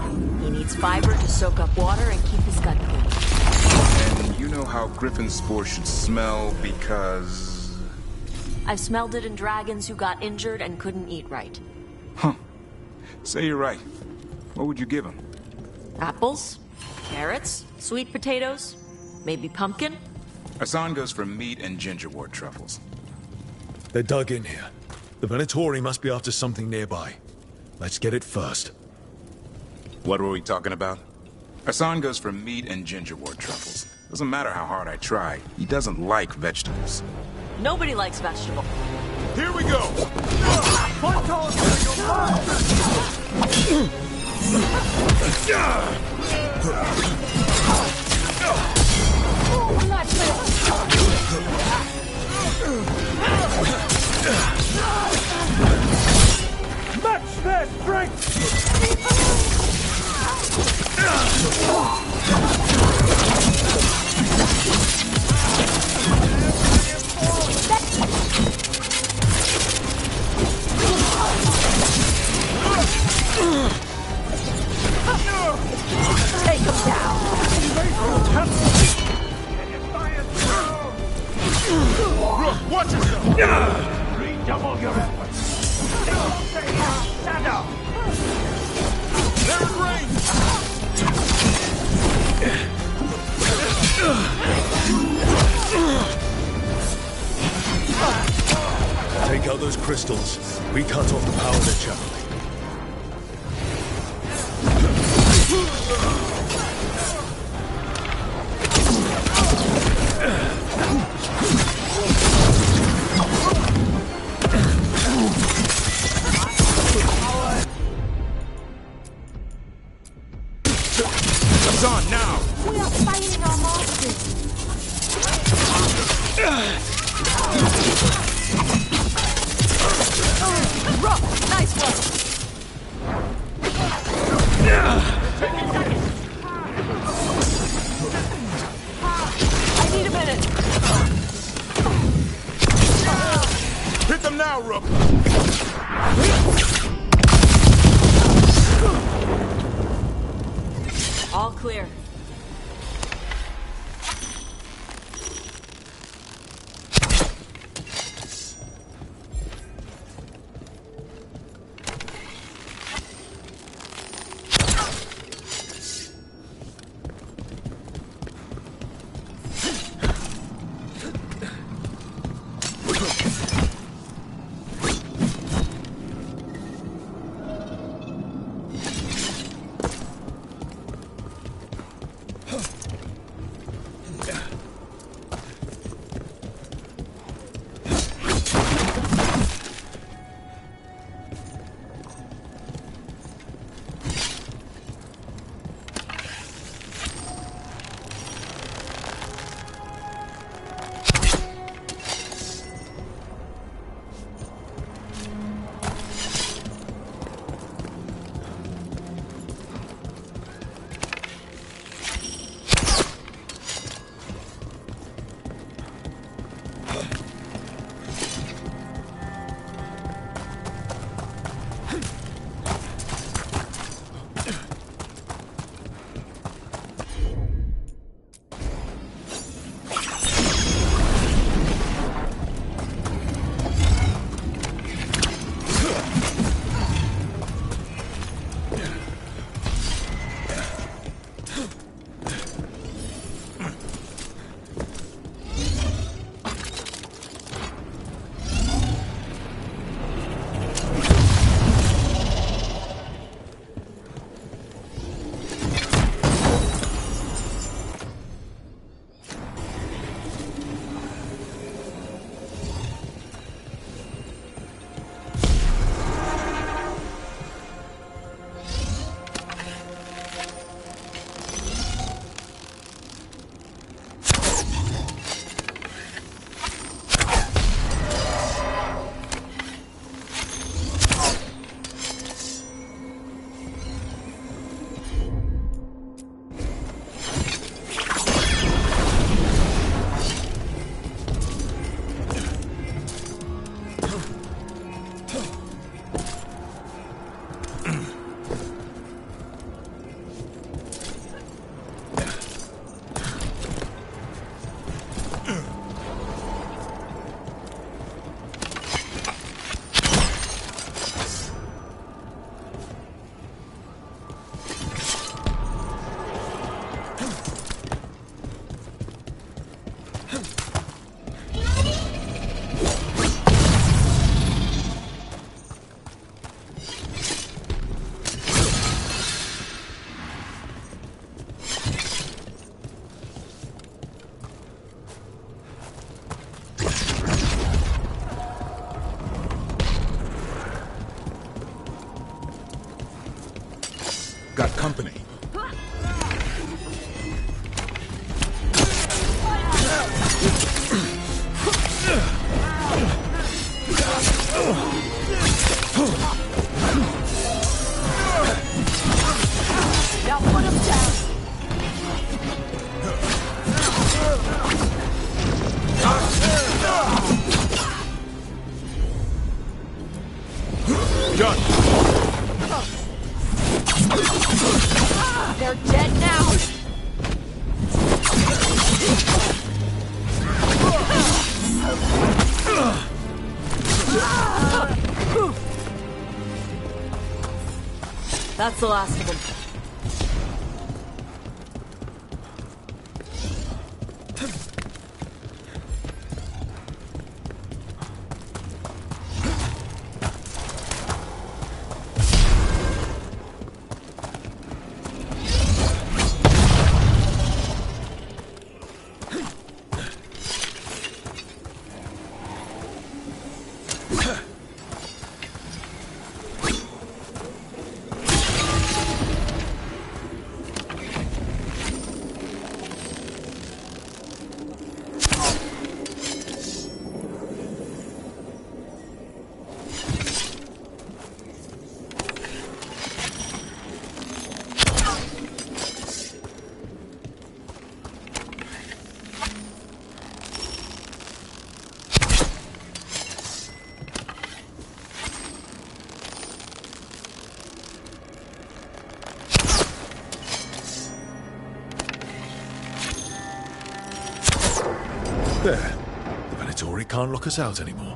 He needs fiber to soak up water and keep his gut clean. And you know how Griffin spore should smell because... I've smelled it in dragons who got injured and couldn't eat right. Huh. Say you're right. What would you give him? Apples, carrots, sweet potatoes, maybe pumpkin. Hassan goes for meat and gingerwort truffles. They're dug in here. The Venatori must be after something nearby. Let's get it first. What were we talking about? Hassan goes for meat and gingerwort truffles. Doesn't matter how hard I try, he doesn't like vegetables. Nobody likes vegetable. Here we go! Match their strength! Watch yourself! Redouble your efforts! Stand up! They're in range! Take out those crystals. We cut off the power they're channeling. It's on now! We are fighting our masters. Rock, nice one. I need a minute. Hit them now, Rook! All clear. Got company. That's the last of them. There. The Venatori can't lock us out anymore.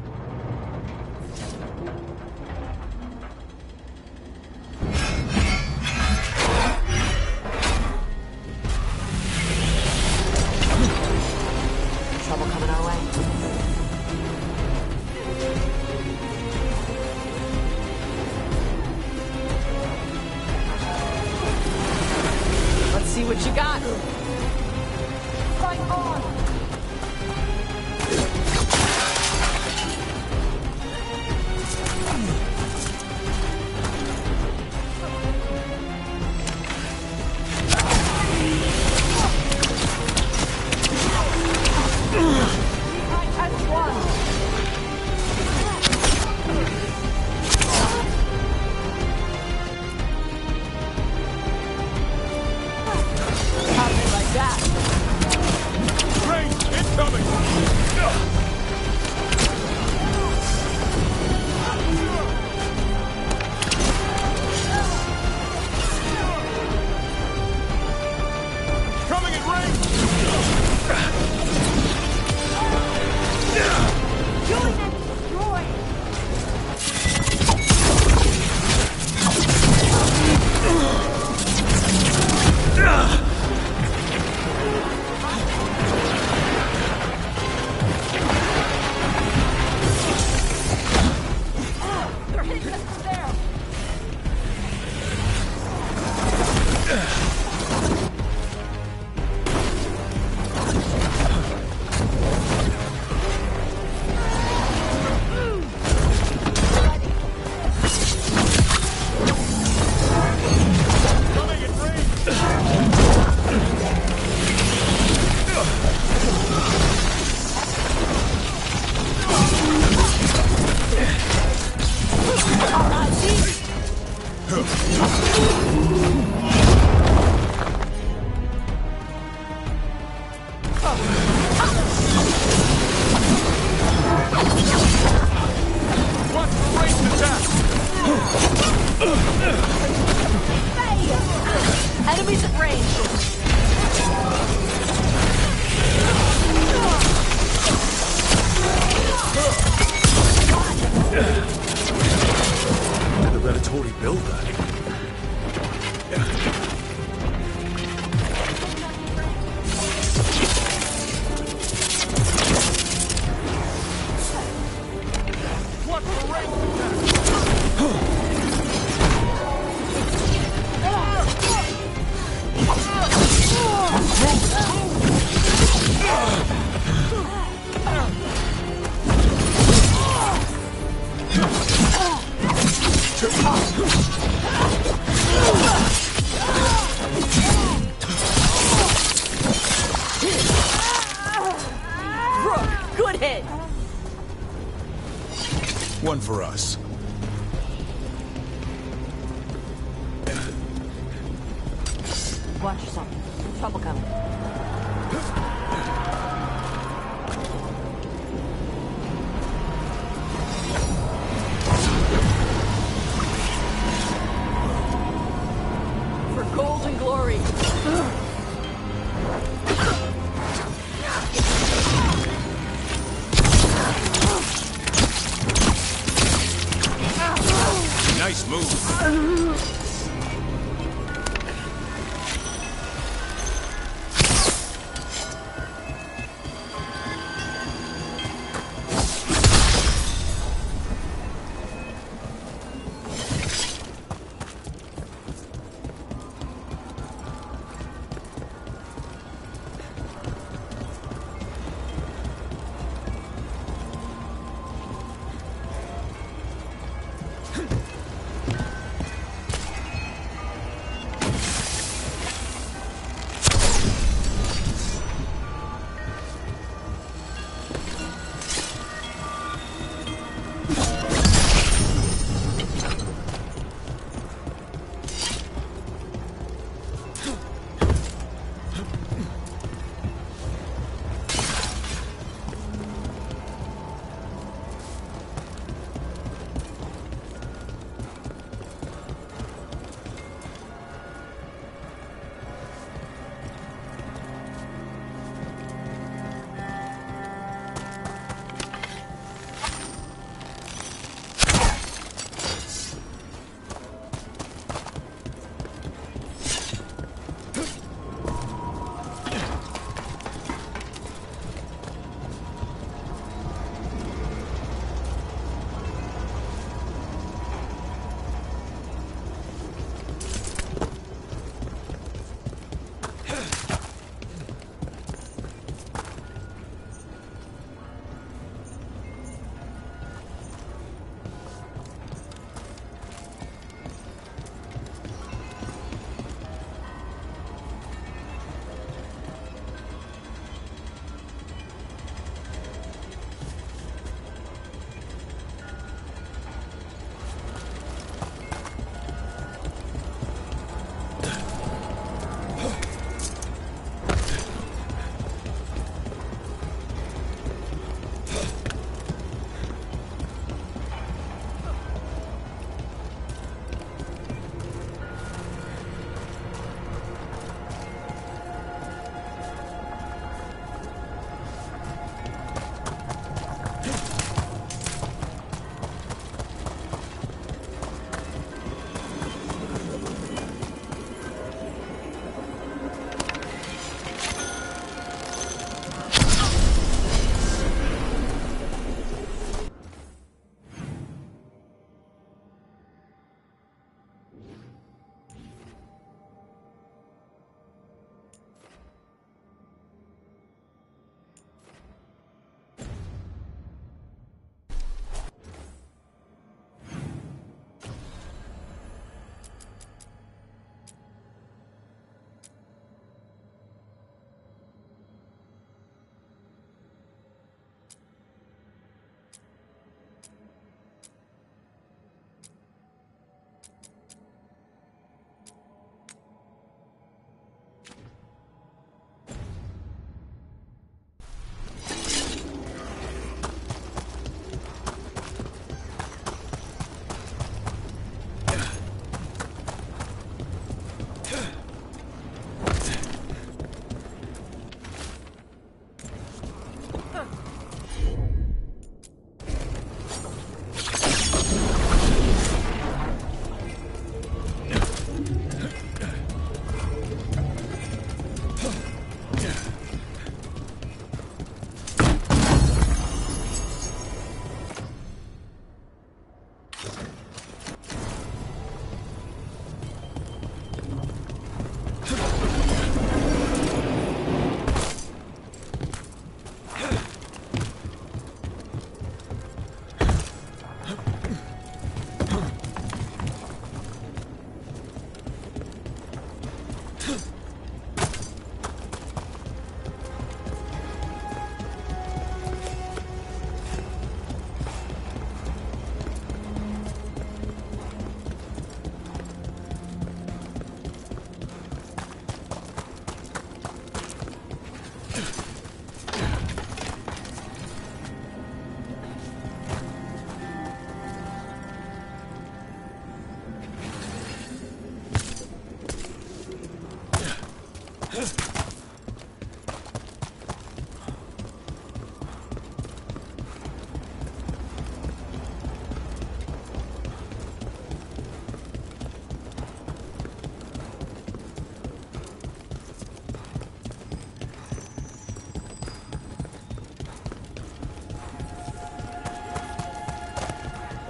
Trouble coming our way. Let's see what you got. Fight on! Enemies at range. Did the Venatori build that? Good hit. One for us. Watch yourself. Trouble coming. For gold and glory. Nice move.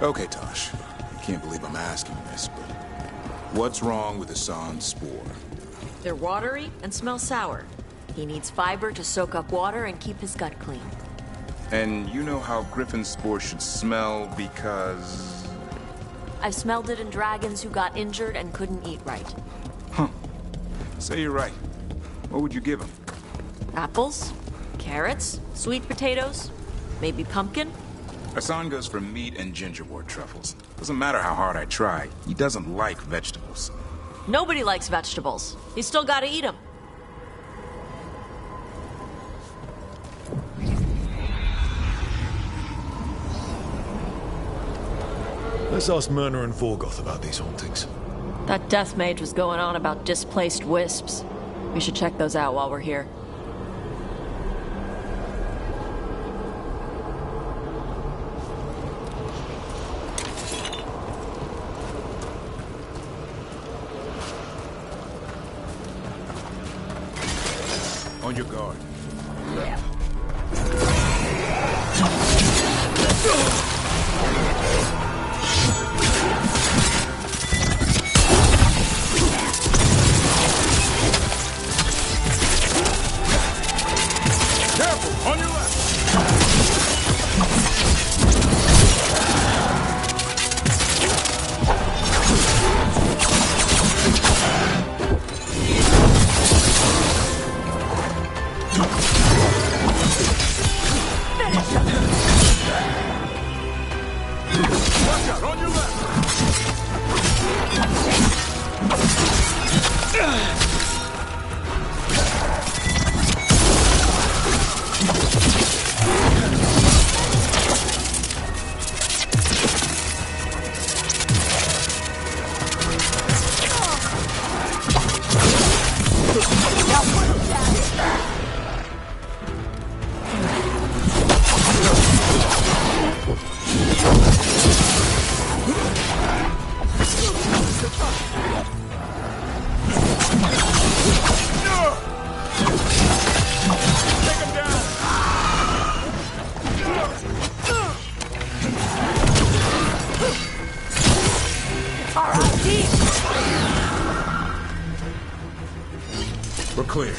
Okay, Tosh. I can't believe I'm asking this, but what's wrong with Hassan's spore? They're watery and smell sour. He needs fiber to soak up water and keep his gut clean. And you know how Griffin spore should smell because... I've smelled it in dragons who got injured and couldn't eat right. Huh. Say you're right. What would you give him? Apples, carrots, sweet potatoes, maybe pumpkin. Hassan goes for meat and gingerwort truffles. Doesn't matter how hard I try, he doesn't like vegetables. Nobody likes vegetables. You still gotta eat them. Let's ask Myrna and Vorgoth about these hauntings. That death mage was going on about displaced wisps. We should check those out while we're here. On your guard. Careful! On your left! Watch out! On your left! We're clear.